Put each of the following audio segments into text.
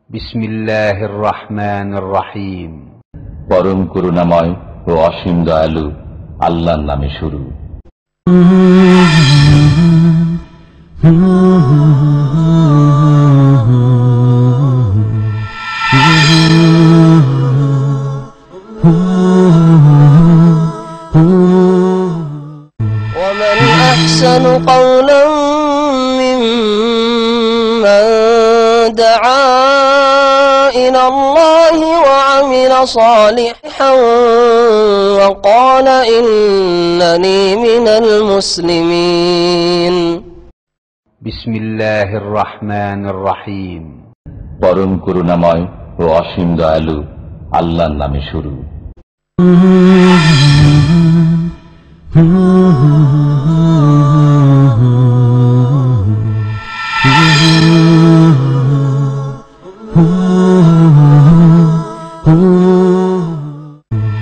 বিসমিল্লাহির রহমানির রহিম। পরম করুণাময় ও অসীম দয়ালু আল্লাহর নামে শুরু। ومن أحسن قولا ممن دعا إلى الله وعمل صالحا وقال إنني من المسلمين বিসমিল্লাহির রহমানির রহিম। পরম করুণাময় ও অসীম দয়ালু আল্লাহর নামে শুরু।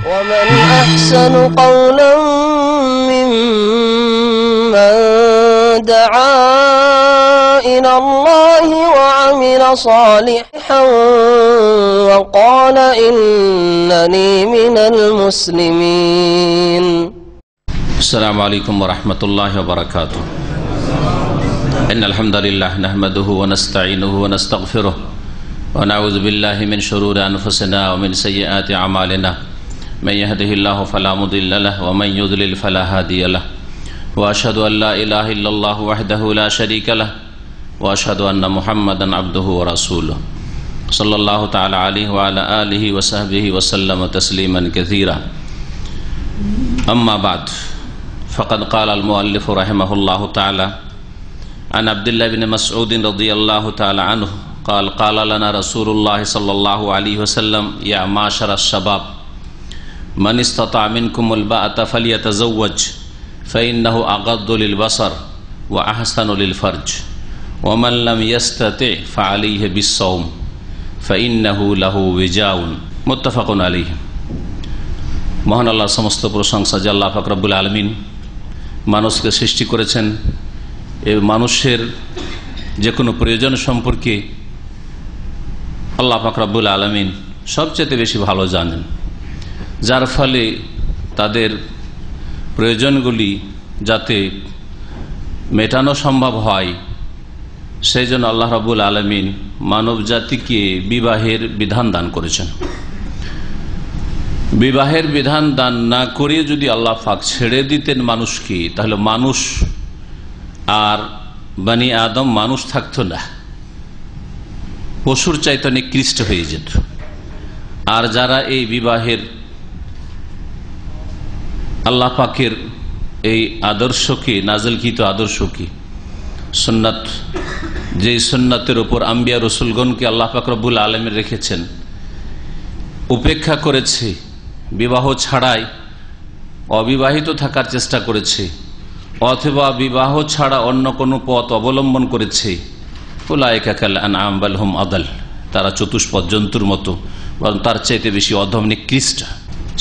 ومن أحسن قولا ممن دعا إلى الله وعمل صالحا وقال إنني من المسلمين السلام عليكم ورحمة الله وبركاته. إن الحمد لله نحمده ونستعينه ونستغفره ونعوذ بالله من شرور أنفسنا ومن سيئات أعمالنا من يهده الله فلا مضل له ومن يضلل فلا هادي له وأشهد أن لا إله إلا الله وحده لا شريك له وأشهد أن محمدا عبده ورسوله صلى الله تعالى عليه وعلى آله وصحبه وسلم تسليما كثيرا. أما بعد فقد قال المؤلف رحمه الله تعالى عن عبد الله بن مسعود رضي الله تعالى عنه قال قال لنا رسول الله صلى الله عليه وسلم يا معشر الشباب من استطاع منكم الباءة فليتزوج فإنه أغض للبصر وأحسن للفرج ومن لم يستطع فعليه بالصوم فإنه له وجاء متفق عليه. মহান আল্লাহর সমস্ত প্রশংসা যে আল্লাহ পাক রব্বুল আলামিন মানুষকে সৃষ্টি করেছেন। এই মানুষের যে কোনো প্রয়োজন সম্পর্কে আল্লাহ পাক রব্বুল আলামিন সবচেয়ে বেশি ভালো জানেন, যার ফলে তাদের প্রয়োজনগুলি যাতে মেটানো সম্ভব হয় সেই জন্য আল্লাহ রাব্বুল আলামিন মানব জাতিকে বিবাহের বিধান দান করেছেন। বিবাহের বিধান দান না করে যদি আল্লাহ পাক ছেড়ে দিতেন মানুষকে, তাহলে মানুষ আর বনি আদম মানুষ থাকতো না, পশুর চাইতে নিকৃষ্ট হয়ে যেত। আর যারা এই বিবাহের আল্লাহ পাকের এই আদর্শকে নাজিলকৃত আদর্শকে সুন্নাত, যে সুন্নাতের উপর আম্বিয়া রসুলগণকে আল্লাহ পাক রব্বুল আলামিন রেখেছেন, উপেক্ষা করেছে, বিবাহ ছাড়াই অবিবাহিত থাকার চেষ্টা করেছে অথবা বিবাহ ছাড়া অন্য কোনো পথ অবলম্বন করেছে, উলাইকা কাল আনআম বাল হুম আদাল, তারা চতুষ্পদ জন্তুর মতো, বরং তার চাইতে বেশি অধম নিকৃষ্ট।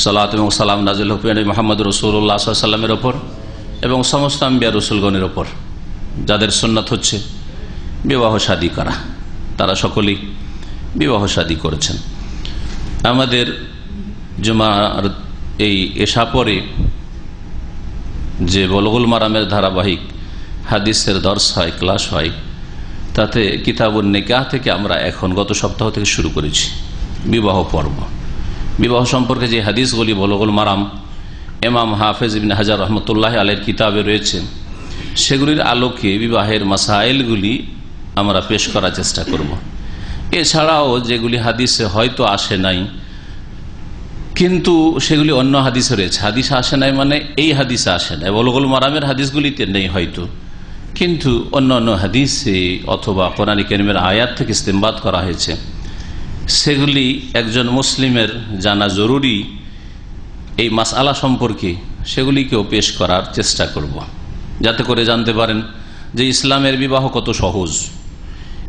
সালাত এবং সালাম নাজিল হোক মুহাম্মদ রাসূলুল্লাহ সাল্লাল্লাহু আলাইহি ওয়াসাল্লামের ওপর এবং সমস্ত আম্বিয়া রসুলগণের ওপর, যাদের সুন্নাত হচ্ছে বিবাহ শাদী করা, তারা সকলেই বিবাহ শাদী করেছেন। আমাদের জুমার এই এশা পরে যে বুলুগুল মারামের ধারাবাহিক হাদিসের দর্স হয়, ক্লাস হয়, তাতে কিতাবুন নিকাহ থেকে আমরা এখন গত সপ্তাহ থেকে শুরু করেছি বিবাহ পর্ব। বিবাহ সম্পর্কে যে হাদিসগুলি বুলুগুল মারাম ইমাম হাফেজ ইবনে হাজার রহমতুল্লাহ আলাইহির কিতাবে রয়েছে, সেগুলির আলোকে বিবাহের মাসাইলগুলি আমরা পেশ করার চেষ্টা করব। এছাড়াও যেগুলি হাদিসে হয়তো আসে নাই, কিন্তু সেগুলি অন্য হাদিসে রয়েছে। হাদিসে আসে নাই মানে এই হাদিসে আসে নাই, বুলুগুল মারামের হাদিসগুলিতে নেই হয়তো, কিন্তু অন্য অন্য হাদিসে অথবা কোরআন কারীমের আয়াত থেকে ইস্তেমবাত করা হয়েছে, সেগুলি একজন মুসলিমের জানা জরুরি। এই মাসআলা সম্পর্কে সেগুলিকেও পেশ করার চেষ্টা করব, যাতে করে জানতে পারেন যে ইসলামের বিবাহ কত সহজ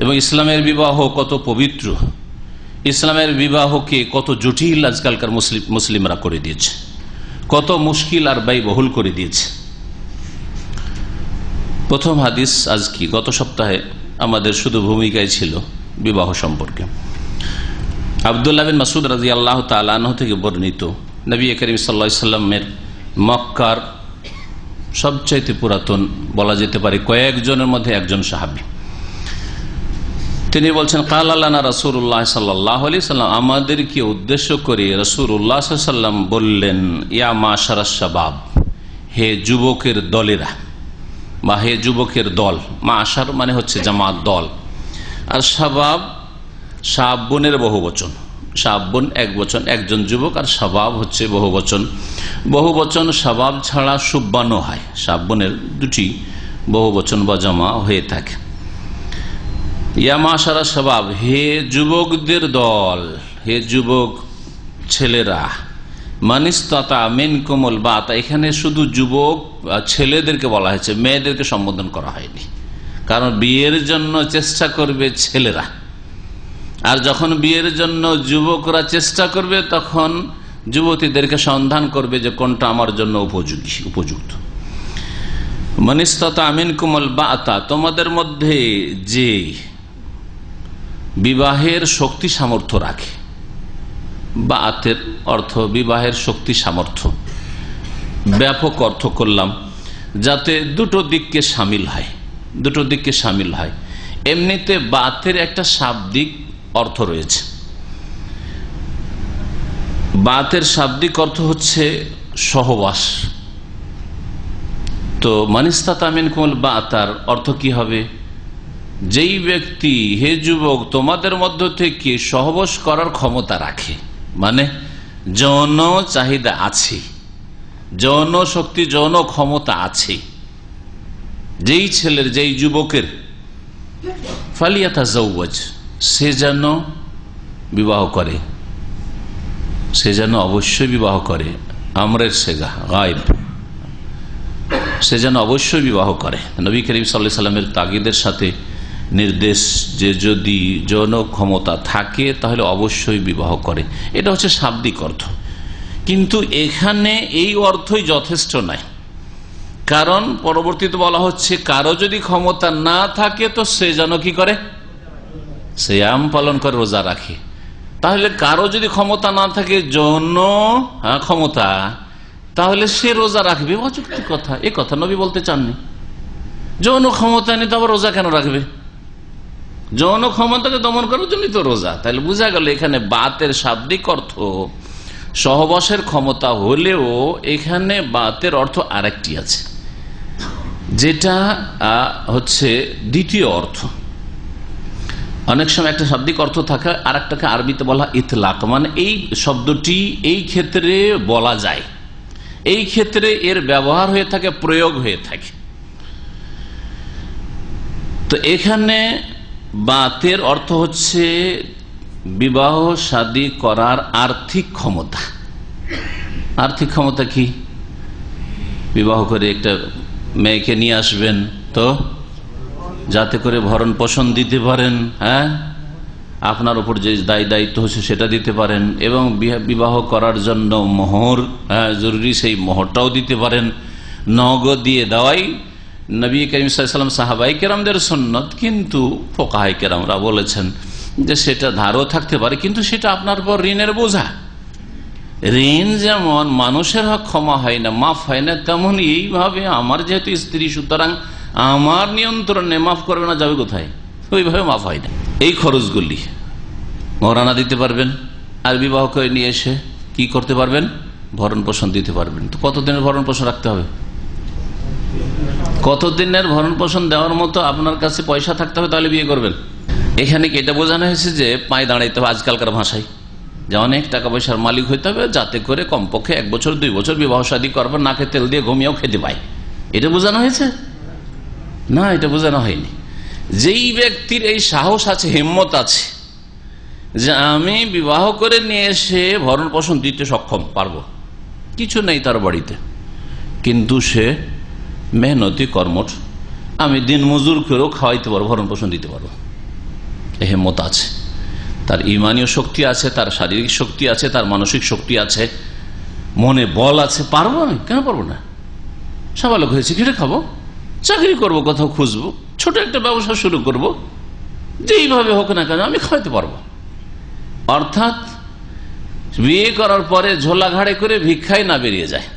এবং ইসলামের বিবাহ কত পবিত্র, ইসলামের বিবাহকে কত জটিল আজকালকার মুসলিমরা করে দিয়েছে, কত মুশকিল আর ব্যয়বহুল করে দিয়েছে। প্রথম হাদিস আজ কি, গত সপ্তাহে আমাদের শুধু ভূমিকায় ছিল বিবাহ সম্পর্কে। আব্দুল্লাহ বিন মাসউদ রাদিয়াল্লাহু তাআলা আনহু থেকে বর্ণিত, নবী করিম সাল্লাল্লাহু আলাইহি সাল্লামের মক্কার সবচাইতে পুরাতন বলা যেতে পারে কয়েকজনের মধ্যে একজন সাহাবী, তিনি বলছেন ক্বালা লানা রাসূলুল্লাহ সাল্লাল্লাহু আলাইহি সাল্লাম, আমাদেরকে উদ্দেশ্য করে রাসূলুল্লাহ সাল্লাল্লাহু আলাইহি সাল্লাম বললেন, ইয়া মাশারাশ শাবাব, হে যুবকের দলেরা বা হে যুবকের দল। মাশার মানে হচ্ছে জামাত, দল। আর শাবাব, শাবনের বহুবচন, শাবন এক বচন, একজন যুবক, আর শাবাব হচ্ছে বহুবচন। বহুবচন শাবাব ছাড়া সুব্বানও হয়, শাবনের দুটি বহুবচন বা জমা হয়ে থাকে। ইয়া মাশারা শাবাব, হে যুবকদের দল, হে যুবক ছেলেরা। মানিস্তাতা মিনকুমুল বাতা, এখানে শুধু যুবক ছেলেদেরকে বলা হয়েছে, মেয়েদেরকে সম্বোধন করা হয়নি, কারণ বিয়ের জন্য চেষ্টা করবে ছেলেরা, আর যখন বিয়ের জন্য যুবকরা চেষ্টা করবে তখন যুবতীদেরকে সন্ধান করবে যে কোনটা আমার জন্য উপযুক্ত। মানিস্তাতা মিনকুমুল বাতা, তোমাদের মধ্যে যে বিবাহের শক্তি সামর্থ্য রাখে, বাতের অর্থ বিবাহের শক্তি সামর্থ্য, ব্যাপক অর্থ করলাম যাতে দুটো দিককে সামিল হয়, দুটো দিককে সামিল হয়। এমনিতে বাতের একটা শাব্দিক অর্থ রয়েছে, বাতের শাব্দিক অর্থ হচ্ছে সহবাস। তো মানিস্তাতা মিনকুমুল বাতার অর্থ কি হবে? যেই ব্যক্তি, হে যুবক, তোমাদের মধ্য থেকে সহবাস করার ক্ষমতা রাখে, মানে যৌন চাহিদা আছে, যৌন শক্তি, যৌন ক্ষমতা আছে, যেই ছেলের, যেই যুবকের, ফালিয়াতাজাওয়াজ, সে যেন বিবাহ করে, সে যেন অবশ্যই বিবাহ করে। আমরের সেগা গায়েব, সে যেন অবশ্যই বিবাহ করে। নবী করিম সাল্লাল্লাহু আলাইহি সাল্লামের তাগিদের সাথে নির্দেশ যে যদি যৌন ক্ষমতা থাকে তাহলে অবশ্যই বিবাহ করে, এটা হচ্ছে শাব্দিক অর্থ। কিন্তু এখানে এই অর্থই যথেষ্ট নয়, কারণ পরবর্তীতে বলা হচ্ছে কারো যদি ক্ষমতা না থাকে তো সে যেন কি করে? সিয়াম পালন করে, রোজা রাখে। তাহলে কারো যদি ক্ষমতা না থাকে, যৌন ক্ষমতা, তাহলে সে রোজা রাখবে, অযৌক্তিক কথা। এ কথা নবী বলতে চাননি। যৌন ক্ষমতা নেই তো আবার রোজা কেন রাখবে? যৌন ক্ষমতাকে দমন করার জন্যই তো রোজা। তাহলে বোঝা গেল এখানে বাতের শাব্দিক অর্থ সহবাসের ক্ষমতা হলেও এখানে বাতের অর্থ আরেকটি আছে, যেটা হচ্ছে দ্বিতীয় অর্থ। অনেক সময় একটা শাব্দিক অর্থ থাকে, আর একটাকে আরবিতে বলা ইতলাক, মানে এই শব্দটি এই ক্ষেত্রে বলা যায়, এই ক্ষেত্রে এর ব্যবহার হয়ে থাকে, প্রয়োগ হয়ে থাকে। তো এখানে বাতের অর্থ হচ্ছে বিবাহ শাদী করার আর্থিক ক্ষমতা। আর্থিক ক্ষমতা কি? বিবাহ করে একটা মেয়েকে নিয়ে আসবেন তো যাতে করে ভরণ পোষণ দিতে পারেন, হ্যাঁ, আপনার উপর যে দায়িত্ব হচ্ছে সেটা দিতে পারেন, এবং বিবাহ করার জন্য মোহর জরুরি, সেই মোহরটাও দিতে পারেন। নগদ দিয়ে দেওয়াই নবী করিম সাল্লাল্লাহু আলাইহি ওয়াসাল্লাম সাহাবায়ে কেরামদের সুন্নত, কিন্তু ফুকাহায়ে কেরামরা বলেছেন যে সেটা ধারও থাকতে পারে, কিন্তু সেটা আপনার উপর ঋণের বোঝা। ঋণ যেমন মানুষের হক ক্ষমা হয় না, মাফ হয় না, তেমন এইভাবে আমার যেহেতু স্ত্রী, সুতরাং আমার নিয়ন্ত্রণে মাফ করবে না, যাবে কোথায়? ওইভাবে মাফ হয় না। এই খরচগুলি মহারানা দিতে পারবেন, আর বিবাহ করে নিয়ে এসে কি করতে পারবেন? ভরণ পোষণ দিতে পারবেন। তো কতদিনের ভরণ পোষণ রাখতে হবে? কতদিনের ভরণ পোষণ দেওয়ার মতো আপনার কাছে পয়সা থাকতে হবে, তাহলে বিয়ে করবেন। এখানে কি এটা বোঝানো হয়েছে যে পায়ে দাঁড়াইতে হবে আজকালকার ভাষায়, যে অনেক টাকা পয়সার মালিক হইতে হবে যাতে করে কমপক্ষে 1 বছর 2 বছর বিবাহ শাদী করবেন, নাকে তেল দিয়ে ঘুমিয়েও খেতে পায়? এটা বোঝানো হয়েছে? না, এটা বোঝানো হয়নি। যেই ব্যক্তির এই সাহস আছে, হিম্মত আছে যে আমি বিবাহ করে নিয়ে এসে ভরণ পোষণ দিতে সক্ষম, পারবো, কিছু নেই তার বাড়িতে, কিন্তু সে মেহনতি কর্মঠ, আমি দিন মজুর করেও খাওয়াইতে পারবো, ভরণ পোষণ দিতে পারবো, এই হিম্মত আছে, তার ইমানীয় শক্তি আছে, তার শারীরিক শক্তি আছে, তার মানসিক শক্তি আছে, মনে বল আছে, পারবো। আমি কেন পারবো না? সাবালক হয়েছে, খেটে খাবো, চাকরি করবো, কোথাও খুঁজবো, ছোট একটা ব্যবসা শুরু করবো, যেইভাবে হোক না কেন আমি খাওয়াইতে পারবো। অর্থাৎ বিয়ে করার পরে ঝোলা ঘাড়ে করে ভিক্ষায় না বেরিয়ে যায়।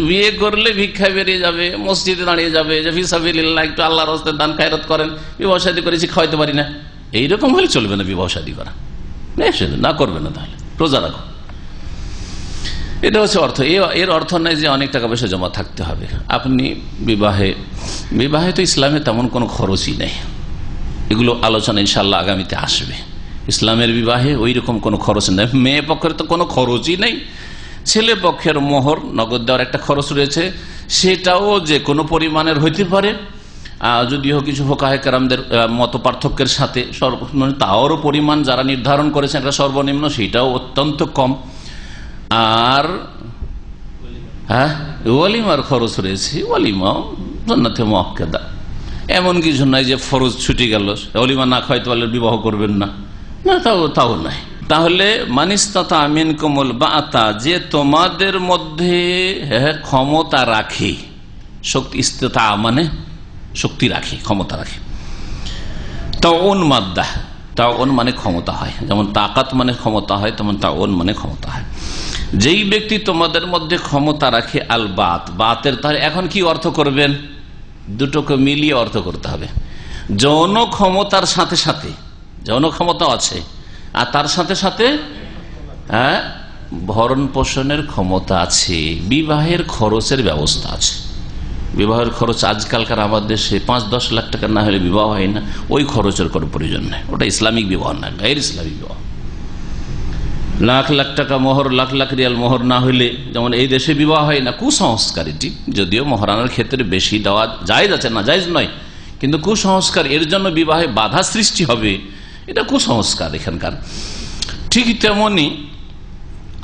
বিয়ে করলে ভিক্ষায় বেরিয়ে যাবে, মসজিদে দাঁড়িয়ে যাবে যে ফিসাবিলিল্লাহ একটু আল্লাহর রাস্তায় দান খায়রাত করেন, বিবাহ শাদী করেছি খাওয়াইতে পারি না, এইরকম হলে চলবে না। বিবাহ শাদী করা না করবে না, তাহলে রোজা রাখো, এটা হচ্ছে অর্থ। এর অর্থ নয় যে অনেক টাকা পয়সা জমা থাকতে হবে। আপনি বিবাহে তো ইসলামে তেমন কোনো খরচই নেই, এগুলো আলোচনা ইনশাল্লাহ আগামীতে আসবে। ইসলামের বিবাহে ওই রকম কোনো খরচ নেই, মেয়ে পক্ষের তো কোনো খরচই নেই। ছেলে পক্ষের মোহর নগদ দেওয়ার একটা খরচ রয়েছে, সেটাও যে কোনো পরিমাণের হইতে পারে, যদিও কিছু ফুকাহে কেরামদের মত পার্থক্যের সাথে তাওরও পরিমাণ যারা নির্ধারণ করেছেন একটা সর্বনিম্ন, সেটাও অত্যন্ত কম। আর ওয়ালিমার খরচ রয়েছে, ওয়ালিমাও সুন্নাতে মুআক্কাদা, এমন কিছু নাই যে ফরজ ছুটি গেল, ওয়ালিমা না খাওয়াইতে পারলে বিবাহ করবেন না, তাও নাই। তাহলে মানিস্তাতা মিনকুমুল বাআতা, যে তোমাদের মধ্যে ক্ষমতা রাখে, শক্তি, ইস্তিতা মানে শক্তি রাখে, ক্ষমতা রাখে। তাউন মাদ্দা, তাউন মানে ক্ষমতা হয়, যেমন তাকাত মানে ক্ষমতা হয়, তেমন তাউন মানে ক্ষমতা হয়। যেই ব্যক্তি তোমাদের মধ্যে ক্ষমতা রাখে, আল বাত, বাতের তাহলে এখন কি অর্থ করবেন? দুটোকে মিলিয়ে অর্থ করতে হবে। যৌন ক্ষমতার সাথে সাথে, যৌন ক্ষমতা আছে আর তার সাথে সাথে ভরণ পোষণের ক্ষমতা আছে, বিবাহের খরচের ব্যবস্থা আছে। বিবাহের খরচ আজকালকার আমাদের দেশে 5-10 লাখ টাকা না হলে বিবাহ হয় না, ওই খরচের কোনো প্রয়োজন নেই, ওটা ইসলামিক বিবাহ না, গায়ের ইসলামিক বিবাহ। লাখ লাখ টাকা মোহর, লাখ লাখ রিয়াল মোহর না হইলে যেমন এই দেশে বিবাহ হয় না, কুসংস্কার এটি। যদিও মহারানার ক্ষেত্রে বেশি দেওয়া জায়েজ আছে, না জায়েজ নয়, কিন্তু কুসংস্কার, এর জন্য বিবাহে বাধা সৃষ্টি হবে, এটা কুসংস্কার এখানকার। ঠিক তেমনি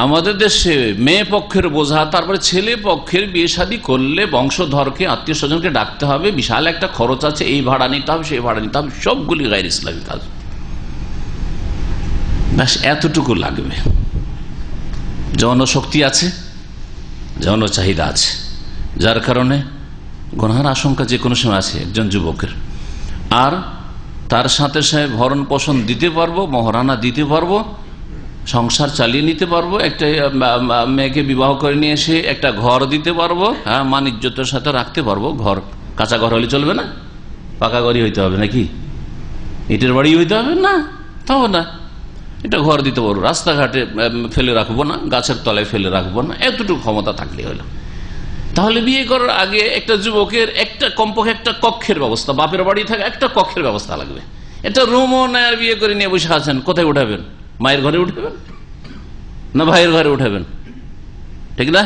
আমাদের দেশে মেয়ে পক্ষের বোঝা, তারপরে ছেলে পক্ষের বিয়ে শাদী করলে বংশধরকে, আত্মীয় স্বজনকে ডাকতে হবে, বিশাল একটা খরচ আছে, এই ভাড়া নিতে হবে, সেই ভাড়া নিতে হবে, সবগুলি গায়ের ইসলামী কাজ। ব্যাস এতটুকু লাগবে। জনশক্তি আছে, জনচাহিদা আছে, যার কারণে গুনাহের আশঙ্কা যে কোনো সময় আছে একজন যুবকের। আর তার সাথে সাথে ভরণ পোষণ দিতে পারবো, মহারানা দিতে পারবো, সংসার চালিয়ে নিতে পারবো, একটা মেয়েকে বিবাহ করে নিয়ে এসে একটা ঘর দিতে পারবো, হ্যাঁ, মান ইজ্জতের সাথে রাখতে পারবো। ঘর কাঁচা ঘর হলে চলবে না, পাকা ঘরই হইতে হবে নাকি? ইটের বাড়ি হইতে হবে না, তাও না, এটা ঘর দিতে পারবো, রাস্তাঘাটে ফেলে রাখবো না, গাছের তলায় ফেলে রাখবো না, এতটুকু ক্ষমতা থাকলে হলো। তাহলে বিয়ে করার আগে একটা যুবকের একটা কমপক্ষে একটা কক্ষের ব্যবস্থা, বাপের বাড়ি থাকে একটা কক্ষের ব্যবস্থা লাগবে। এটা রুমও না, আর বিয়ে করে নিয়ে বসে আছেন, কোথায় উঠাবেন? মায়ের ঘরে উঠাবেন না ভাইয়ের ঘরে উঠাবেন? ঠিক না?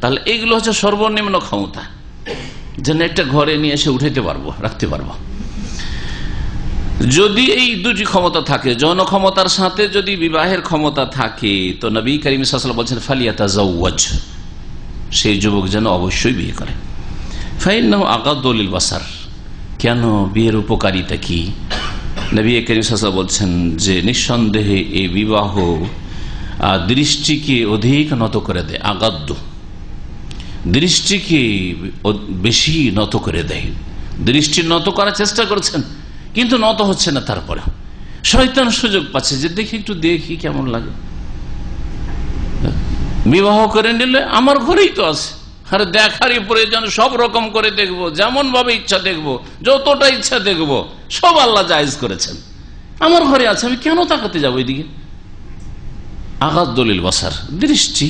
তাহলে এইগুলো হচ্ছে সর্বনিম্ন ক্ষমতা, যেন একটা ঘরে নিয়ে এসে উঠাইতে পারবো, রাখতে পারবো। যদি এই দুটি ক্ষমতা থাকে, যৌন ক্ষমতার সাথে যদি বিবাহের ক্ষমতা থাকে, তো নবী করিম সাল্লাল্লাহু আলাইহি ওয়াসাল্লাম বলেছেন ফালিয়াতাজাওয়াজ, সেই যুবক যেন অবশ্যই বিয়ে করে। ফাইন্নাহু আগাদ্দু লিল বাসার, কেন? বিয়ের উপকারিতা কি? নবী করিম সাল্লাল্লাহু আলাইহি ওয়াসাল্লাম বলছেন যে নিঃসন্দেহে এই বিবাহ দৃষ্টিকে অধিক নত করে দেয়। আগাদ্দু, দৃষ্টিকে বেশি নত করে দেয়। দৃষ্টি নত করার চেষ্টা করছেন কিন্তু নত হচ্ছে না, তারপরে শয়তান সুযোগ পাচ্ছে যে দেখি একটু দেখি কেমন লাগে। বিবাহ করে নিলে আমার ঘরেই তো আছে, আরে দেখারই প্রয়োজন, সব রকম করে দেখবো, যেমন ভাবে ইচ্ছা দেখবো, যতটা ইচ্ছা দেখবো, সব আল্লাহ জায়েজ করেছেন, আমার ঘরে আছে, আমি কেন তাকাতে যাবো এদিকে? আগাদ্দু লিল বাসার, দৃষ্টি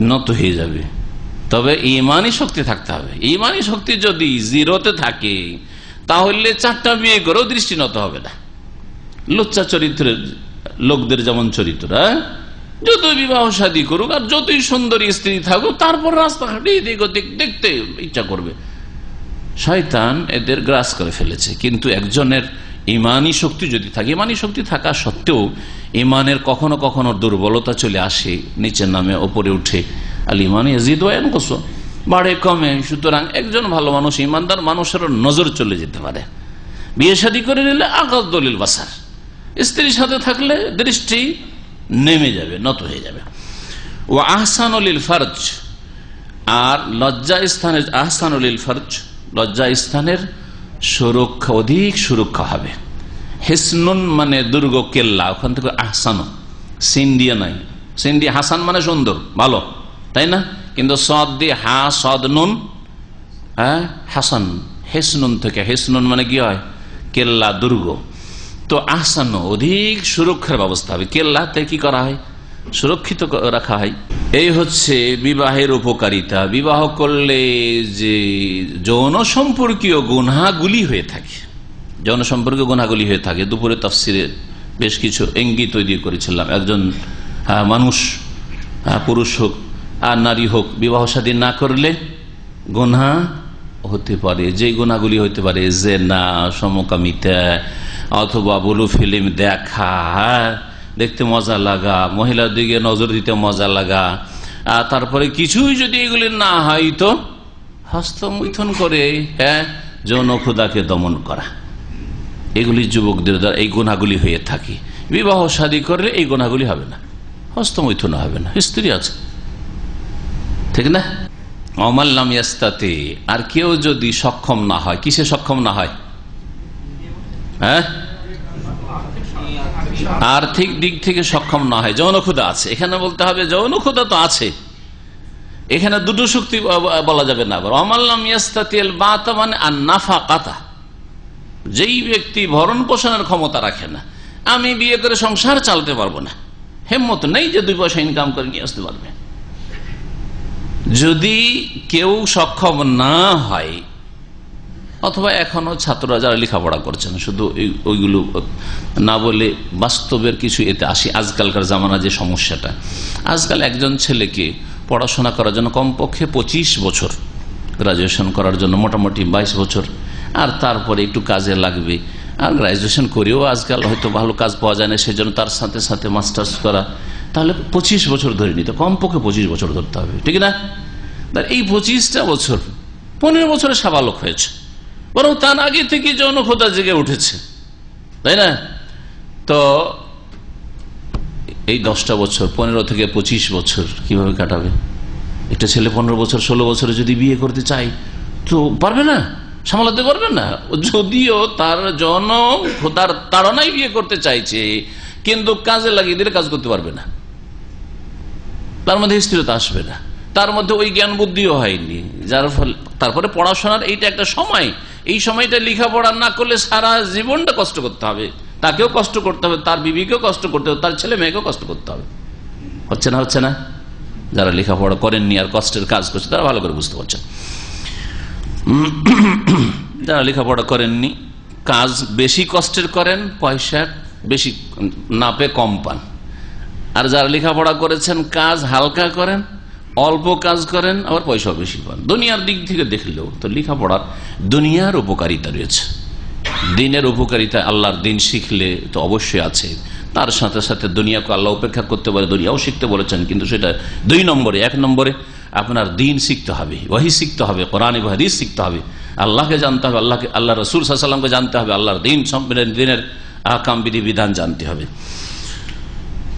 নত হয়ে যাবে। তবে ঈমানি শক্তি থাকতে হবে। ঈমানি শক্তি যদি জিরোতে থাকে তাহলে 4টা বিয়ে করেও দৃষ্টি নত হবে না। লুচ্চা চরিত্রের লোকদের যেমন চরিত্র, যতই বিবাহ শাদী করুক আর যতই সুন্দরী স্ত্রী থাকুক, তারপর রাস্তাঘাটে দেখতে ইচ্ছা করবে। শয়তান এদের গ্রাস করে ফেলেছে। কিন্তু একজনের ইমানি শক্তি যদি থাকে, ইমানি শক্তি থাকা সত্ত্বেও ইমানের কখনো কখনো দুর্বলতা চলে আসে, নিচের নামে ওপরে উঠে, আল ইমান ইয়াজিদু ওয়া ইয়ানকুসু, বাড়ে কমে। সুতরাং একজন ভালো মানুষ, ইমানদার মানুষের নজর চলে যেতে পারে। বিয়ে শাদী করে নিলে আগাদ্দু লিল বাসার, স্ত্রীর সাথে থাকলে দৃষ্টি নেমে যাবে, নত হয়ে যাবে। ও আহসানু লিল ফারজ, আর লজ্জা স্থানের, আহসানু লিল ফারজ, লজ্জা স্থানের সুরক্ষা, অধিক সুরক্ষা হবে, হিসনুন মানে দুর্গ, কেল্লা, ওখান থেকে আহসানো, সিন দিয়ে নাই, সিন দিয়ে হাসান মানে সুন্দর ভালো, তাই না? কিন্তু সদ দিয়ে হা সদ নুন, হ্যাঁ হাসান, হেসনুন থেকে, হেসনুন মানে কি হয়? কেল্লা, দুর্গ। তো আহসানো অধিক সুরক্ষার ব্যবস্থা হবে, কেল্লাতে কি করা হয়? সুরক্ষিত রাখা হয়। এই হচ্ছে বিবাহের উপকারিতা। বিবাহ করলে যে যৌন সম্পর্কীয় গুনাহগুলি হয়ে থাকে, যৌন সম্পর্কীয় গুনাহগুলি হয়ে থাকে, দুপুরে তাফসিরে বেশ কিছু ইঙ্গিত তৈরি করেছিলাম। একজন মানুষ, পুরুষ হোক আর নারী হোক, বিবাহ শাদী না করলে গুনাহ হতে পারে। যে গুনাহগুলি হতে পারে জিনা, সমকামিতা, অথবা ব্লু ফিল্ম দেখা, দেখতে মজা লাগা, মহিলার দিকে নজর দিতে মজা লাগা, তারপরে কিছুই যদি এগুলি না হয় তো হস্তমৈথুন করে যৌন ক্ষুধাকে দমন করা, এগুলি যুবকদের দ্বারা এই গুনাহগুলি হয়ে থাকে। বিবাহ শাদী করলে এই গুনাহগুলি হবে না, হস্তমৈথুন হবে না, স্ত্রী আছে, ঠিক না? অমাল্লাম ইয়াস্তাতে, আর কেউ যদি সক্ষম না হয়, কিসে সক্ষম না হয়? আর্থিক দিক থেকে সক্ষম না হয়, যৌন ক্ষুধা আছে, এখানে বলতে হবে যৌন ক্ষুধা তো আছে, এখানে দুটো শক্তি বলা যাবে না। আবার অমাল্লাম ইয়াস্তাতিল বাতা মানে আর নাফাকাতা, যেই ব্যক্তি ভরণ পোষণের ক্ষমতা রাখে না, আমি বিয়ে করে সংসার চালাতে পারবো না, হিম্মত নেই যে 2 পয়সা ইনকাম করে নিয়ে আসতে পারবে। যদি কেউ সক্ষম না হয়, অথবা এখনো ছাত্ররা যারা লেখাপড়া করছেন, শুধু ওইগুলো না বলে বাস্তবের কিছু এতে আসি। আজকালকার জামানা যে সমস্যাটা, আজকাল একজন ছেলেকে পড়াশোনা করার জন্য কমপক্ষে 25 বছর, গ্রাজুয়েশন করার জন্য মোটামুটি 22 বছর, আর তারপরে একটু কাজে লাগবে, আর গ্রাজুয়েশন করেও আজকাল হয়তো ভালো কাজ পাওয়া যায় না, সেজন্য তার সাথে সাথে মাস্টার্স করা, তাহলে 25 বছর ধরে নিতে, কমপক্ষে 25 বছর ধরতে হবে, ঠিক না? এই 25টা বছর 15 বছরে সাবালক হয়েছে, বরং তার আগে থেকে যৌন ক্ষুধা জেগে উঠেছে, তাই না? তো এই 10টা বছর, 15 থেকে 25 বছর কিভাবে কাটাবে? একটা ছেলে 15 বছর 16 বছরে যদি বিয়ে করতে চাই তো পারবে না, সামলাতে পারবে না। যদিও তার যৌন ক্ষুধার তাড়নায় বিয়ে করতে চাইছে, কিন্তু কাজে লাগিয়ে দিলে কাজ করতে পারবে না, তার মধ্যে স্থিরতা আসবে না, তার মধ্যে ওই জ্ঞান বুদ্ধিও হয়নি, যার ফলে তারপরে পড়াশোনার এইটা একটা সময়, এই সময়টা লেখাপড়া না করলে সারা জীবনটা কষ্ট করতে হবে, তাকেও কষ্ট করতে হবে, তার বিবিকেও কষ্ট করতে হবে, তার ছেলে মেয়েকেও কষ্ট করতে হবে। হচ্ছে না? হচ্ছে না? যারা লেখাপড়া করেননি আর কষ্টের কাজ করছে তারা ভালো করে বুঝতে পারছেন। যারা লেখাপড়া করেননি, কাজ বেশি কষ্টের করেন, পয়সা বেশি না পেয়ে কম পান, আর যারা লেখাপড়া করেছেন কাজ হালকা করেন, অল্প কাজ করেন, আবার পয়সা বেশি পান। দুনিয়ার দিক থেকে দেখলেও তো লেখাপড়ার দুনিয়ার উপকারিতা রয়েছে, দিনের উপকারিতা, আল্লাহর দিন শিখলে তো অবশ্যই আছে, তার সাথে সাথে দুনিয়াকে আল্লাহ উপেক্ষা করতে পারে, দুনিয়াও শিখতে বলেছেন, কিন্তু সেটা 2 নম্বরে। 1 নম্বরে আপনার দিন শিখতে হবে, ওয়াহি শিখতে হবে, কোরআন এবং হাদিস শিখতে হবে, আল্লাহকে জানতে হবে, আল্লাহ রাসূল সাল্লাল্লাহু আলাইহি ওয়াসাল্লামকে জানতে হবে, আল্লাহর দিন দিনের আহকাম বিধি বিধান জানতে হবে।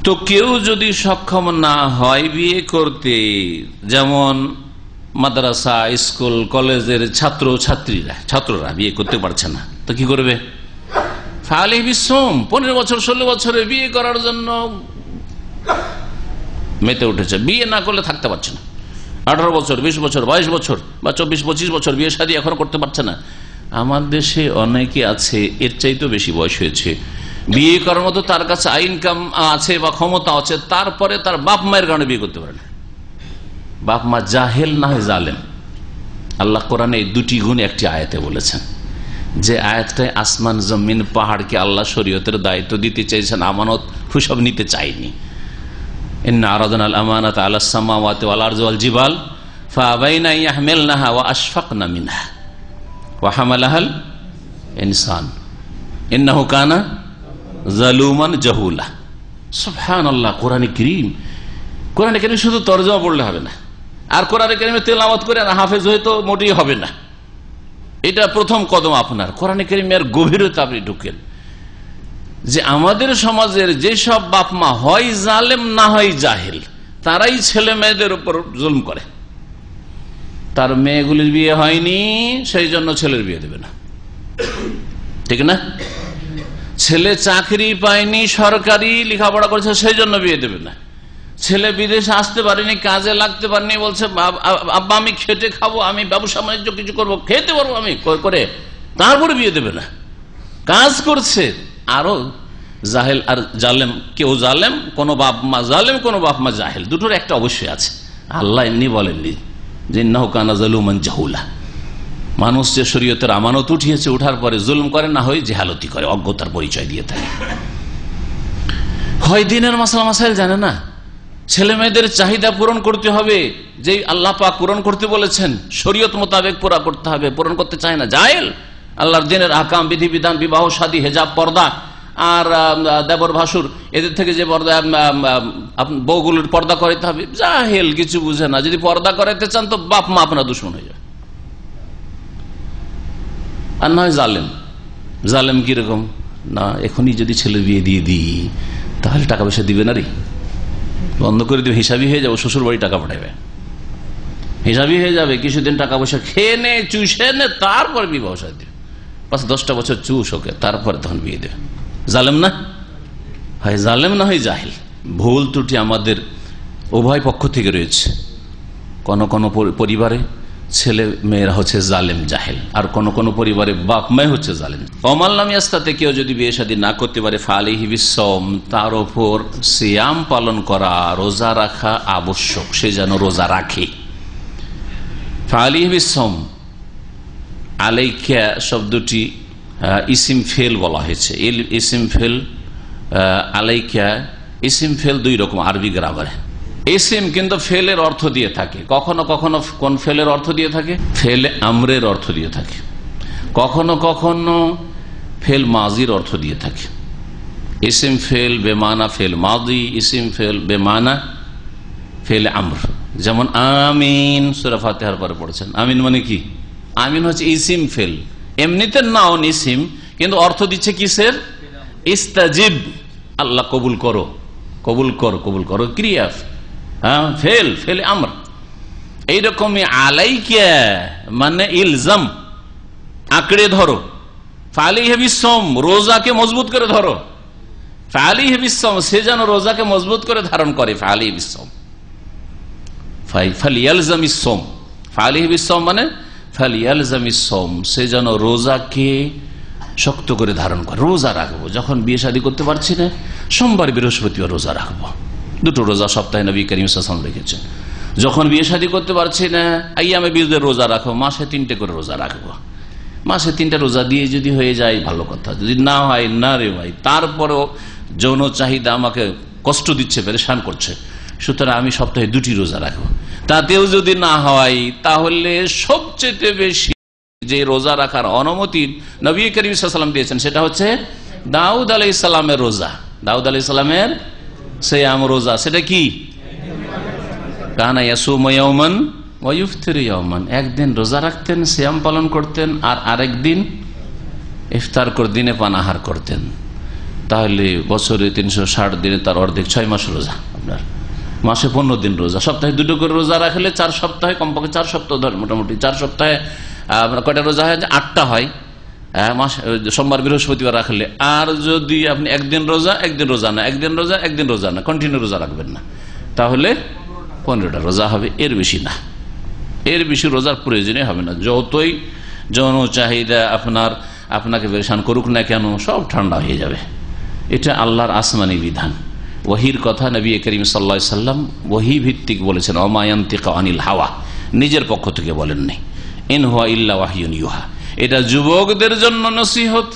তো কেউ যদি সক্ষম না হয় বিয়ে করতে, যেমন মাদ্রাসা, স্কুল, কলেজের ছাত্ররা বিয়ে করতে পারছে না, তো কি করবে? ফালে বিশ্বম 15 বছর 16 বছরে বিয়ে করার জন্য মেতে উঠেছে, বিয়ে না করলে থাকতে পারছে না। 18 বছর, 20 বছর, 22 বছর বা 24-25 বছর বিয়ে শাদী এখনো করতে পারছে না। আমার দেশে অনেকে আছে এর চাইতেও বেশি বয়স হয়েছে, বিয়ে করার মতো তার কাছে ইনকাম আছে বা ক্ষমতা আছে, তারপরে তার বাপ মায়ের কারণে বিয়ে করতে পারে না। বাপ মা জাহেল না হয় জালেম। আল্লাহ কোরআনে এই 2টি গুণ একটি আয়াতে বলেছেন, যে আয়াতটায় আসমান জমিন পাহাড়কে আল্লাহ শরীয়তের দায়িত্ব দিতে চাইছেন, আমানত হুসব নিতে চাইনি। ইন্না আরাদনাল আমানাতা আলাস সামাওয়াতি ওয়াল আরদি ওয়াল জিবাল ফাআবাইনা ইয়াহমিলনাহা ওয়া আশফাকনা মিনহা ওয়া হামালাহাল ইনসান ইন্নাহু কানা জালুমান জাহুলা। সুবহানাল্লাহ। কোরআনে কারীম শুধু তরজমা পড়লে হবে না, আর কোরআনে কারীমে তেলাওয়াত করে আর হাফেজ হয়তো মোটেই হবে না। এটা প্রথম কদম আপনার, কোরআনে কারীমের গভীরতা আপনি ঢুকেন, যে আমাদের সমাজের যেসব বাপ মা হয় জালেম না হয় জাহেল, তারাই ছেলে মেয়েদের উপর জুলম করে। তার মেয়েগুলির বিয়ে হয়নি, সেই জন্য ছেলের বিয়ে দেবে না, ঠিক না? ছেলে চাকরি পায়নি, সরকারি লেখাপড়া করেছে, সেই জন্য বিয়ে দেবে না। ছেলে বিদেশে আসতে পারেনি, কাজে লাগতে পারেনি, বলছে আব্বা আমি খেটে খাবো, আমি ব্যবসা বাণিজ্য কিছু করবো, খেতে পারবো আমি করে, তারপরে বিয়ে দেবে না। কাজ করছে, আরো জাহেল আর জালেম, কেউ জালেম কোন বাপ মা জালেম, কোন বাপ মা জাহেল, দুটোর একটা অবশ্যই আছে। আল্লাহ এমনি বলেননি যে ইন্নাহু কানা যালুমান জাহুলা, মানুষ যে শরীয়তের আমানত উঠিয়েছে, উঠার পরে জুলুম করে, না হয় জেহালতি করে, অজ্ঞতার পরিচয় দিয়ে থাকে, হয় দিনের মাসালা মাসাইল জানে না। ছেলে মেয়েদের চাহিদা পূরণ করতে হবে, যে আল্লাহ পাক পূরণ করতে বলেছেন, শরীয়ত মোতাবেক পুরা করতে হবে, পূরণ করতে চায় না, জাহেল। আল্লাহর দিনের আহকাম, বিধিবিধান, বিবাহ শাদী, হেজাব, পর্দা, আর দেবর ভাসুর, এদের থেকে যে পর্দা বউগুলোর পর্দা করাইতে হবে, জাহেল, কিছু বুঝে না। যদি পর্দা করাইতে চান তো বাপ মা আপনার দুশমন হয়ে যাবে। আর নয় জালেম, জালেম কিরকম না, এখনই যদি ছেলে বিয়ে দিয়ে দিই তাহলে টাকা পয়সা দিবে না রে, বন্ধ করে দিবে, হিসাবই হয়ে যাবো, শ্বশুর বাড়ি টাকা পাঠাবে, হিসাবই হয়ে যাবে, কিছুদিন টাকা পয়সা খেয়ে নে, চুষে নে, তারপর বিবাহ সাথে 5-10টা বছর চুষ ওকে, তারপরে তখন বিয়ে দেবে। জালেম না হয়, জালেম না হয় জাহেল। ভুল ত্রুটি আমাদের উভয় পক্ষ থেকে রয়েছে। কোন কোন পরিবারে ছেলে মেয়েরা হচ্ছে জালেম জাহেল, আর কোন কোন পরিবারে বাপ মাই হচ্ছে জালেম। অমাল্লামিয়াস্তাতে কেউ যদি বিয়ে শাদী না করতে পারে, ফালিহি বিসম, তার ওপর সিয়াম পালন করা, রোজা রাখা আবশ্যক, সে যেন রোজা রাখে। ফালিহি বিসম, আলাইকা শব্দটি ইসিম ফেল বলা হয়েছে। ইসিম ফেল, আলাইকা ইসিম ফেল দুই রকম আরবি গ্রামারে। ইসিম কিন্তু ফেলের অর্থ দিয়ে থাকে, কখনো কখনো কোন ফেলের অর্থ দিয়ে থাকে, ফেলে আমরের অর্থ দিয়ে থাকে, কখনো কখনো ফেল মাজির অর্থ দিয়ে থাকে। ইসিম ফেল বেমানা ফেল মাদি, ইসিম ফেল বেমানা ফেল আমর। যেমন আমিন, সূরা ফাতিহার পরে পড়েছেন, আমিন মানে কি? আমিন হচ্ছে ইসিম ফেল, এমনিতে নাউন ইসিম, কিন্তু অর্থ দিচ্ছে কিসের? ইস্তাজিব, আল্লাহ কবুল করো, কবুল করো, কবুল করো ক্রিয়া, ফেল ফেল আমর। এইরকমই আলাইকা মানে ইলজাম, আঁকড়ে ধরো। ফালিহি বিসম, রোজাকে মজবুত করে ধরো। ফালিহি বিসম, সে যেন রোজাকে মজবুত করে ধারণ করে। ফালিহি বিসম, ফালিয়ালজামিস সোম, ফালিহি বিসম মানে ফালিয়ালজামিস সোম, সে যেন রোজাকে শক্ত করে ধারণ করে। রোজা রাখবো, যখন বিয়ে শাদী করতে পারছি না, সোমবার বৃহস্পতিবার রোজা রাখবো, দুটো রোজা সপ্তাহে নবী করিম সাল্লাল্লাহু আলাইহি ওয়াসাল্লাম রেখেছেন। যখন বিয়ে শাদী করতে পারছি না, আইয়ামে বীজদের রোজা রাখবো, মাসে 3টে করে রোজা রাখবো। মাসে 3টা রোজা দিয়ে যদি হয়ে যায় ভালো কথা, যদি না হয় না রে ভাই, তারপরেও যৌন চাহিদা আমাকে কষ্ট দিচ্ছে, পেরেশান করছে, সুতরাং আমি সপ্তাহে 2টি রোজা রাখবো। তাতেও যদি না হয়, তাহলে সবচেয়ে বেশি যে রোজা রাখার অনুমতি নবী করিম সাল্লাল্লাহু আলাইহি ওয়াসাল্লাম দিয়েছেন, সেটা হচ্ছে দাউদ আলাইহিস সালামের রোজা। দাউদ আলাইহিস সালামের সিয়াম রোজা, সেটা কি? কানা ইয়াসুমু ইয়াওমান ওয়া ইফতিরু ইয়াওমান, একদিন রোজা রাখতেন, সিয়াম পালন করতেন, আর আরেকদিন ইফতার করে দিনে পানাহার করতেন। তাহলে বছরে 360 দিনে তার অর্ধেক 6 মাস রোজা, আপনার মাসে 15 দিন রোজা, সপ্তাহে 2টো করে রোজা রাখলে 4 সপ্তাহে, কমপক্ষে 4 সপ্তাহ ধরে, মোটামুটি 4 সপ্তাহে কয়টা রোজা হয়? 8টা হয় মাস, সোমবার বৃহস্পতিবার রাখলে। আর যদি আপনি একদিন রোজা একদিন রোজা না, একদিন রোজা একদিন রোজা না, কন্টিনিউ রোজা রাখবেন না, তাহলে 15টা রোজা হবে, এর বেশি না। এর বেশি রোজার প্রয়োজনই হবে না। যতই যৌন চাহিদা আপনাকে পেরেশান করুক না কেন, সব ঠান্ডা হয়ে যাবে। এটা আল্লাহর আসমানি বিধান, ওয়াহির কথা। নবী করিম সাল্লাল্লাহু আলাইহি ওয়াসাল্লাম ওয়াহি ভিত্তিক বলেছেন, ওমা ইয়ানতিকু আনিল হাওয়া, নিজের পক্ষ থেকে বলেননি। ইন হুয়া ইল্লা ওয়াহয়ুন ইউহা। এটা যুবকদের জন্য নসিহত,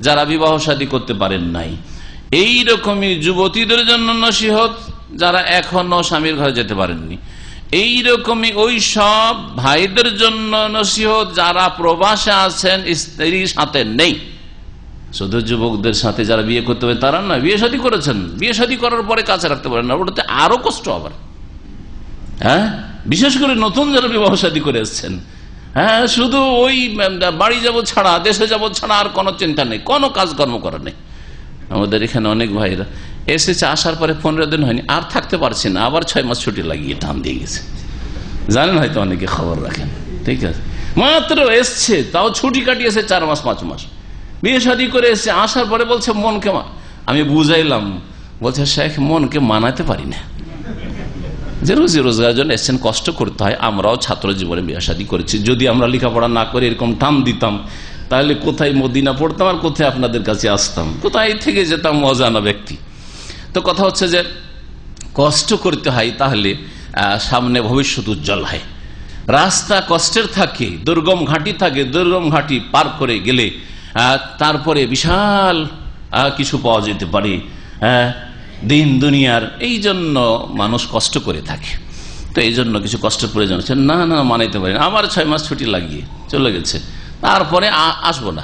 যারা বিবাহ শাদী করতে পারেন নাই। এই রকমই যুবতীদের জন্য নসিহত, যারা এখনো স্বামীর ঘরে যেতে পারেননি। এই রকমই ওই সব ভাইদের জন্য নসিহত, যারা প্রবাসে আছেন, স্ত্রীর সাথে নেই। শুধু যুবকদের সাথে যারা বিয়ে করতে পারে তারা না, বিয়ে শাদী করেছেন, বিয়ে শাদী করার পরে কাছে রাখতে পারেন না, ওটাতে আরো কষ্ট আবার। হ্যাঁ, বিশেষ করে নতুন যারা বিবাহ শাদী করে এসছেন, হ্যাঁ, শুধু ওই বাড়ি যাব ছাড়া, দেশে যাব ছাড়া আর কোনো চিন্তা নেই, কোনো কাজকর্ম করা নেই। আমাদের এখানে অনেক ভাইরা এসেছে, আসার পরে 15 দিন হয়নি, আর থাকতে পারছি না, আবার 6 মাস ছুটি লাগিয়ে টান দিয়ে গেছে। জানেন হয়তো, অনেকে খবর রাখেন, ঠিক আছে, মাত্র এসছে, তাও ছুটি কাটিয়েছে 4 মাস 5 মাস, বিয়ে শাদী করে এসে আসার পরে বলছে মনকে, আমি বুঝাইলাম, বলছে শেখ মনকে মানাতে পারি না, যে রোজি রোজগার জন্য এসছেন, কষ্ট করতে হয়। আমরাও ছাত্র জীবনে বিয়ে শাদী করেছি, যদি আমরা লেখাপড়া না করে এরকম টান দিতাম তাহলে কোথায় মদিনা পড়তাম আর কোথায় আপনাদের কাছে আসতাম, কোথায় থেকে যেতাম অজানা ব্যক্তি। তো কথা হচ্ছে যে কষ্ট করতে হয়, তাহলে সামনে ভবিষ্যৎ উজ্জ্বল হয়। রাস্তা কষ্টের থাকে, দুর্গম ঘাটি থাকে, দুর্গম ঘাটি পার করে গেলে তারপরে বিশাল কিছু পাওয়া যেতে পারে দিন দুনিয়ার। এই জন্য মানুষ কষ্ট করে থাকে। তো এই জন্য কিছু কষ্টের প্রয়োজন আছে। না না মানাইতে পারি না, আমার 6 মাস ছুটি লাগিয়ে চলে গেছে, তারপরে আসবো না।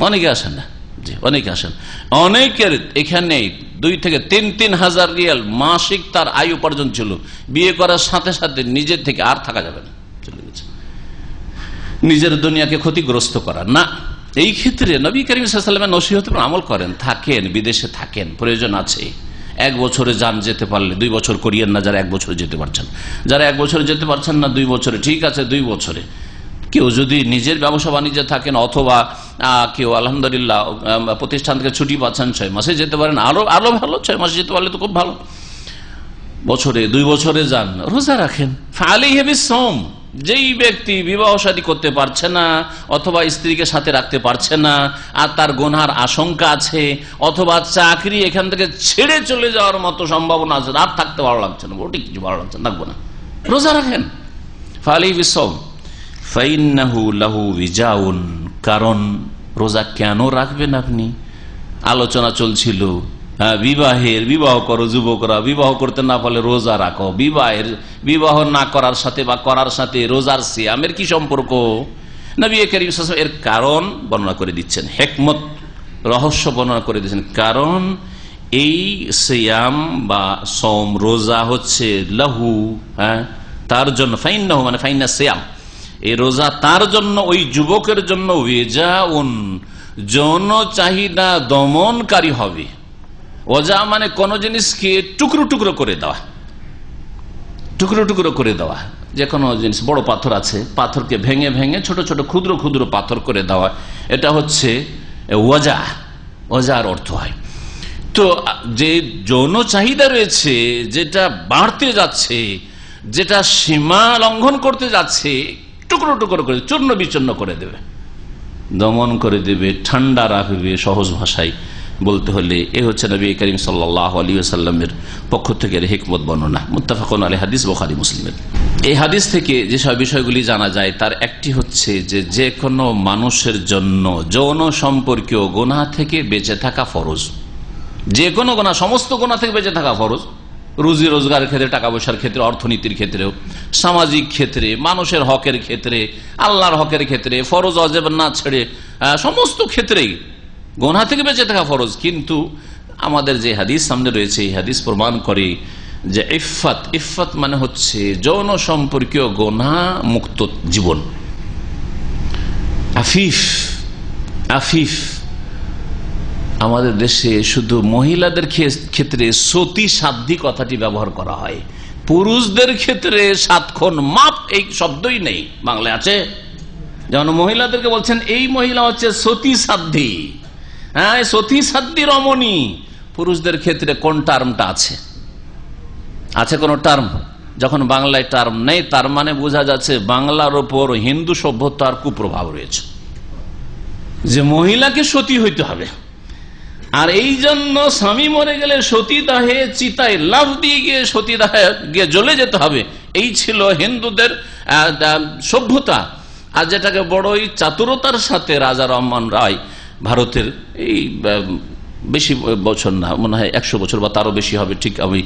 অনেকে আসেন না, জি অনেকে আসেন। অনেকের এখানে 2 থেকে 3 হাজার রিয়াল মাসিক তার আয় উপার্জন ছিল, বিয়ে করার সাথে সাথে নিজের থেকে আর থাকা যাবে না, চলে গেছে। নিজের দুনিয়াকে ক্ষতিগ্রস্ত করা না। এই ক্ষেত্রে নবী করিম সাল্লাল্লাহু আলাইহি ওয়াসাল্লামের নসিহতের আমল করেন। থাকেন, বিদেশে থাকেন, প্রয়োজন আছে, 1 বছরে যান, যেতে পারলে 2 বছর করিয়েন না, যারা 1 বছরে যেতে পারছেন। যারা 1 বছরে যেতে পারছেন না, 2 বছরে ঠিক আছে। 2 বছরে কেউ যদি নিজের ব্যবসা বাণিজ্যে থাকেন, অথবা কেউ আলহামদুলিল্লাহ প্রতিষ্ঠান থেকে ছুটি পাচ্ছেন, 6 মাসে যেতে পারেন, আরো ভালো। 6 মাসে যেতে পারলে তো খুব ভালো। বছরে 2 বছরে যান, রোজা রাখেন। ফালাইহি বিসওম, যেই ব্যক্তি বিবাহ শাদী করতে পারছে না, অথবা স্ত্রীকে সাথে রাখতে পারছে না, আর তার গুনার আশঙ্কা আছে, অথবা চাকরি এখান থেকে ছেড়ে চলে যাওয়ার মতো সম্ভাবনা আছে, রাত থাকতে ভালো লাগছে না, ওটি কিছু ভালো লাগছে না, থাকবো না, রোজা রাখেন। ফালাইহি বিসওম ফাইন্নাহু লাহু বিজাউন, কারণ রোজা কেন রাখবেন আপনি? আলোচনা চলছিল বিবাহ করো যুবকরা, বিবাহ করতে না পারলে রোজা রাখো। বিবাহ না করার সাথে বা করার সাথে রোজার সিয়ামের কি সম্পর্ক? নবী করিম সাল্লাল্লাহু আলাইহি ওয়াসাল্লাম এর কারণ বর্ণনা করে দিচ্ছেন, হিকমত, রহস্য বর্ণনা করে দিচ্ছেন। কারণ এই সিয়াম বা সওম, রোজা হচ্ছে লাহু, তার জন্য, ফাইন্নাহু মানে ফাইন্না সিয়াম, এই রোজা তার জন্য, ওই যুবকের জন্য ওয়াজাউন, যৌন চাহিদা দমনকারী হবে। ওজা মানে কোন জিনিসকে টুকরো টুকরো করে দেওয়া, টুকরো টুকরো করে দেওয়া। যে কোনো জিনিস, বড় পাথর আছে, পাথরকে ভেঙে ভেঙে ছোট ছোট ক্ষুদ্র ক্ষুদ্র পাথর করে দেওয়া, এটা হচ্ছে ওজা, ওজার অর্থ হয়। তো যে যৌন চাহিদা রয়েছে, যেটা বাড়তে যাচ্ছে, যেটা সীমা লঙ্ঘন করতে যাচ্ছে, টুকরো টুকরো করে চূর্ণ বিচূর্ণ করে দেবে, দমন করে দেবে, ঠান্ডা রাখবে। সহজ ভাষায় বলতে হলে এ হচ্ছে নবী করিম সাল্লাল্লাহু আলাইহি ওয়াসাল্লামের পক্ষ থেকে হিকমত বর্ণনা। মুত্তাফাকুন আলাইহি হাদিস, বুখারী মুসলিমের। এই হাদিস থেকে যেসব বিষয়গুলি জানা যায় তার একটি হচ্ছে যে কোনো মানুষের জন্য যৌন সম্পর্কীয় গুনাহ থেকে বেঁচে থাকা ফরজ। যে কোনো গুনাহ, সমস্ত গুনাহ থেকে বেঁচে থাকা ফরজ। রুজি রোজগারের ক্ষেত্রে, টাকা পয়সার ক্ষেত্রে, অর্থনীতির ক্ষেত্রেও, সামাজিক ক্ষেত্রে, মানুষের হকের ক্ষেত্রে, আল্লাহর হকের ক্ষেত্রে, ফরজ ওয়াজিব না ছেড়ে সমস্ত ক্ষেত্রেই গুনাহ থেকে বেঁচে থাকা ফরজ। কিন্তু আমাদের যে হাদিস সামনে রয়েছে, এই হাদিস প্রমাণ করে যে ইফফত, ইফফত মানে হচ্ছে যৌন সম্পর্কীয় গুনাহ মুক্ত জীবন। আফিফ, আফিফ আমাদের দেশে শুধু মহিলাদের ক্ষেত্রে সতী সাধ্যী কথাটি ব্যবহার করা হয়, পুরুষদের ক্ষেত্রে সাতক্ষণ মাপ এই শব্দই নেই। বাংলায় আছে, যেমন মহিলাদেরকে বলছেন এই মহিলা হচ্ছে সতী সাধ্যী, হ্যাঁ সতী সাধ্যী রমণী। পুরুষদের ক্ষেত্রে কোন টার্মটা আছে? আছে কোন টার্ম? যখন বাংলায় টার্ম নেই, তার মানে বোঝা যাচ্ছে বাংলার ওপর হিন্দু সভ্যতার কুপ্রভাব রয়েছে, যে মহিলাকে সতী হইতে হবে। আর এই জন্য স্বামী মরে গেলে সতীদাহে চিতায় লাফ দিয়ে গিয়ে সতীদাহে গিয়ে জ্বলে যেতে হবে, এই ছিল হিন্দুদের সভ্যতা। আর যেটাকে বড়ই চাতুরতার সাথে রাজা রহমান রায়, ভারতের এই বেশি বছর না, মনে হয় 100 বছর বা তারও বেশি হবে, ঠিক আমি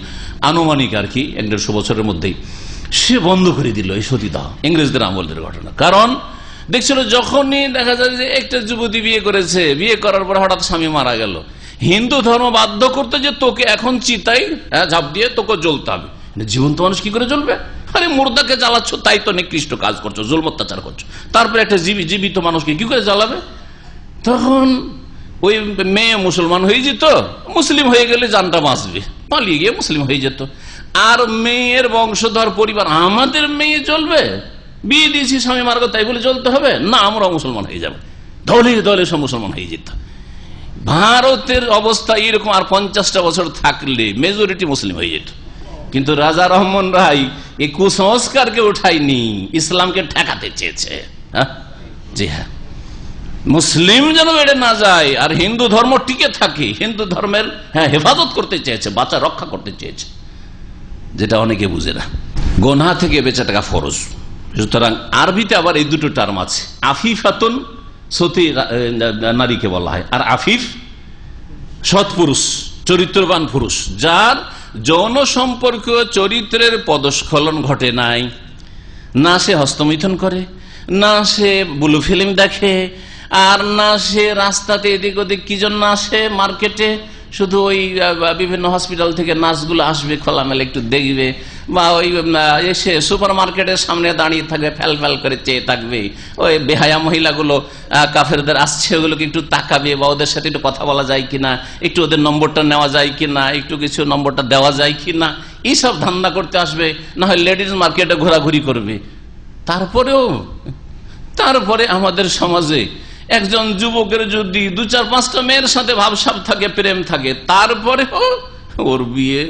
আনুমানিক আর কি, 150 বছরের মধ্যেই সে বন্ধ করে দিল এই সতীদাহ। ইংরেজদের আমলের ঘটনা। কারণ দেখছিল যখনই দেখা যায় যে একটা যুবতী বিয়ে করেছে, বিয়ে করার পর হঠাৎ স্বামী মারা গেল, হিন্দু ধর্ম বাধ্য করতে যে তোকে এখন চিতাই ঝাঁপ দিয়ে তোকে জ্বলতে হবে। জীবন্ত মানুষ কি করে জ্বলবে? আরে মুর্দাকে জ্বালাচ্ছ, তাই তো নিকৃষ্ট কাজ করছো, জুলম অত্যাচার করছো। তারপরে একটা জীবিত মানুষকে কি করে জ্বালাবে? তখন ওই মেয়ে মুসলমান হয়ে যেত, মুসলিম হয়ে গেলে জানটা বাঁচবে, পালিয়ে গিয়ে মুসলিম হয়ে যেত। আর মেয়ের বংশধর পরিবার, আমাদের মেয়ে চলবে, বিয়ে দিয়েছি স্বামী মার্গ তাই বলে চলতে হবে না, আমরা মুসলমান হয়ে যাবে। দলে দলে সব মুসলমান হয়ে যেত। ভারতের অবস্থা এরকম, আর 50টা বছর থাকলে মেজরিটি মুসলিম হয়ে যেত। কিন্তু রাজা রহমান রায় এই কুসংস্কারকে উঠায়নি, ইসলামকে ঠেকাতে চেয়েছে। জি হ্যাঁ, মুসলিম যেন বেড়ে না যায় আর হিন্দু ধর্ম টিকে থাকে, হিন্দু ধর্মের হেফাজত করতে চেয়েছে, বাঁচা রক্ষা করতে চেয়েছে, যেটা অনেকে বুঝে না। গোনা থেকে বেঁচে থাকা ফরজ। সুতরাং আরবিতে আবার এই দুটো টার্ম আছে। আফিফাতুন সতী নারীকে বলা হয়, আর আফিফ সৎপুরুষ, চরিত্রবান পুরুষ, যার যৌন সম্পর্কীয় চরিত্রের পদস্খলন ঘটে নাই, না সে হস্তমৈথুন করে, না সে ব্লু ফিল্ম দেখে, আর না সে রাস্তাতে এদিক ওদিক কি জন্য আসে মার্কেটে, শুধু ওই বিভিন্ন হসপিটাল থেকে নার্সগুলো আসবে, খোলামেলা একটু দেখবে, বা ওই এসে সুপার মার্কেটের সামনে দাঁড়িয়ে থাকবে, ফ্যাল ফ্যাল করে চেয়ে থাকবে, ওই বেহায়া মহিলাগুলো কাফেরদের আসছে ওগুলোকে একটু তাকাবে, বা ওদের সাথে একটু কথা বলা যায় কিনা, একটু ওদের নম্বরটা নেওয়া যায় কিনা, একটু কিছু নম্বরটা দেওয়া যায় কিনা, এইসব ধান্দা করতে আসবে। না হয় লেডিস মার্কেটে ঘোরাঘুরি করবে। তারপরে আমাদের সমাজে একজন যুবকের যদি 2-4-5টা মেয়ের সাথে ভাবসাব থাকে, প্রেম থাকে, তারপরে ওর বিয়ে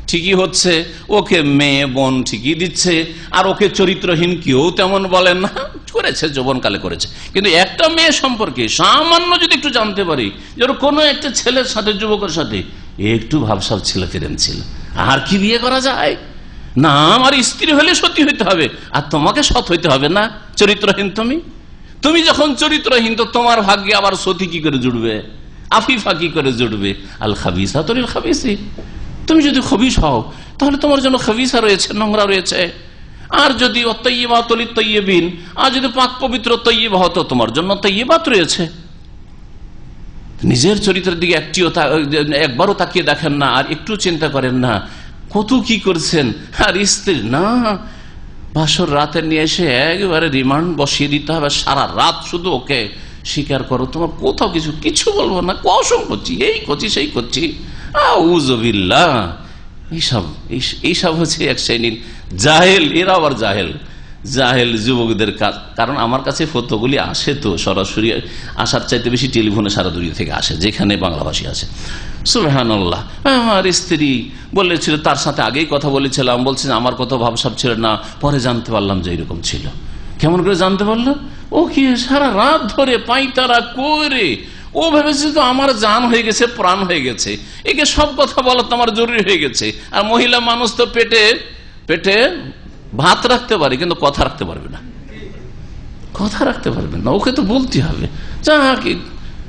ঠিকই হচ্ছে, ওকে মেয়ে বোন ঠিকই দিচ্ছে, আর ওকে চরিত্রহীন কেউ তেমন বলেন না, করেছে যৌবনকালে করেছে। কিন্তু একটা মেয়ে সম্পর্কে সামান্য যদি একটু জানতে পারি যে কোনো একটা ছেলের সাথে, যুবকের সাথে একটু ভাবসাব ছিল, প্রেম ছিল, আর কি বিয়ে করা যায়? না, আমার স্ত্রী হলে সত্যি হইতে হবে, আর তোমাকে সৎ হইতে হবে না, চরিত্রহীন তুমি যখন চরিত্রহীন, তো তোমার ভাগ্যে আবার সতী কি করে জুড়বে, আফিফা কি করে জুড়বে? আল খাবিসা তরিল খাবিসি। তুমি যদি খবিস হও তাহলে তোমার জন্য খাবিসা রয়েছে, নোংরা রয়েছে। আর যদি অতয়্যিবাত লিত-তয়্যিবিন, আর যদি পাক পবিত্র তয়্যিবা হতো, তোমার জন্য তয়্যিবাত রয়েছে। নিজের চরিত্রের দিকে একবারও তাকিয়ে দেখেন না, আর একটু চিন্তা করেন না কত কি করছেন। আর স্ত্রী না, বাসর রাতে নিয়ে এসে একেবারে রিমান্ড বসিয়ে দিতে হবে, সারা রাত শুধু ওকে স্বীকার করো, তোমার কোথাও কিছু বলবো না, কসম করছি, এই করছি সেই করছি, আউযুবিল্লাহ। এইসব হচ্ছে এক শ্রেণীর জাহেল। এরা আবার জাহেল যুবকদের কাজ। কারণ আমার কাছে ফতোগুলি আসে, তো সরাসরি আসার চাইতে বেশি টেলিফোনে সারা দুনিয়া থেকে আসে, যেখানে বাংলাভাষী আছে। সুবহানাল্লাহ। আমার স্ত্রী বলেছিল, তার সাথে আগেই কথা বলেছিলাম, বলছে আমার কত ভাবসাব ছিল না, পরে জানতে পারলাম যে এরকম ছিল। কেমন করে জানতে পারলো? ও কি সারা রাত ধরে পাইতারা করে, ও ভেবেছে তো আমার জান হয়ে গেছে, প্রাণ হয়ে গেছে, একে সব কথা বলা তো আমার জরুরি হয়ে গেছে। আর মহিলা মানুষ তো পেটে ভাত রাখতে পারে, কিন্তু কথা রাখতে পারবে না, ওকে তো বলতে হবে। যা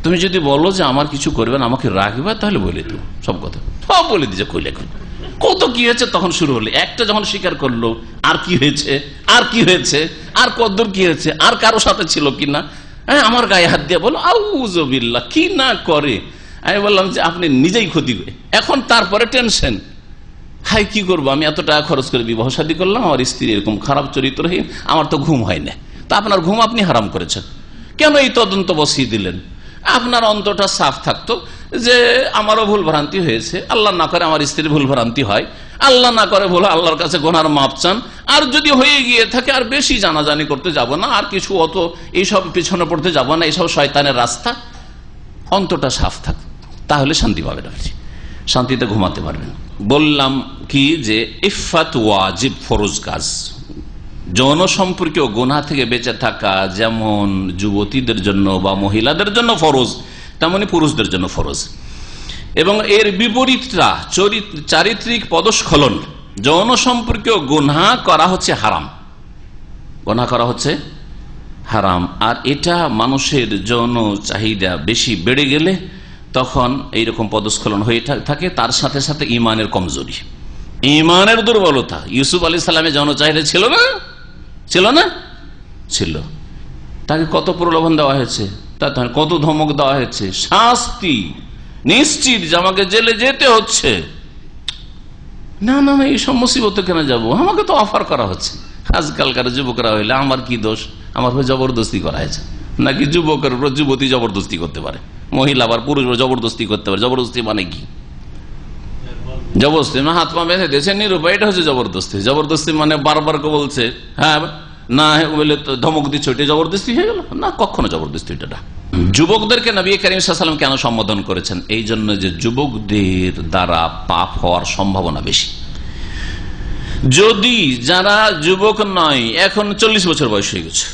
তুমি যদি বলো যে আমার কিছু করবে না, আমাকে রাখবে, তাহলে বলে তো সব কথা সব বলে দিচ্ছে, কইলে কত কি হয়েছে। তখন শুরু হলো, একটা যখন স্বীকার করলো, আর কি হয়েছে, আর কদ্দূর কি হয়েছে, আর কারো সাথে ছিল কিনা, আমার গায়ে হাত দিয়ে বলো আউযুবিল্লাহ, কি না করে। আমি বললাম যে আপনি নিজেই ক্ষতি করে। এখন তারপরে টেনশন, হাই কি করবো, আমি এত টাকা খরচ করে বিবাহ শাদী করলাম, আমার স্ত্রী এরকম খারাপ চরিত্রহীন, আমার তো ঘুম হয় না। তা আপনার ঘুম আপনি হারাম করেছেন, কেন এই তদন্ত বসিয়ে দিলেন? আপনার অন্তরটা সাফ থাকতো যে আমারও ভুল ভ্রান্তি হয়েছে, আল্লাহ না করে আমার স্ত্রীর ভুল ভ্রান্তি হয়, আল্লাহ না করে ভুল, আল্লাহর কাছে গুনার মাপ চান। আর যদি হয়ে গিয়ে থাকে, আর বেশি জানাজানি করতে যাব না, আর কিছু অত এইসব পিছনে পড়তে যাব না, এইসব শয়তানের রাস্তা। অন্তরটা সাফ থাক, তাহলে শান্তি পাবেন, শান্তিতে ঘুমাতে পারবেন। বললাম কি যে ইফাত ওয়াজিব, ফরজ কাজ। যৌন সম্পর্কীয় গুনাহ থেকে বেঁচে থাকা যেমন যুবতীদের জন্য বা মহিলাদের জন্য ফরজ, তেমনি পুরুষদের জন্য ফরজ। এবং এর বিপরীতটা চারিত্রিক পদস্খলন, যৌন সম্পর্কীয় গুনাহ করা হচ্ছে হারাম, আর এটা মানুষের যৌন চাহিদা বেশি বেড়ে গেলে তখন এইরকম পদস্খলন হয়ে থাকে। তার সাথে সাথে ইমানের কমজোরি, ইমানের দুর্বলতা। ইউসুফ আলাইহিস সালামের যৌন চাহিদা ছিল, তাকে কত প্রলোভন দেওয়া হয়েছে, কত ধমক দেওয়া হয়েছে, শাস্তি নিশ্চিত যে আমাকে জেলে যেতে হচ্ছে। না, এই সব মুসিবতে কেন যাবো, আমাকে তো অফার করা হচ্ছে। আজকালকার যুবকরা হইলে আমার কি দোষ, আমার উপর জবরদস্তি করা হয়েছে। নাকি যুবকের উপর যুবতী জবরদস্তি করতে পারে, মহিলা আবার পুরুষ জবরদস্তি করতে পারে। জবরদস্তি মানে কি? জবরদস্তি হাত পা বেঁধে দিয়েছে নিরুপায়, এটা হচ্ছে জবরদস্তি মানে বারবার বলছে হ্যাঁ না বলে ধমক দিচ্ছে, ওইটা জবরদস্তি হয়ে গেল না? কখনো জবরদস্তি এটা যুবকদেরকে নবী করিম সাল্লাল্লাহু আলাইহি ওয়াসাল্লাম কেন সম্বোধন করেছেন? এই জন্য যে যুবকদের দ্বারা পাপ হওয়ার সম্ভাবনা বেশি। যদি যারা যুবক নয়, এখন 40 বছর বয়স হয়ে গেছে,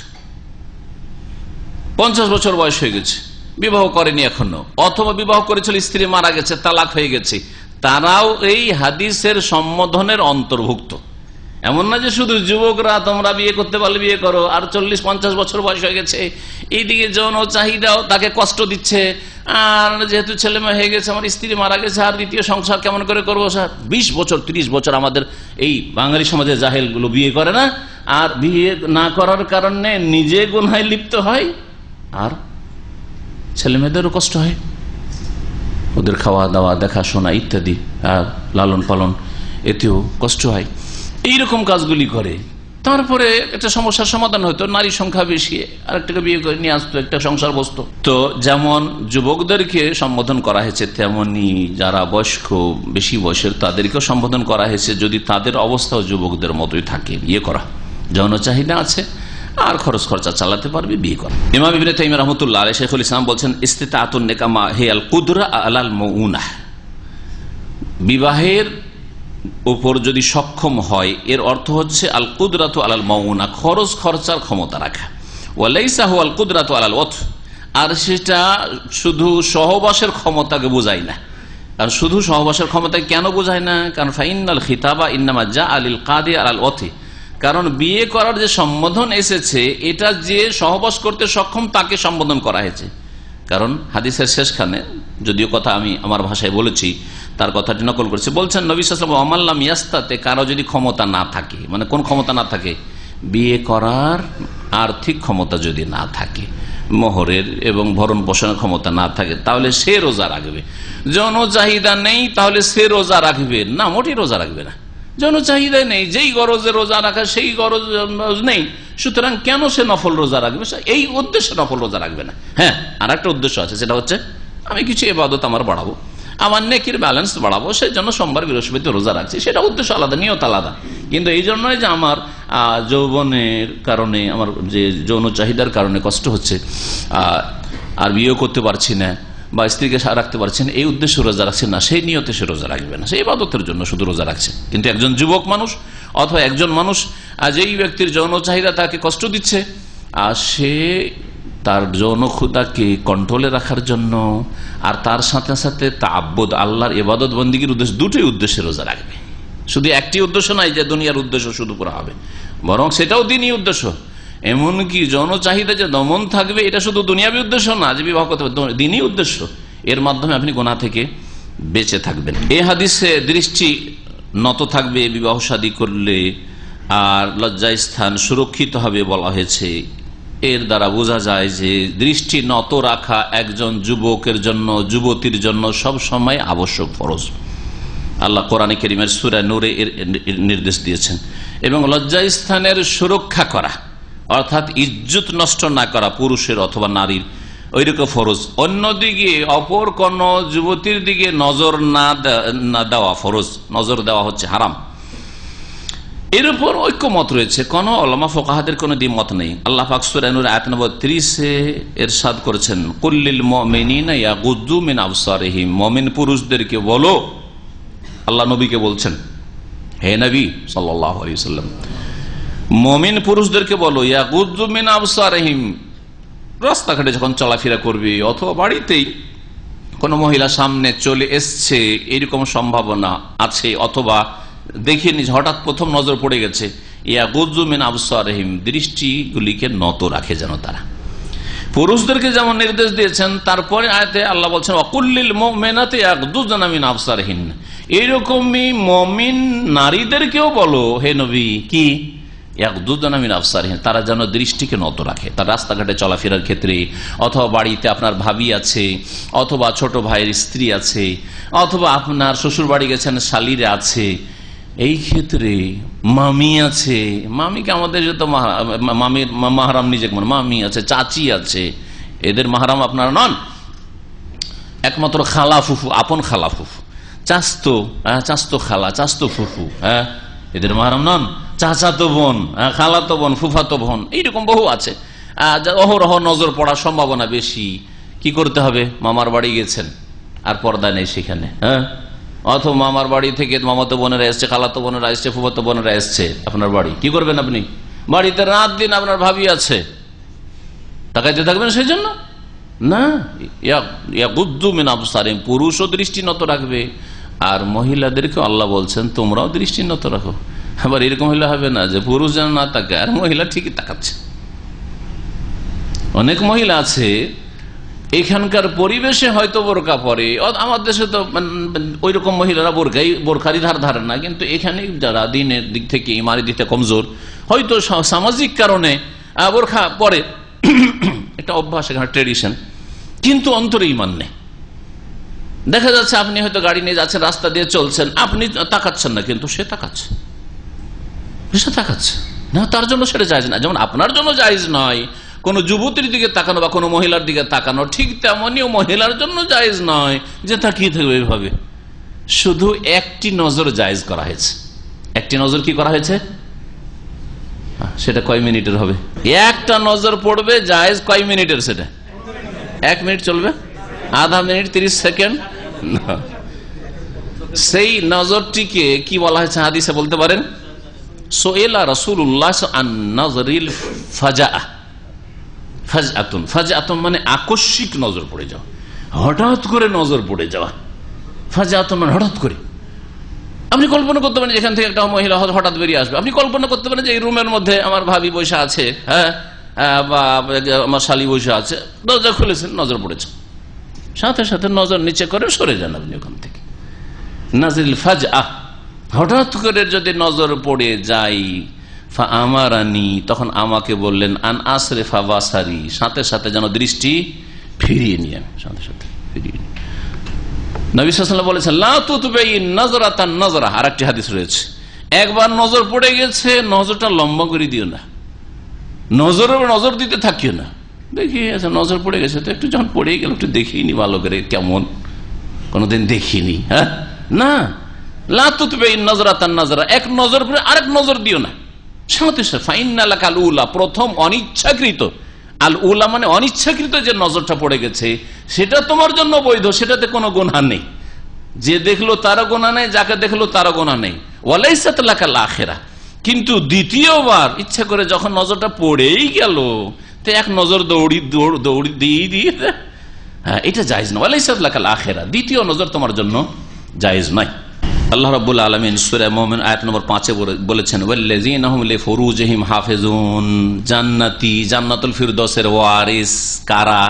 50 বছর বয়স হয়ে গেছে, বিবাহ করেনি এখনো, অথবা বিবাহ করেছিল স্ত্রী মারা গেছে, তালাক হয়ে গেছে, তারাও এই হাদিসের সম্বোধনের অন্তর্ভুক্ত। এমন না যে শুধু যুবকরা তোমরা বিয়ে করতে পারলে বিয়ে করো, আর 40-50 বছর বয়স হয়ে গেছে, এইদিকে যৌন চাহিদাও তাকে কষ্ট দিচ্ছে, আর যেহেতু ছেলে মেয়ে হয়ে গেছে, আমার স্ত্রী মারা গেছে, আর দ্বিতীয় সংসার কেমন করে করবো স্যার। 20 বছর 30 বছর আমাদের এই বাঙালি সমাজের জাহেল গুলো বিয়ে করে না, আর বিয়ে না করার কারণে নিজে গুনাহে লিপ্ত হয়, আর ছেলে মেয়েদেরও কষ্ট হয়, ওদের খাওয়া দাওয়া দেখাশোনা ইত্যাদি লালন পালন এতেও কষ্ট হয়। এইরকম কাজগুলি করে তারপরে একটা সমস্যার সমাধান হতো, নারী সংখ্যা বেশি, আরেকটাকে বিয়ে করে নিয়ে আসতো, একটা সংসার বসতো। তো যেমন যুবকদেরকে সম্বোধন করা হয়েছে, তেমনি যারা বয়স্ক বেশি বয়সের তাদেরকেও সম্বোধন করা হয়েছে যদি তাদের অবস্থাও যুবকদের মতোই থাকে, বিয়ে করা, যৌন চাহিদা আছে আর খরচ খরচা চালাতে পারবে, বিয়ে করা। ইমাম ইবনে তাইমিয়া রাহমাতুল্লাহ আলাইহি শাইখুল ইসলাম বলছেন, ইস্তিতাতুন নিকামা হিয়াল কুদরা আলাল মাউনাহ, বিবাহের উপর যদি সক্ষম হয় এর অর্থ হচ্ছে আল কুদরাতু আলাল মাউনা, খরচ খরচার ক্ষমতা রাখা, ওয়ালাইসা হুয়া আল কুদরাতু আলাল ওয়াত, আর সেটা শুধু সহবাসের ক্ষমতাকে বোঝায় না। আর শুধু সহবাসের ক্ষমতা কেন বোঝায় না? কারণ ফাইনাল খিতাবা ইন্নামা জা আলিল কাদি আলাল ওয়াতি, কারণ বিয়ে করার যে সম্বোধন এসেছে এটা যে সহবাস করতে সক্ষম তাকে সম্বোধন করা হয়েছে। কারণ হাদিসের শেষখানে, যদিও কথা আমি আমার ভাষায় বলেছি, তার কথাটি নকল করেছে, বলছেন নবী সাল্লাল্লাহু আলাইহি ওয়াসাল্লাম, আমাল্লাম ইয়াস্তাতে, কারো যদি ক্ষমতা না থাকে, মানে কোন ক্ষমতা না থাকে? বিয়ে করার আর্থিক ক্ষমতা যদি না থাকে, মোহরের এবং ভরণ পোষণের ক্ষমতা না থাকে, তাহলে সে রোজা রাখবে। যৌন চাহিদা নেই তাহলে সে রোজা রাখবে না, মোটেই রোজা রাখবে না। যৌন চাহিদা নেই, যেই গরজে রোজা রাখা সেই গরজ নেই, সুতরাং কেন সে নফল রোজা রাখবে? এই উদ্দেশ্যে নফল রোজা রাখবে না। হ্যাঁ, আর একটা উদ্দেশ্য আছে, সেটা হচ্ছে আমি কিছু ইবাদত আমার বাড়াবো, আমার নেকির ব্যালেন্স বাড়াবো, সেই জন্য সোমবার বৃহস্পতি রোজা রাখছি, সেটা উদ্দেশ্য আলাদা, নিয়ত আলাদা। কিন্তু এই জন্যই যে আমার যৌবনের কারণে, আমার যে যৌন চাহিদার কারণে কষ্ট হচ্ছে, আর বিয়ে করতে পারছি না বা স্ত্রীকে রাখতে পারছেন, এই উদ্দেশ্য রোজা রাখছে না, সেই নিয়তে সে রোজা রাখবে না, সেই ইবাদতের জন্য শুধু রোজা রাখছে। কিন্তু একজন যুবক মানুষ অথবা একজন মানুষ, যেই ব্যক্তির যৌন চাহিদা তাকে কষ্ট দিচ্ছে, আর সে তার যৌন ক্ষুধাকে কন্ট্রোলে রাখার জন্য আর তার সাথে সাথে তাআব্বুদ, আল্লাহর ইবাদত বন্দেগীর উদ্দেশ্য, দুটোই উদ্দেশ্যে রোজা রাখবে। শুধু একটি উদ্দেশ্য নয় যে দুনিয়ার উদ্দেশ্য শুধু পুরা হবে, বরং সেটাও দ্বীনি উদ্দেশ্য। এমনকি যৌন চাহিদা যে দমন থাকবে, এটা শুধু দুনিয়াবী উদ্দেশ্য না যে বিবাহ করতে হবে, দ্বীনি উদ্দেশ্য। এর মাধ্যমে আপনি গুনাহ থেকে বেঁচে থাকবেন। এই হাদিসে দৃষ্টি নত থাকবে বিবাহ শাদী করলে, আর লজ্জাস্থান সুরক্ষিত হবে বলা হয়েছে। এর দ্বারা বোঝা যায় যে দৃষ্টি নত রাখা একজন যুবকের জন্য, যুবতীর জন্য সব সময় আবশ্যক, ফরজ। আল্লাহ কোরআনে কারীমের সূরা নূরে এর নির্দেশ দিয়েছেন। এবং লজ্জাস্থানের সুরক্ষা করা, অর্থাৎ ইজ্জত নষ্ট না করা পুরুষের অথবা নারীর, ওইরকম ফরজ। অন্যদিকে অপর কোন যুবতীর দিকে নজর না দেওয়া ফরজ, নজর দেওয়া হচ্ছে হারাম। এর উপর ঐক্যমত রয়েছে, কোন উলামা ফুকাহাদের কোন দ্বিমত নেই। আল্লাহ পাক সূরা নূর আয়াত নম্বর 30-এ ইরশাদ করেছেন, কুল্লিল মুমিনিনা ইয়াগুদ্দু মিন আবসারিহিম, মুমিন পুরুষদেরকে বলো, আল্লাহ নবীকে বলছেন, হে নবী সাল্লাল্লাহু আলাইহি ওয়াসাল্লাম, মুমিন পুরুষদেরকে বলো, ইয়াগুদ্দু মিন আবসারিহিম, রাস্তাঘাটে যখন চলাফেরা করবে অথবা বাড়িতেই কোন মহিলা সামনে চলে এসছে, এরকম সম্ভাবনা আছে, অথবা দেখিনি হঠাৎ প্রথম নজর পড়ে গেছে, ইয়াগুদ্দু মিন আবসারিহিম, দৃষ্টিগুলিকে নত রাখে যেন তারা। পুরুষদেরকে যেমন নির্দেশ দিয়েছেন, তারপরে আয়াতে আল্লাহ বলছেন ওয়াকুল্লিল মুমিনাতি ইয়াগুদ্দুনা মিন আবসারিহিন, এইরকমই মুমিন নারীদেরকেও বলো হে নবী, কি ইয়াগুদ্দুনা মিন আবসারিহিন, তারা যেন দৃষ্টিকে নত রাখে। তার রাস্তাঘাটে চলাফেরার ক্ষেত্রে, অথবা বাড়িতে আপনার ভাবি আছে, অথবা ছোট ভাইয়ের স্ত্রী আছে, অথবা আপনার শ্বশুর বাড়ি গেছেন শালিরে আছে, এই ক্ষেত্রে মামি আছে, মামিকে আমাদের যত মামির মাহারাম নিজেকে মনে, মামি আছে, চাচি আছে, এদের মাহারাম আপনারা নন, একমাত্র খালা ফুফু, আপন খালা ফুফু, চাস্তো খালা, চাস্তো ফুফু, হ্যাঁ, এদের মাহারাম নন। চাচাতো বোন, খালাতো বোন, ফুফাতো বোন, এইরকম বহু আছে। অহরহ নজর পড়ার সম্ভাবনা বেশি, কি করতে হবে? মামার বাড়ি গেছেন আর পর্দা নেই সেখানে, হ্যাঁ, অথবা মামার বাড়ি থেকে মামাতো বোনেরা এসছে, খালাতো বোনেরা এসছে, ফুফাতো বোনেরা এসছে আপনার বাড়ি, কি করবেন আপনি? বাড়িতে রাত দিন আপনার ভাবি আছে, তাকাইতে থাকবেন সেই জন্য না? ইয়াগুদ্দু মিন আবসারিহিম, পুরুষও দৃষ্টি নত রাখবে আর মহিলাদেরকে আল্লাহ বলছেন তোমরাও দৃষ্টি নত রাখো। আবার এরকম হলে হবে না যে পুরুষ যেন না তাকায় আর মহিলা ঠিকই তাকাচ্ছে। অনেক মহিলা আছে এখানকার পরিবেশে হয়তো বোরকা পরে, আমার দেশে তো ওই রকম মহিলারা বোরখারই ধার ধারে না, কিন্তু এখানে যারা দিনের দিক থেকে ইমানের দিক থেকে কমজোর, হয়তো সামাজিক কারণে বোরখা পরে, একটা অভ্যাস, এখানে ট্রেডিশন, কিন্তু অন্তরে ইমান নেই। দেখা যাচ্ছে আপনি হয়তো গাড়ি নিয়ে যাচ্ছেন, রাস্তা দিয়ে চলছেন, আপনি তাকাচ্ছেন না, কিন্তু সে তাকাচ্ছে, না, তার জন্য সেটা জায়েজ না। যেমন আপনার জন্য জায়েজ নয় কোন যুবতীর দিকে তাকানো বা কোনো মহিলার দিকে তাকানো, ঠিক তেমনই মহিলার জন্য জায়েজ নয় যে তাকিয়ে থাকবে এইভাবে। শুধু একটি নজর জায়েজ করা হয়েছে। একটি নজর কি করা হয়েছে? সেটা কয় মিনিটের হবে? একটা নজর পড়বে, জায়েজ কয় মিনিটের? সেটা 1 মিনিট চলবে, আধা মিনিট, 30 সেকেন্ড। সেই নজরটিকে কি বলা হয়েছে হাদিসে বলতে পারেন? সোয়েলা রাসূলুল্লাহ আন নাজরিল ফাজআতুন মানে আকস্মিক নজর পড়ে যাওয়া, হঠাৎ করে নজর পড়ে যাওয়া। ফাজআতুন মানে হঠাৎ করে। আপনি কল্পনা করতে পারেন যেখান থেকে একটা মহিলা হঠাৎ বেরিয়ে আসবে, আপনি কল্পনা করতে পারেন যে এই রুমের মধ্যে আমার ভাবি বসে আছে, হ্যাঁ, বা আমার শালি বসে আছে, দরজা খুলেছেন, নজর পড়েছে, সাথে সাথে নজর নিচে করে সরে যান আপনি ওখান থেকে। নাজিল ফাজআ, হঠাৎ করে যদি নজর পড়ে যাই, আমারানি, তখন আমাকে বললেন আন আসরিফা বাসারি, সাথে সাথে যেন দৃষ্টি ফিরিয়ে নিয়ে, সাথে সাথে ফিরিয়ে নিয়ে। নবী সাল্লাল্লাহু আলাইহি ওয়াসাল্লাম বলেছেন লা তুতবিন নাজরাতান নাজরা। আরেকটি হাদিস রয়েছে, একবার নজর পড়ে গেছে, নজরটা লম্বা করে দিও না, নজর দিতে থাকিও না। দেখি আচ্ছা নজর পড়ে গেছে তো একটু, যখন পড়ে গেল একটু দেখিনি ভালো করে, কেমন, কোনদিন দেখিনি, হ্যাঁ, না, লা তুতবিন নাজরাতান নাজরা, এক নজর পড়ে আরেক নজর দিও না। সাথে সাথে ফাইন্না লাকাল উলা, প্রথম অনিচ্ছাকৃত, আল উলা মানে অনিচ্ছাকৃত যে নজরটা পড়ে গেছে সেটা তোমার জন্য বৈধ, সেটাতে কোনো গুনাহ নেই। যে দেখলো তারও গুনাহ নেই, যাকে দেখলো তারও গুনাহ নেই। ওয়ালাইসাত লাকাল আখিরা, কিন্তু দ্বিতীয়বার ইচ্ছা করে যখন নজরটা পড়েই গেল, তো এক নজর দৌড়ি দিয়ে, হ্যাঁ, এটা জায়েজ না। ওয়ালাইসাত লাকাল আখিরা, দ্বিতীয় নজর তোমার জন্য জায়েজ নয়। আল্লাহ রাব্বুল আলামিন সূরা মুমিন আয়াত নম্বর 5 বলেছেন ওয়াল্লাযীনা হুম লিফুরুজিহিম হাফিজুন, জান্নাতি, জান্নাতুল ফিরদৌসের ওয়ারিস কারা?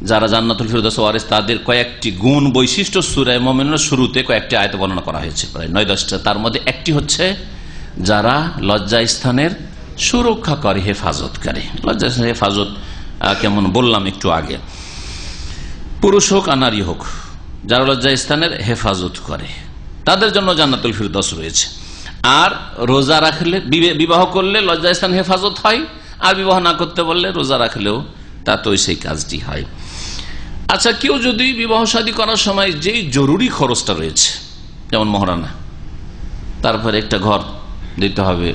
যারা জান্নাতুল ফিরদৌস ওয়ারিস, তাদের কয়েকটি গুণ বৈশিষ্ট্য সূরা মুমিনের শুরুতে কয়েকটি আয়াত বর্ণনা করা হয়েছে, প্রায় 9-10টা। তার মধ্যে একটি হচ্ছে যারা লজ্জা স্থানের সুরক্ষা করে, হেফাজত করে। লজ্জা স্থানের হেফাজত কেমন বললাম একটু আগে, পুরুষ হোক আর নারী হোক, যারা লজ্জা স্থানের হেফাজত করে তাদের জন্য জান্নাতুল ফিরদৌস রয়েছে। আর রোজা রাখলে, বিবাহ করলে লজ্জাস্থান হেফাজত হয়, আর বিবাহ না করতে বললে রোজা রাখলেও তাতেও সেই কাজটি হয়। আচ্ছা, কেউ যদি বিবাহ শাদী করার সময় যেই জরুরি খরচটা রয়েছে, যেমন মহরানা, তারপরে একটা ঘর দিতে হবে,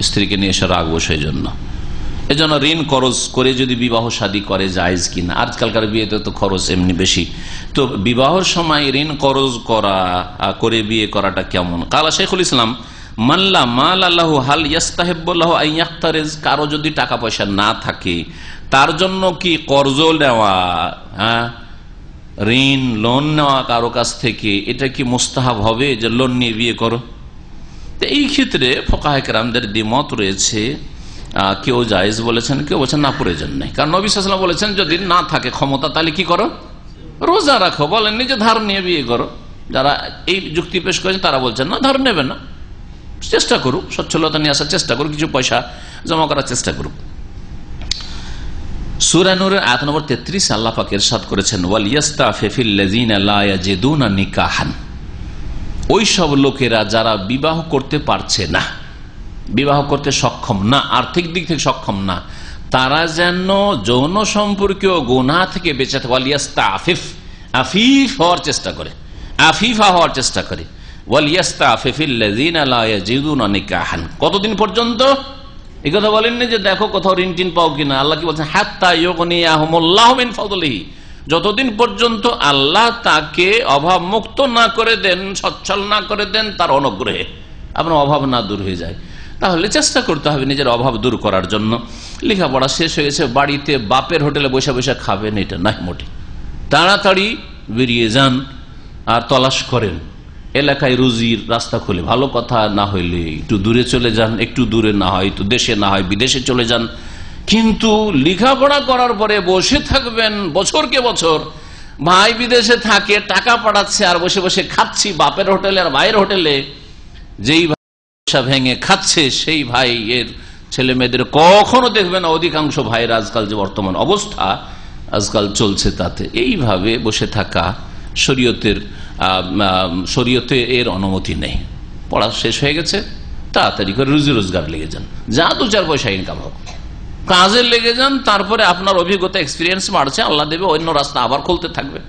স্ত্রীকে নিয়ে এসে রাখবো, সেই জন্য এজন্য ঋণ খরচ করে যদি বিবাহ শাদী করে জায়েজ কিনা? আজকালকার বিয়েতে তো খরচ এমনি বেশি, তো বিবাহের সময় ঋণ খরচ করে বিয়ে করাটা কেমন? কালা শেখুল ইসলাম মাল্লা মাল আল্লাহ হাল ইয়াস্তাহিব্বুল্লাহু আন ইয়াখতারিজ, কারো যদি টাকা পয়সা না থাকে তার জন্য কি কর্জ নেওয়া, হ্যাঁ, ঋণ লোন নেওয়া কারো কাছ থেকে, এটা কি মুস্তাহাব হবে যে লোন নিয়ে বিয়ে করো? তো এই ক্ষেত্রে ফুকাহায়ে কেরামদের দ্বিমত রয়েছে, কেউ জায়েজ বলেছেন, কেউ বলছেন না, প্রয়োজন নেই। কারণ নবী সাল্লাল্লাহু আলাইহি ওয়াসাল্লাম বলেছেন যদি না থাকে ক্ষমতা তাহলে কি করো? রোজা রাখো। বলেননি যে ধার নিয়ে বিয়ে করো। যারা এই যুক্তি পেশ করেছেন তারা বলছেন না, ধার নেবে না, চেষ্টা করুক, সচ্ছলতা নিয়ে আসার চেষ্টা করুক, কিছু পয়সা জমা করার চেষ্টা করুক। সূরা নূরের আয়াত নম্বর 33 আল্লাহ পাক ইরশাদ করেছেন ওয়ালিয়াস্তাফিফিল্লাযিনা লা ইয়াজিদুনা নিকাহান, ওই সব লোকেরা যারা বিবাহ করতে পারছে না, বিবাহ করতে সক্ষম না, আর্থিক দিক থেকে সক্ষম না, তারা যেন যৌন সম্পর্কীয় গুনাহ থেকে বেঁচে থাকে। ওয়ালিয়াস্তাফিফ, আফিফ হওয়ার চেষ্টা করে, আফিফা হওয়ার চেষ্টা করে। ওয়ালিয়াস্তাফিফিল্লাযিনা লা ইয়াজিদুনা নিকাহান, কতদিন পর্যন্ত? এই কথা বলেননি যে দেখো কোথাও ঋণ টিন পাও কিনা। আল্লাহ কি বলছেন, হাত্তা ইউগনিয়াহুমুল্লাহু মিন ফাদলিহি, যতদিন পর্যন্ত আল্লাহ তাকে অভাব মুক্ত না করে দেন, সচ্ছল না করে দেন তার অনুগ্রহে, আপনার অভাব না দূর হয়ে যায়। তাহলে চেষ্টা করতে হবে নিজের অভাব দূর করার জন্য। লেখাপড়া শেষ হয়েছে, বাড়িতে বাপের হোটেলে বসে বসে খাবেন, এটা নাই মোটে। তাড়াতাড়ি বেরিয়ে যান আর তলাশ করেন, এলাকায় রুজির রাস্তা খুলে, ভালো কথা না হইলে একটু দূরে চলে যান, একটু দূরে না হয় তো দেশে, না হয় বিদেশে চলে যান। কিন্তু লেখাপড়া করার পরে বসে থাকবেন বছরকে বছর, ভাই বিদেশে থাকে টাকা পাঠাচ্ছে আর বসে বসে খাচ্ছি বাপের হোটেলে আর ভাইয়ের হোটেলে, যেই ভাই ভেঙে খাচ্ছে সেই ভাই এর ছেলে মেয়েদের কখনো দেখবে না। অধিকাংশ ভাইয়ের আজকাল যে বর্তমান অবস্থা আজকাল চলছে তাতে এইভাবে বসে থাকা শরীয়তে এর অনুমতি নেই। পড়া শেষ হয়ে গেছে, তাড়াতাড়ি করে রুজি রোজগার লেগে যান, যা 2-4 পয়সা ইনকাম হোক, কাজে লেগে যান। তারপরে আপনার অভিজ্ঞতা এক্সপিরিয়েন্স বাড়ছে, আল্লাহ দেবে অন্য রাস্তা আবার খুলতে থাকবে।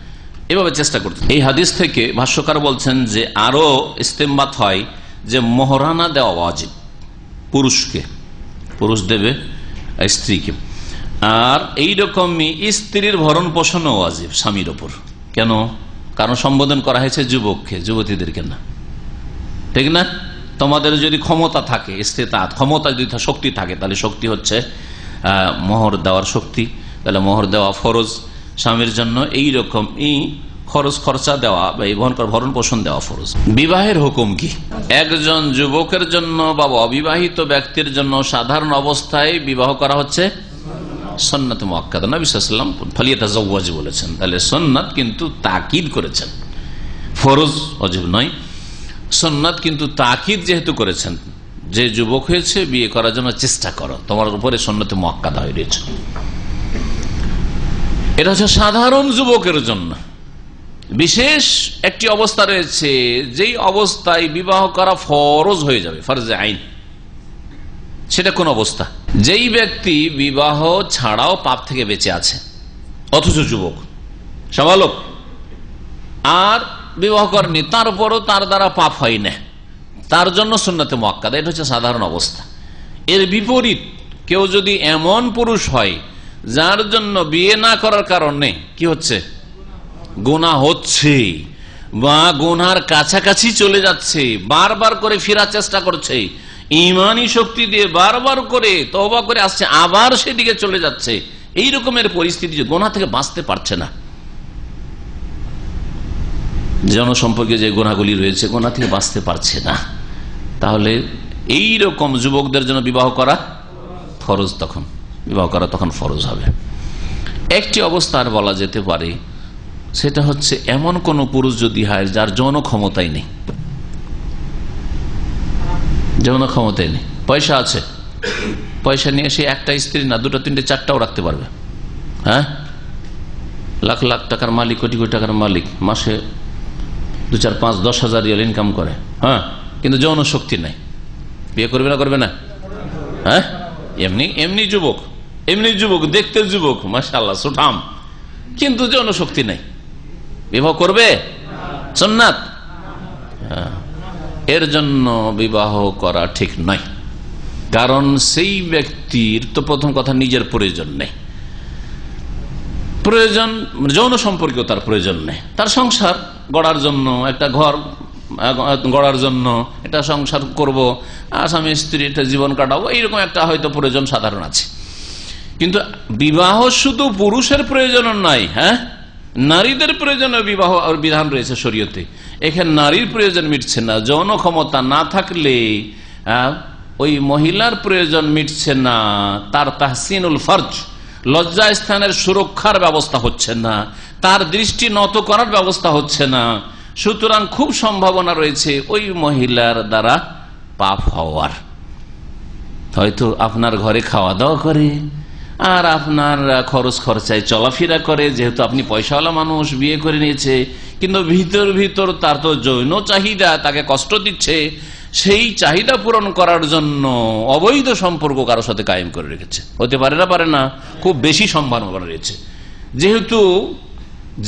এভাবে চেষ্টা করতে। এই হাদিস থেকে ভাষ্যকার বলছেন যে আরো ইস্তেমবাত হয় যে মোহরানা দেওয়া ওয়াজিব পুরুষকে, পুরুষ দেবে স্ত্রীকে। আর এইরকমই স্ত্রীর ভরণ পোষণও ওয়াজিব স্বামীর ওপর। কেন? কারণ সম্বোধন করা হয়েছে যুবককে, যুবতীদেরকে না, ঠিক না? তোমাদের যদি ক্ষমতা থাকে, ইস্তেতাত, ক্ষমতা যদি শক্তি থাকে, তাহলে শক্তি হচ্ছে মোহর দেওয়ার শক্তি, তাহলে মোহর দেওয়া ফরজ স্বামীর জন্য। এইরকম এই খরচ খরচা দেওয়া বা এই ভরণ পোষণ দেওয়া ফরজ। বিবাহের হুকুম কি? একজন যুবকের জন্য বা অবিবাহিত ব্যক্তির জন্য সাধারণ অবস্থায় বিবাহ করা হচ্ছে সুন্নাত মুআক্কাদা। নবী সাল্লাল্লাহু আলাইহি ওয়াসাল্লাম ফালিয়াতাযাওয়াজ বলেছেন, তাহলে সুন্নাত কিন্তু তাকিদ করেছেন, ফরজ ওয়াজিব নয়। সুন্নাত কিন্তু তাকিদ যেহেতু করেছেন, যে যুবক হয়েছে বিয়ে করার জন্য চেষ্টা করো, তোমার উপরে সুন্নাতে মুআক্কাদা হয়ে রয়েছে। এটা হচ্ছে সাধারণ যুবকের জন্য। বিশেষ একটি অবস্থা রয়েছে, যেই অবস্থায় বিবাহ করা ফরজ হয়ে যাবে, ফরজে আইন। সেটা কোন অবস্থা? যেই ব্যক্তি বিবাহ ছাড়াও পাপ থেকে বেঁচে আছে, অথচ যুবক সাবালক, আর বিবাহ করেনি, তারপরও তার দ্বারা পাপ হয় না, তার জন্য সুন্নাতে মুআক্কাদা। এটা হচ্ছে সাধারণ অবস্থা। এর বিপরীত কেউ যদি এমন পুরুষ হয় যার জন্য বিয়ে না করার কারণে কি হচ্ছে, গুনাহ হচ্ছে বা গুনার কাছাকাছি চলে যাচ্ছে, বারবার করে ফেরার চেষ্টা করছে, ইমানি শক্তি দিয়ে বারবার করে তওবা করে আসছে, আবার সেদিকে চলে যাচ্ছে, এই রকমের পরিস্থিতি, গুনাহ থেকে বাঁচতে পারছে না, জনসম্পর্কে যে গুনাহগুলি রয়েছে গুনাহ থেকে বাঁচতে পারছে না, তাহলে এই রকম যুবকদের জন্য বিবাহ করা ফরজ। তখন বিবাহ করা তখন ফরজ হবে। একটি অবস্থা আর বলা যেতে পারে, সেটা হচ্ছে এমন কোন পুরুষ যদি হয় যার যৌন ক্ষমতাই নেই, যৌন ক্ষমতাই নেই, পয়সা আছে, পয়সা নিয়ে সে একটা স্ত্রী না 2, 3, 4টাও রাখতে পারবে। হ্যাঁ, লাখ লাখ টাকার মালিক, কোটি কোটি টাকার মালিক, মাসে 2, 4, 5, 10 হাজার রিয়াল ইনকাম করে, হ্যাঁ, কিন্তু যৌন শক্তি নাই, বিয়ে করবে না? করবে না? হ্যাঁ, এমনি যুবক, দেখতে যুবক, মাশাআল্লাহ সুঠাম, কিন্তু যৌন শক্তি নাই, বিবাহ করবে? সুন্নাত। এর জন্য বিবাহ করা ঠিক নয়। কারণ সেই ব্যক্তির তো প্রথম কথা নিজের প্রয়োজন নেই, প্রয়োজন যৌন সম্পর্কেও তার প্রয়োজন নেই, তার সংসার গড়ার জন্য, একটা ঘর গড়ার জন্য, একটা সংসার করব, স্বামী স্ত্রী একটা জীবন কাটাবো, এইরকম একটা হয়তো প্রয়োজন সাধারণ আছে। কিন্তু বিবাহ শুধু পুরুষের প্রয়োজন নয়, হ্যাঁ, নারীদের প্রয়োজনে বিবাহ বিধান রয়েছে শরীয়তে। এখানে নারীর প্রয়োজন মিটছে না, যৌন ক্ষমতা না থাকলে ওই মহিলার প্রয়োজন মিটছে না, তার তাহসিনুল ফরজ, লজ্জা স্থানের সুরক্ষার ব্যবস্থা হচ্ছে না, তার দৃষ্টি নত করার ব্যবস্থা হচ্ছে না। সুতরাং খুব সম্ভাবনা রয়েছে ওই মহিলার দ্বারা পাপ হওয়ার। হয়তো আপনার ঘরে খাওয়া দাওয়া করে আর আপনার খরচ খরচায় চলাফেরা করে, যেহেতু আপনি পয়সাওয়ালা মানুষ, বিয়ে করে নিয়েছে, কিন্তু ভিতর তার তো যৌন চাহিদা তাকে কষ্ট দিচ্ছে, সেই চাহিদা পূরণ করার জন্য অবৈধ সম্পর্ক কারোর সাথে কায়েম করে রেখেছে। হতে পারে না? পারে না? খুব বেশি সম্ভাবনা রয়েছে। যেহেতু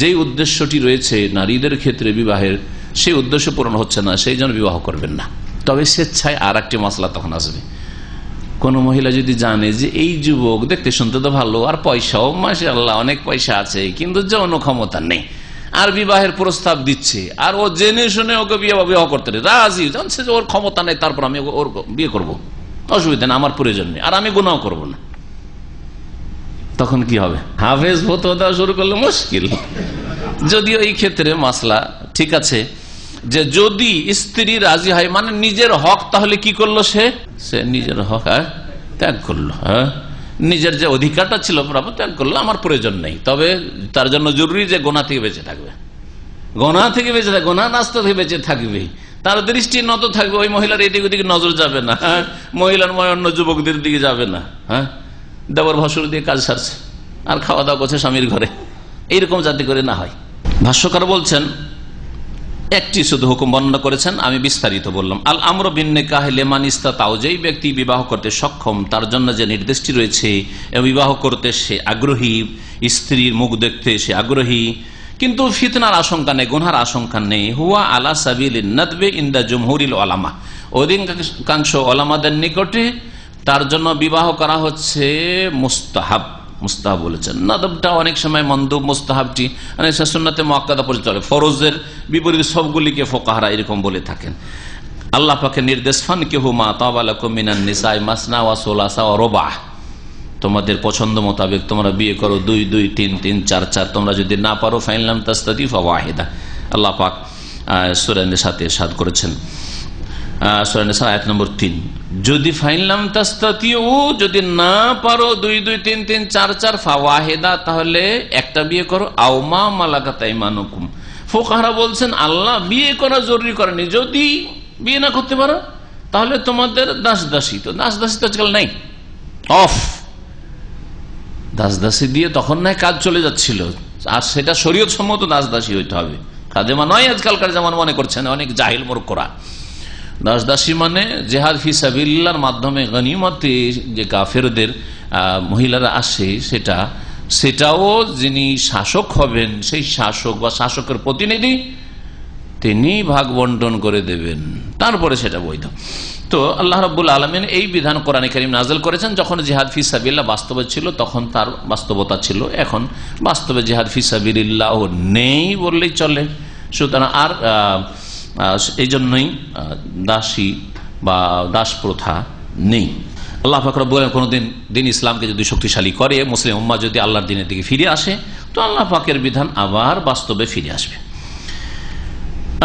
যেই উদ্দেশ্যটি রয়েছে নারীদের ক্ষেত্রে বিবাহের, সেই উদ্দেশ্য পূরণ হচ্ছে না, সেই জন্য বিবাহ করবেন না। তবে স্বেচ্ছায় আর একটি মাসলা তখন আসবে, কোন মহিলা যদি জানে যে এই যুবক দেখতে শুনতে তো ভালো, আর পয়সাও মাশাআল্লাহ অনেক পয়সা আছে, কিন্তু যৌন ক্ষমতা নেই, আর বিবাহের প্রস্তাব দিচ্ছে, আর ও জেনে শুনে ওকে বিবাহ করতে রাজি, জানছে যে ওর ক্ষমতা নেই, তারপর আমি ওর বিয়ে করব, অসুবিধা নেই, আমার প্রয়োজন নেই, আর আমি গুনাহ করব না, তখন কি হবে? হাফেজ ফতোয়া দেওয়া শুরু করলে মুশকিল। যদিও এই ক্ষেত্রে মাসলা ঠিক আছে যে যদি স্ত্রী রাজি হয়, মানে নিজের হক, তাহলে কি করলো সে নিজের হক ত্যাগ করলো, নিজের যে অধিকারটা ছিল প্রাপ্য ত্যাগ করলো, আমার প্রয়োজন নেই। তবে তার জন্য জরুরি যে গোনা থেকে বেঁচে থাকবে, গোনা থেকে বেঁচে থাকবে, গোনা নাস্তা থেকে বেঁচে থাকবে, তার দৃষ্টি নত থাকবে, ওই মহিলার এদিক ওদিকে নজর যাবে না, মহিলার অন্য যুবকদের দিকে যাবে না, দেবর ভাসুর দিয়ে কাজ সারছে আর খাওয়া দাওয়া করছে স্বামীর ঘরে, এইরকম যাতে করে না হয়। ভাষ্যকার বলছেন একটি শুধু হুকুম বর্ণনা করেছেন, আমি বিস্তারিত বললাম। আল আমর বিন নিকাহ লিমান ইসতাতাউ, যেই ব্যক্তি বিবাহ করতে সক্ষম তার জন্য যে নির্দেশটি রয়েছে, বিবাহ করতে সে আগ্রহী, স্ত্রীর মুখ দেখতে সে আগ্রহী, কিন্তু ফিতনার আশঙ্কা নেই, গুনহার আশঙ্কা নেই। হুয়া আলা সাবিলিন নাদবে ইনদা জুমহুরিল উলামা, অধিকাংশ ওলামাদের নিকটে তার জন্য বিবাহ করা হচ্ছে মুস্তাহাব। মুস্তাহাব বলেছেন, নাদবটা অনেক সময় মন্দুব, মুস্তাহাবটি অনেক সুন্নাতে মুআক্কাদা পর্যন্ত চলে। ফরজের বিপরীত সবগুলিকে ফুকাহারা এরকম বলে থাকেন। আল্লাহ পাকের নির্দেশ, ফানকিহু মা তাবা লাকুম মিনান নিসাই মাসনা ওয়া সুলাসা ওয়া রুবা', তোমাদের পছন্দ মোতাবেক তোমরা বিয়ে করো, 2 2, 3 3, 4 4, তোমরা যদি না পারো ফাইন লাম তাস্তাতি ফাওয়াহিদা। আল্লাহ পাক সূরা নিসাতে ইরশাদ করেছেন, সূরা নিসা আয়াত নম্বর 3, যদি ফাইনলাম তাস্তাতিউ, যদি না পারো 2 2, 3 3, 4 4, ফাওয়াহিদা, তাহলে একটা বিয়ে করো, আও মা মালাকাত আইমানুকুম। ফুকাহারা বলছেন আল্লাহ বিয়ে করা জরুরি করেনি, যদি বিয়ে না করতে পারো তাহলে তোমাদের দাস দাসী, তো দাস দাসী তো আজকাল নাই, অফ, দাস দাসী দিয়ে তখন নাই কাজ চলে যাচ্ছিল, আর সেটা শরীয়ত সম্মত দাস দাসী হইতে হবে, খাদেমা নয় আজকালকার যেমন মনে করছেন অনেক জাহিল মূর্খরা। দাস দাসী মানে জিহাদ ফি সাবিলিল্লাহর মাধ্যমে গনিমতে যে কাফেরদের মহিলারা আসে, সেটাও যিনি শাসক হবেন, সেই শাসক বা শাসকের প্রতিনিধি তিনি ভাগ বন্টন করে দেবেন, তারপরে সেটা বৈধ। তো আল্লাহ রাব্বুল আলামিন এই বিধান কোরআনে কারীম নাযিল করেছেন যখন জিহাদ ফি সাবিলিল্লাহ বাস্তবে ছিল, তখন তার বাস্তবতা ছিল। এখন বাস্তবে জিহাদ ফি সাবিলিল্লাহ নেই বললেই চলে, সুতরাং আর এই জন্যই দাসী বা দাস প্রথা নেই। আল্লাহ পাক রব্বুল আলামিন কোনদিন দিন ইসলামকে যদি শক্তিশালী করে, মুসলিম উম্মাহ যদি আল্লাহর দ্বীনের দিকে ফিরে আসে, তো আল্লাহ পাকের বিধান আবার বাস্তবে ফিরে আসবে।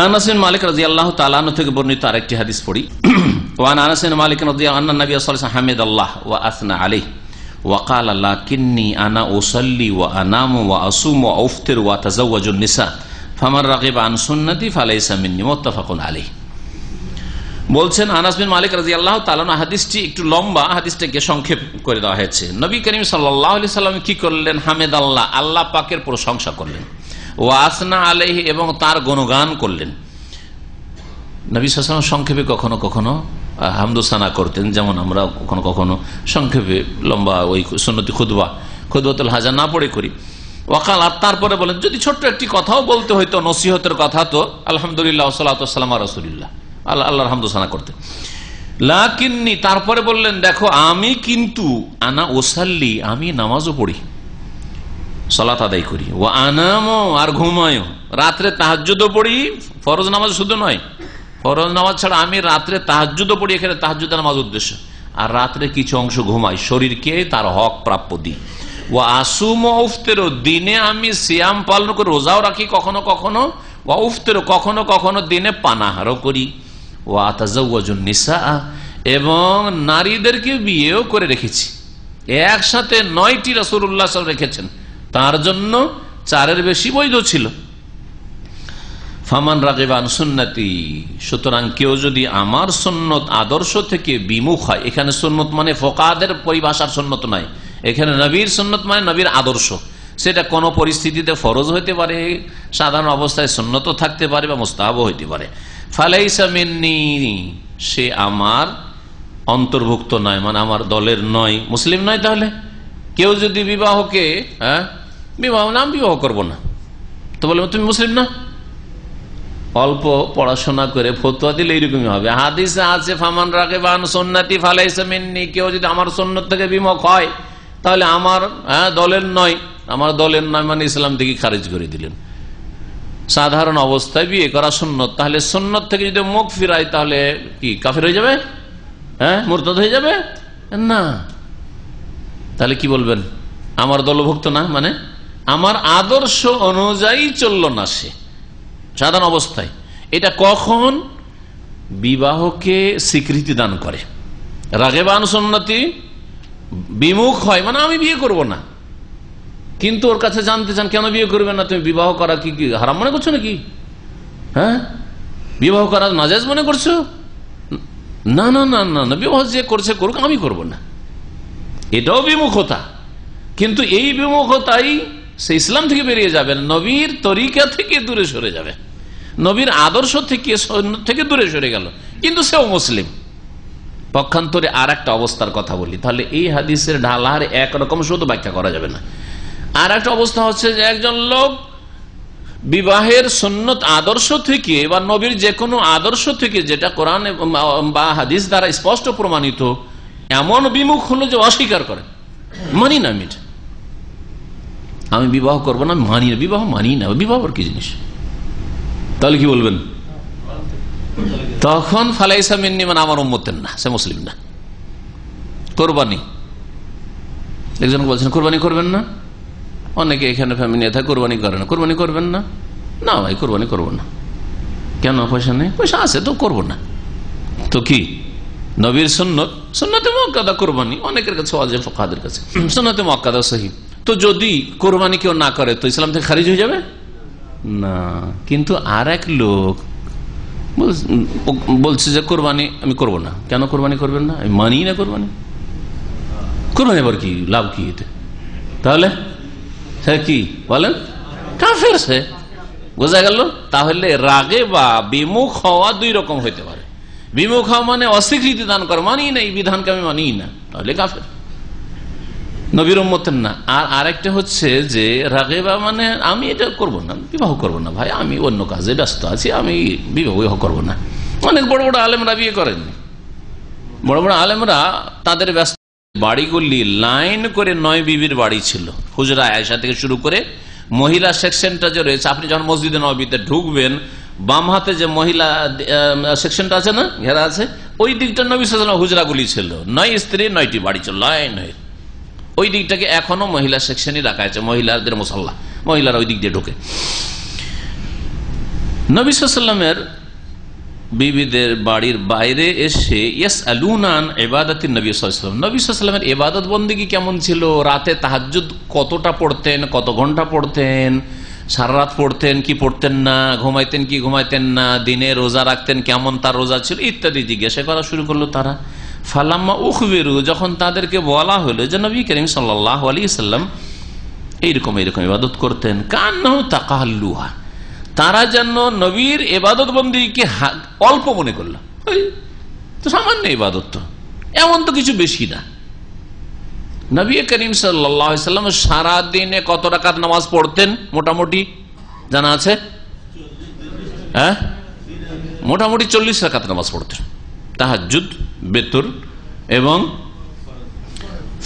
আনাস বিন মালিক রাদিয়াল্লাহু তাআলা আনহু থেকে বর্ণিত আরেকটি হাদিস পড়ি। ওয়ান আনাস বিন মালিক রাদিয়াল্লাহু আনহু নবী সাল্লাল্লাহু আলাইহি ওয়াসাল্লাম হামিদাল্লাহ ওয়া আসনা আলাইহি ওয়া ক্বালা লাকিন্নী আনা উসাল্লি ওয়া আনামু ওয়া আসুমু ওয়া আফতির ওয়া আতাযাওয়াজুন নিসা ফামান রাগিবা আন সুন্নতি ফালাইসা মিন্নী, মুত্তাফাকুন আলাইহি। বলছেন আনাস বিন মালিক রাদিয়াল্লাহু তাআলা আনহু, হাদিসটি একটু লম্বা, হাদিসটাকে সংক্ষেপ করে দেওয়া হয়েছে। নবী করিম সাল্লাল্লাহু আলাইহি সাল্লাম কি করলেন? হামিদাল্লাহ, আল্লাহ পাকের প্রশংসা করলেন, ওয়া আসনা আলাইহি, এবং তার গুণগান করলেন। নবী সাল্লাল্লাহু আলাইহি ওয়াসাল্লাম সংক্ষেপে কখনো কখনো হামদুসানা করতেন, যেমন আমরা কখনো কখনো সংক্ষেপে লম্বা ওই সুন্নতি খুতবাতুল হাজা না পড়ে করি। ওয়াকাল, আর তারপরে বলেন যদি ছোট্ট একটি কথাও বলতে হইতো, নসিহতের কথা, তো আলহামদুলিল্লাহ ওয়াসসালাতু ওয়াসসালামু আলা রাসূলিল্লাহ, আল্লাহর হামদুসানা করতে। লাকিন্নী, তারপরে বললেন দেখো আমি কিন্তু আনা ওসাল্লি, আমি নামাজও পড়ি, সালাত আদায় করি, ও আনামো, আর ঘুমায়ও, রাত্রে তাহাজ্জুদও পড়ি, ফরজ নামাজ শুধু নয়, ফরজ নামাজ ছাড়া আমি রাত্রে তাহাজ্জুদও পড়ি, এখানে তাহাজ্জুদের নামাজ উদ্দেশ্য, আর রাত্রে কিছু অংশ ঘুমাই, শরীরকে তার হক প্রাপ্য দিই। ও আসুম উফতেরও, দিনে আমি সিয়াম পালন করে রোজাও রাখি কখনো কখনো, ও উফতেরও, কখনো কখনো দিনে পানাহারও করি। ও আতাযাওয়াজুন নিসা, এবং নারীদেরকে বিয়েও করে রেখেছি, একসাথে 9টি রাসূলুল্লাহ সাল্লাল্লাহু আলাইহি রেখেছেন, তার জন্য 4-এর বেশি বৈধ ছিল। ফামান রাগিবা আন সুন্নতি, সুতরাং কেউ যদি আমার সুন্নত আদর্শ থেকে বিমুখ হয়, এখানে সুন্নত মানে ফোকাহাদের পরিভাষার সুন্নত নয়, এখানে নবীর সুন্নত মানে নবীর আদর্শ, সেটা কোনো পরিস্থিতিতে ফরজ হইতে পারে, সাধারণ অবস্থায় সুন্নতও থাকতে পারে বা মুস্তাহাবও হইতে পারে। ফালাইসা মিন্নী, সে আমার অন্তর্ভুক্ত নয়, মানে আমার দলের নয়, মুসলিম নয়। তাহলে কেউ যদি বিবাহকে বিবাহ করবো না, তো বলবো তুমি মুসলিম না, অল্প পড়াশোনা করে ফতোয়া দিলে এইরকমই হবে। হাদিসে আছে ফামান রাগিবান সুন্নতি ফালাইসা মিন্নি, কেউ যদি আমার সুন্নত থেকে বিমুখ হয় তাহলে আমার দলের নয়। আমার দলের নয় মানে ইসলাম থেকে খারিজ করে দিলেন। সাধারণ অবস্থায় বিয়ে করা সুন্নত, তাহলে সুন্নত থেকে যদি মুখ ফিরায় তাহলে কি কাফের হয়ে যাবে? মুরতাদ হয়ে যাবে না। তাহলে কি বলবেন? আমার দলভুক্ত না, মানে আমার আদর্শ অনুযায়ী চলল না সে সাধারণ অবস্থায়। এটা কখন বিবাহকে স্বীকৃতি দান করে, রাগিবান সুন্নতি বিমুখ হয়, মানে আমি বিয়ে করব না। কিন্তু ওর কাছে জানতে চান কেন বিয়ে করবে না? তুমি বিবাহ করা কি হারাম মনে করছো নাকি? বিবাহ করা নাজায়েজ মনে করছো? না না না না না, বিবাহ যে করছে করুক, আমি করব না। এটাও বিমুখতা। কিন্তু এই বিমুখতাই সে ইসলাম থেকে বেরিয়ে যাবে, নবীর তরিকা থেকে দূরে সরে যাবে, নবীর আদর্শ থেকে দূরে সরে গেল, কিন্তু সেও মুসলিম। পক্ষান্তরে আর একটা অবস্থার কথা বলি, তাহলে এই হাদিসের ঢালার একরকম শুধু ব্যাখ্যা করা যাবে না। আর একটা অবস্থা হচ্ছে যে একজন লোক বিবাহের সুন্নত আদর্শ থেকে বা নবীর যে কোনো আদর্শ থেকে, যেটা কোরআন বা হাদিস দ্বারা স্পষ্ট প্রমাণিত, এমন বিমুখ হলো যে অস্বীকার করে, মানি না, আমি বিবাহ করবো না, মানি না, বিবাহ মানি না, বিবাহ কি জিনিস? তাহলে কি বলবেন? তখন ফালাইসা মিন্নি, মানে আমার উম্মতের না, সে মুসলিম না। কোরবানি, একজন বলছেন কোরবানি করবেন না, অনেকে এখানে ফ্যামিলি থাকে কোরবানি করে না। কোরবানি করবেন না? না ভাই কোরবানি করবো না। কেন? পয়সা নেই? পয়সা আছে তো করবো না। তো কি নবীর সুন্নত, সুন্নতে মুআক্কাদা কোরবানি অনেকের কাছে, ওয়াজিব ফুকাহাদের কাছে সুন্নতে মুআক্কাদা সহিহ। তো যদি কোরবানি কেউ না করে তো ইসলাম থেকে খারিজ হয়ে যাবে না। কিন্তু আর এক লোক বলছে যে কোরবানি আমি করব না। কেন কোরবানি করবেন না? আমি মানি না কোরবানি। কোরবানি আবার কি লাভ কি এতে? তাহলে সে কি বলেন? কাফের সে। বোঝা গেল? তাহলে রাগে বা বিমুখ হওয়া দুই রকম হইতে পারে। বিমুখ হওয়া মানে অস্বীকৃতি দান করে, মানি না, এই বিধানকে আমি মানি না, তাহলে কাফের, নবীর উম্মতের না। আর আরেকটা হচ্ছে যে রাগেবা মানে আমি এটা করব না, বিবাহ করব না ভাই, আমি অন্য কাজে ব্যস্ত আছি, আমি বিবাহ করব না। অনেক বড় বড় আলেমরা বিয়ে করেননি। বড় বড় আলেমরা তাদের ব্যস্ত বাড়িগুলি লাইন করে 9 বিবির বাড়ি ছিল। হুজরা আয়েশা থেকে শুরু করে মহিলা সেকশনটা যে রয়েছে, আপনি যখন মসজিদে নববীতে ঢুকবেন, বাম হাতে যে মহিলা সেকশনটা আছে না, ঘেরা আছে, ওই দিকটা নবী সাল্লাল্লাহু আলাইহি ওয়াসাল্লাম হুজরাগুলি ছিল। 9 স্ত্রী 9টি বাড়ি ছিল লাইন হয়ে। ওই দিকটাকে এখনো মহিলা সেকশনই রাখা আছে, মহিলাদের মুসাল্লা, মহিলারা ওই দিক দিয়ে ঢোকে। নবী সাল্লাল্লাহু আলাইহি ওয়াসাল্লামের বিবিদের বাড়ির বাইরে এসে ইয়াসআলুনা আন ইবাদাতিন নবী সাল্লাল্লাহু আলাইহি ওয়াসাল্লাম, নবী সাল্লাল্লাহু আলাইহি ওয়াসাল্লামের ইবাদত বন্দেগী কেমন ছিল, রাতে তাহাজ্জুদ কতটা পড়তেন, কত ঘন্টা পড়তেন, সারা রাত পড়তেন কি পড়তেন না, ঘুমাইতেন কি ঘুমাইতেন না, দিনে রোজা রাখতেন, কেমন তার রোজা ছিল, ইত্যাদি জিজ্ঞাসা করা শুরু করলো তারা। ফালাম্মা উখবিরু, যখন তাদেরকে বলা হলো যে নবী করিম সাল্লাল্লাহু আলাইহি ওয়াসাল্লাম এইরকম এইরকম ইবাদত করতেন, কান্নাহু তাকাল্লুহা, তারা যেন নবীর ইবাদত বন্দেগীকে অল্প মনে করলো, তো সামান্য ইবাদত, তো এমন তো কিছু বেশি না। নবী করিম সাল্লাল্লাহু আলাইহি ওয়াসাল্লাম সারা দিনে কত রাকাত নামাজ পড়তেন মোটামুটি জানা আছে? মোটামুটি 40 রাকাত নামাজ পড়তেন, তাহাজ্জুদ, বেতর এবং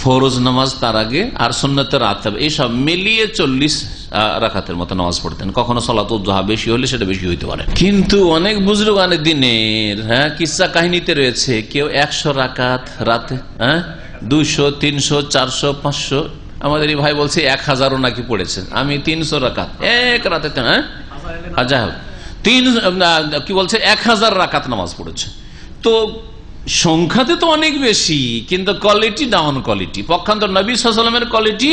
ফরজ নামাজ তার আগে, আর সুন্নতের রাতেব, এইসব মিলিয়ে 40 রাকাতের মতো নামাজ পড়তেন। কখনো সালাতুল দুহা বেশি হলে সেটা বেশি হইতে পারে। কিন্তু অনেক বুজুর্গানের দিনের কিসসা কাহিনীতে রয়েছে, কেউ 100 রাকাত রাতে, 200, 300, 400, 500, আমাদের এই ভাই বলছে 1000ও নাকি পড়েছে। আমি 300 রাকাত এক রাতে, যাই হোক কি বলছে 1000 রাকাত নামাজ পড়েছে। তো সংখ্যাতে তো অনেক বেশি, কিন্তু কোয়ালিটি ডাউন কোয়ালিটি। পক্ষান্তর নবী সাল্লাল্লাহু আলাইহি ওয়াসাল্লামের কোয়ালিটি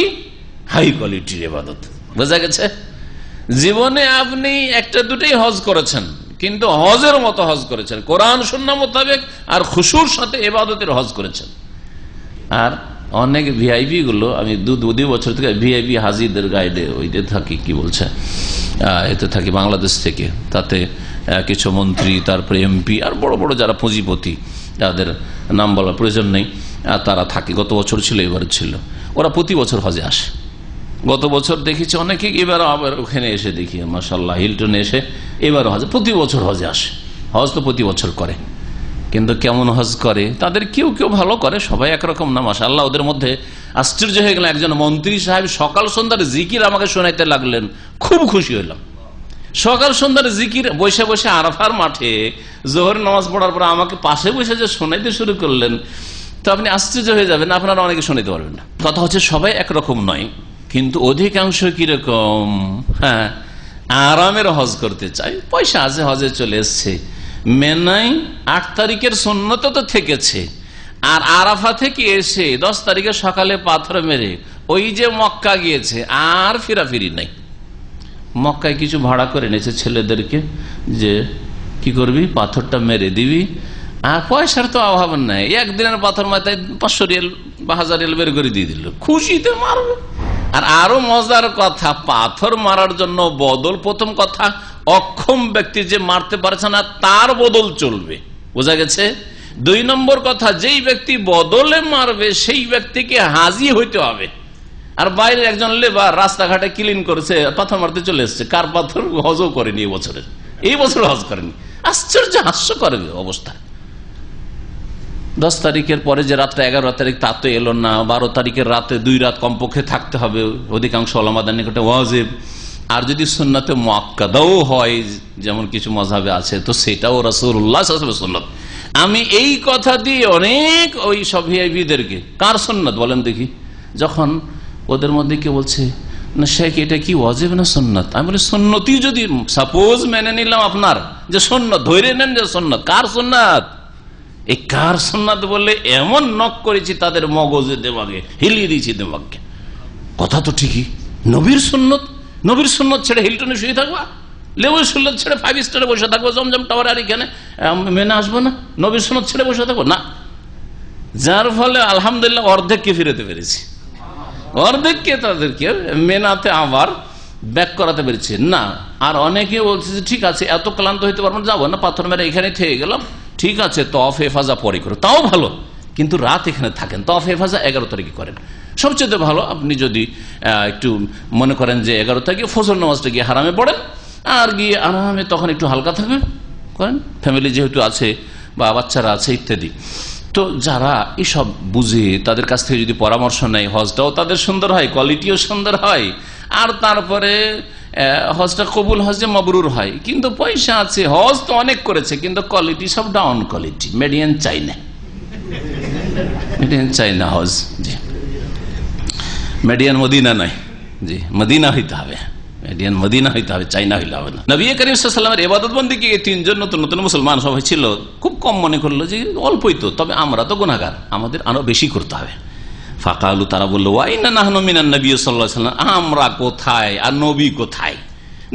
হাই কোয়ালিটির ইবাদত। বোঝা গেছে? জীবনে আপনি একটা দুটোই হজ করেছেন, কিন্তু হজের মতো হজ করেছেন, কোরআন সুন্নাহ মোতাবেক আর খুশুর সাথে ইবাদতের হজ করেছেন। আর অনেক ভিআইপি গুলো, আমি 2 বছর থেকে ভিআইপি হাজিদের গাইডে ওইতে থাকি, কি বলছে এতে থাকি বাংলাদেশ থেকে। তাতে কিছু মন্ত্রী, তারপরে এমপি আর বড় বড় যারা পুঁজিপতি, যাদের নাম বলার প্রয়োজন নেই, তারা থাকে। গত বছর ছিল, এবার ছিল। ওরা প্রতি বছর হজে আসে, গত বছর দেখেছি অনেকে, এবারও আবার ওখানে এসে দেখি মাশাআল্লাহ হিলটনে এসে এবারও হজ, প্রতি বছর হজে আসে। হজ তো প্রতি বছর করে, কিন্তু কেমন হজ করে তাদের কেউ কেউ ভালো করে, সবাই একরকম না মাশাআল্লাহ। ওদের মধ্যে আশ্চর্য হয়ে গেল, একজন মন্ত্রী সাহেব সকাল সন্ধ্যার জিকির আমাকে শোনাইতে লাগলেন, খুব খুশি হইলাম। সকাল সন্ধ্যার জিকির বসে বসে আরাফার মাঠে জোহর নামাজ পড়ার পর আমাকে পাশে বসে যে শোনাইতে শুরু করলেন, তো আপনি আশ্চর্য হয়ে যাবেন, আপনারা অনেকে শোনাইতে পারবেন না। কথা হচ্ছে সবাই একরকম নয়, কিন্তু অধিকাংশ কিরকম, হ্যাঁ আরামের হজ করতে চাই, পয়সা আছে, হজে চলে এসছে, মেনাই 8 তারিখের সুন্নত তো থেকেছে, আর আরাফা থেকে এসে 10 তারিখে সকালে পাথর মেরে ওই যে মক্কা গিয়েছে, আর ফিরাফিরি নাই। মক্কায় কিছু ভাড়া করে নিয়েছে ছেলেদেরকে, যে কি করবি পাথরটা মেরে দিবি, আর পয়সার তো অভাব নাই, একদিনের পাথর মাথায় 500 রিয়াল বা 1000 রিয়াল বের করে দিয়ে দিল, খুশিতে মারবে। আর আরো মজার কথা, পাথর মারার জন্য বদল, প্রথম কথা অক্ষম ব্যক্তি যে মারতে পারছে না তার বদল চলবে, বোঝা গেছে। 2 নম্বর কথা, যেই ব্যক্তি বদলে মারবে সেই ব্যক্তিকে হাজি হইতে হবে। আর বাইরে একজন লেবার রাস্তাঘাটে ক্লিন করেছে, পাথর মারতে চলে এসছে, কার পাথর হজও করেনি এই বছর হজ করেনি। আশ্চর্য, হাস্য করবে অবস্থা। 10 তারিখের পরে যে রাতটা 11 তারিখ তা তো এলো না, 12 তারিখের রাতে 2 রাত কমপক্ষে থাকতে হবে, অধিকাংশ ওলামাদের নিকটে ওয়াজিব। আর যদি সুন্নতে মুআক্কাদাও হয়, যেমন কিছু মাযহাবে আছে, তো সেটাও রাসূলুল্লাহ সাল্লাল্লাহু আলাইহি ওয়াসাল্লাম সুন্নাত। আমি এই কথা দিয়ে অনেক ওই সব ভিআইপিদেরকে, কার সুন্নাত বলেন দেখি, যখন ওদের মধ্যে কেউ বলছে না শেখ এটা কি ওয়াজিব না সুন্নাত, আমি বলি সুন্নতই যদি সাপোজ মেনে নিলাম আপনার যে সুন্নাত, ধরে নেন যে সুন্নাত, কার সুন্নাত, এই কার সুন্নাত বললে এমন নক করেছি তাদের মগজে, দেমাগে হিলিয়ে দিয়েছি দেমাগকে। কথা তো ঠিকই, নবীর সুন্নত, নবীর সুন্নত ছেড়ে হিলটনে শুয়ে থাকবা, লেবুর সুন্নত ছেড়ে 5 স্টারে বসে থাকবো, জমজম টাওয়ার আর এখানে মেনে আসবো না, নবীর সুন্নত ছেড়ে বসে থাকবো না। যার ফলে আলহামদুলিল্লাহ অর্ধেককে ফিরেতে পেরেছি, অর্ধেককে তাদেরকে মেনাতে আবার ব্যাক করাতে পেরেছি না। আর অনেকে বলছে যে ঠিক আছে এত ক্লান্ত হইতে পারবো না, যাবো না, পাথর মেরে এখানে থেকে গেলাম, ঠিক আছে তওয়াফ হেফাজা পরে করো, তাও ভালো, কিন্তু রাত এখানে থাকেন, তওয়াফ হেফাজা 11 তারিখে করেন, সবচেয়ে ভালো। আপনি যদি একটু মনে করেন যে 11 তারিখে ফজর নামাজটা গিয়ে হারামে পড়েন, আর গিয়ে আরামে তখন একটু হালকা থাকবেন, করেন, ফ্যামিলি যেহেতু আছে বা বাচ্চারা আছে ইত্যাদি। তো যারা এসব বুঝে তাদের কাছ থেকে যদি পরামর্শ নেয়, হজটাও তাদের সুন্দর হয়, কোয়ালিটিও সুন্দর হয়, আর তারপরে হজটা কবুল, হজে মাবরুর হয়। কিন্তু পয়সা আছে, হজ তো অনেক করেছে, কিন্তু কোয়ালিটি সব ডাউন কোয়ালিটি, মেডিয়ান চাইনা, মেডিয়ান চাইনা হজ, জি মেডিয়ান মদিনা নয়, জি মদিনা হইতে হবে, মেডিয়ান মদিনা হইতে হবে, চাইনা হইলে হবে না। নবী করিম সাল্লাল্লাহু আলাইহি ওয়াসাল্লামের ইবাদত বন্দেগী 3 জন নতুন নতুন মুসলমান সবাই ছিল, খুব কম মনে করলো যে অল্পই তো, তবে আমরা তো গুনাহগার, আমাদের আরো বেশি করতে হবে। ফাকালু, তারা বললো ওয়াইনা নাহনু মিনান নবী সাল্লাল্লাহু আলাইহি ওয়াসাল্লাম, আমরা কোথায় আর নবী কোথায়,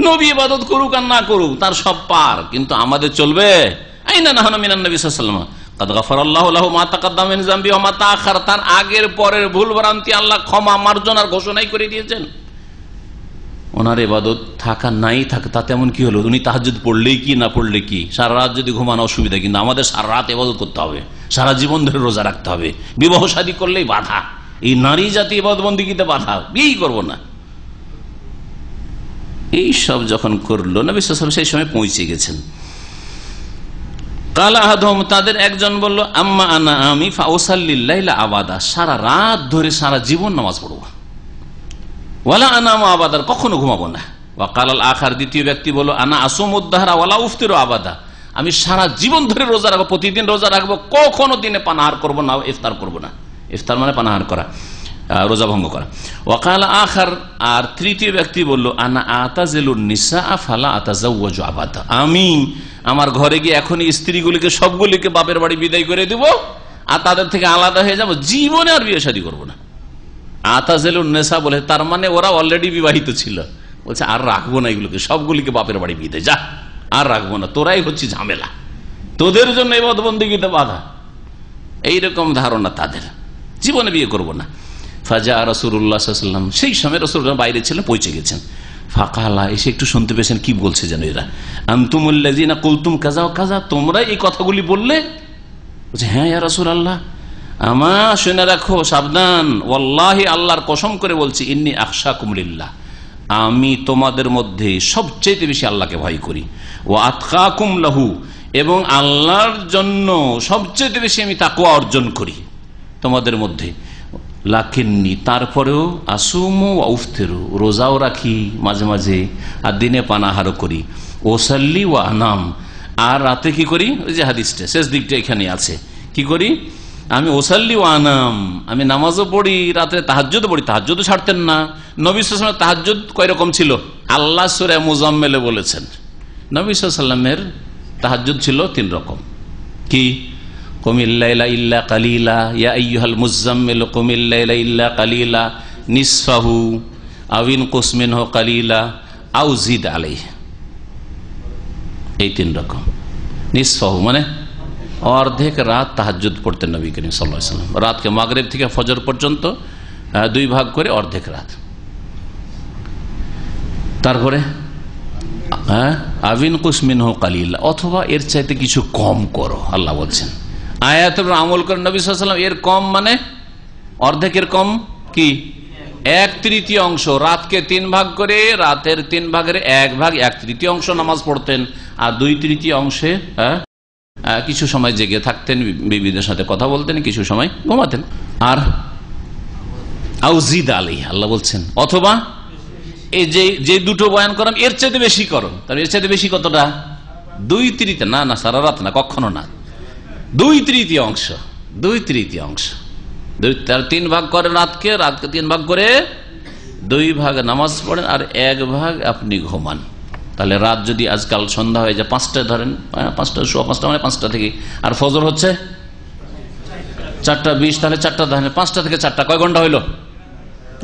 নবী ইবাদত করুক আর না করুক তার সব পার, কিন্তু আমাদের চলবে। আইনা নাহনু মিনান নবী সাল্লাল্লাহু আলাইহি ওয়াসাল্লাম কাদ গাফারাল্লাহু লাহু মা তাকাদ্দামা মিন যামবি ওয়া মা তাআখার, তার আগের পরের ভুল ভ্রান্তি আল্লাহ ক্ষমা মার্জনার ঘোষণাই করে দিয়েছেন। ওনার ইবাদত থাকা নাই থাকে তাতে এমন কি হলো, উনি তাহাজ্জুদ পড়লেই কি না পড়লে কি, সারা রাত যদি ঘুমানো অসুবিধা, কিন্তু আমাদের সারা রাত ইবাদত করতে হবে, সারা জীবন ধরে রোজা রাখতে হবে, বিবাহ শাদী করলেই বাধা, এই নারী জাতি ইবাদত বন্দেগীতে বাধা, বিয়েই করবো না। এই সব যখন করলো নবী সাল্লাল্লাহু আলাইহি ওয়াসাল্লাম সেই সময় পৌঁছে গেছেন। কালা আহাদুহুম, তাদের একজন বলল আম্মা আনা, আমি ফাউসাল্লিল লাইলা আবাদা, সারা রাত ধরে সারা জীবন নামাজ পড়বো, ওয়ালা আনামু আবাদার, কখনো ঘুমাবো না। ওয়া কালাল আখার, দ্বিতীয় ব্যক্তি বলল আনা আসুমুদ দাহরা ওয়ালা উফতিরু আবাদা, আমি সারা জীবন ধরে রোজা রাখবো, প্রতিদিন রোজা রাখবো, কখনো দিনে পানাহার করবো না, ইফতার করবো না। ইফতার মানে পানাহার করা, রোজা ভঙ্গ করা। ওয়া কালা আখার, আর তৃতীয় ব্যক্তি বলল আনা আতাজিলুন নিসা ফালা আতাজাওয়াজু আবাদা, আমি আমার ঘরে গিয়ে এখনই স্ত্রীগুলিকে সবগুলিকে বাপের বাড়ি বিদায় করে দিব, আর তাদের থেকে আলাদা হয়ে যাব, জীবনে আর বিয়ে শাদী করবো না। আতাজেলুন নেশা বলে তার মানে ওরা অলরেডি বিবাহিত ছিল, বলছে আর রাখবো না এগুলোকে, সবগুলিকে বাপের বাড়ি বিদায়, যা আর রাখবো না, তোরাই হচ্ছে ঝামেলা, তোদের জন্য ইবাদত বন্দেগীতে বাধা, এইরকম ধারণা তাদের, জীবনে বিয়ে করবো না। ফাজা রাসূলুল্লাহ সাল্লাল্লাহু আলাইহি ওয়াসাল্লাম, সেই সময় রাসূলুল্লাহ বাইরে ছিলেন, পৌঁছে গেছেন। ফাকালা, এসে একটু শুনতে পেয়েছেন কি বলছে যেন এরা, আনতুমুল্লাযিনা কুলতুম কাযা ওয়া কাযা, তোমরা এই কথাগুলি বললে? বলছে হ্যাঁ ইয়া রাসূলুল্লাহ, আমার শুনে রাখো, সাবধান, ওয়াল্লাহি আল্লাহর কসম করে বলছি, ইন্নী আখশাকুম লিল্লাহ, আমি তোমাদের মধ্যে সবচেয়ে বেশি আল্লাহকে ভয় করি, ওয়া আতকাকুম লাহু, এবং আল্লাহর জন্য সবচেয়ে বেশি আমি তাকওয়া অর্জন করি তোমাদের মধ্যে। লাকিন্নি, তারপরেও আসুমু ওয়া উফতিরু, রোজাও রাখি মাঝে মাঝে, আর দিনে পানাহারও করি, ওসাল্লি ওয়া আনাম, আর রাতে কি করি, ওই যে হাদিসটা শেষ দিকটা এখানে আছে, কি করি আমি, ওসাল্লি ওয়া আনাম, আমি নামাজও পড়ি, রাতে তাহাজ্জুদও পড়ি, তাহাজ্জুদও ছাড়তেন না। নবী সাল্লাল্লাহু আলাইহি ওয়াসাল্লাম তাহাজ্জুদ কয় রকম ছিল, আল্লাহ সূরা মুজাম্মিলে বলেছেন নবী সাল্লাল্লাহু আলাইহি ওয়াসাল্লামের তাহাজ্জুদ ছিল 3 রকম। কি, কুমিল লাইলা ইল্লা কালিলা, ইয়া আইয়ুহাল মুজাম্মিল কুমিল লাইলা ইল্লা কালিলা, নিসফাহু আও ইনকুস মিনহু কালিলা আও জিদ আলাইহি, এই 3 রকম। নিসফাহু মানে অর্ধেক রাত তাহাজ্জুদ পড়তেন নবী করিম সাল্লাল্লাহু আলাইহি ওয়াসাল্লাম, রাতকে মাগরিব থেকে ফজর পর্যন্ত 2 ভাগ করে অর্ধেক রাত। তারপরে আবিন কুসমিনহু কালিলা, অথবা এর চাইতে কিছু কম করো, আল্লাহ বলছেন। আয়াতের আমল করেন নবী সাল্লাল্লাহু আলাইহি ওয়াসাল্লাম, এর কম মানে অর্ধেকের কম কি, 1/3 অংশ, রাতকে 3 ভাগ করে রাতের 3 ভাগের 1 ভাগ 1/3 অংশ নামাজ পড়তেন, আর 2/3 অংশে কিছু সময় জেগে থাকতেন, বিবিদের সাথে কথা বলতেন, কিছু সময় ঘুমাতেন। আর আউজিদ আলাইহি, আল্লাহ বলছেন, অথবা এই যে দুটো বয়ান করলাম এর চাইতে বেশি করো। তাহলে এর চাইতে বেশি কতটা, 2/3, না সারা রাত না, কখনো না, 2/3 অংশ, 2/3 অংশ, 3 ভাগ করে রাতকে 3 ভাগ করে 2 ভাগ নামাজ পড়েন, আর 1 ভাগ আপনি ঘুমান। তাহলে রাত যদি আজকাল সন্ধ্যা হয়ে যায় 5টায়, ধরেন 5টা, 5:15 মানে 5টা থেকে, আর ফজর হচ্ছে 4:20, তাহলে 4টা, ধরেন 5টা থেকে 4টা, কয় ঘন্টা হইল,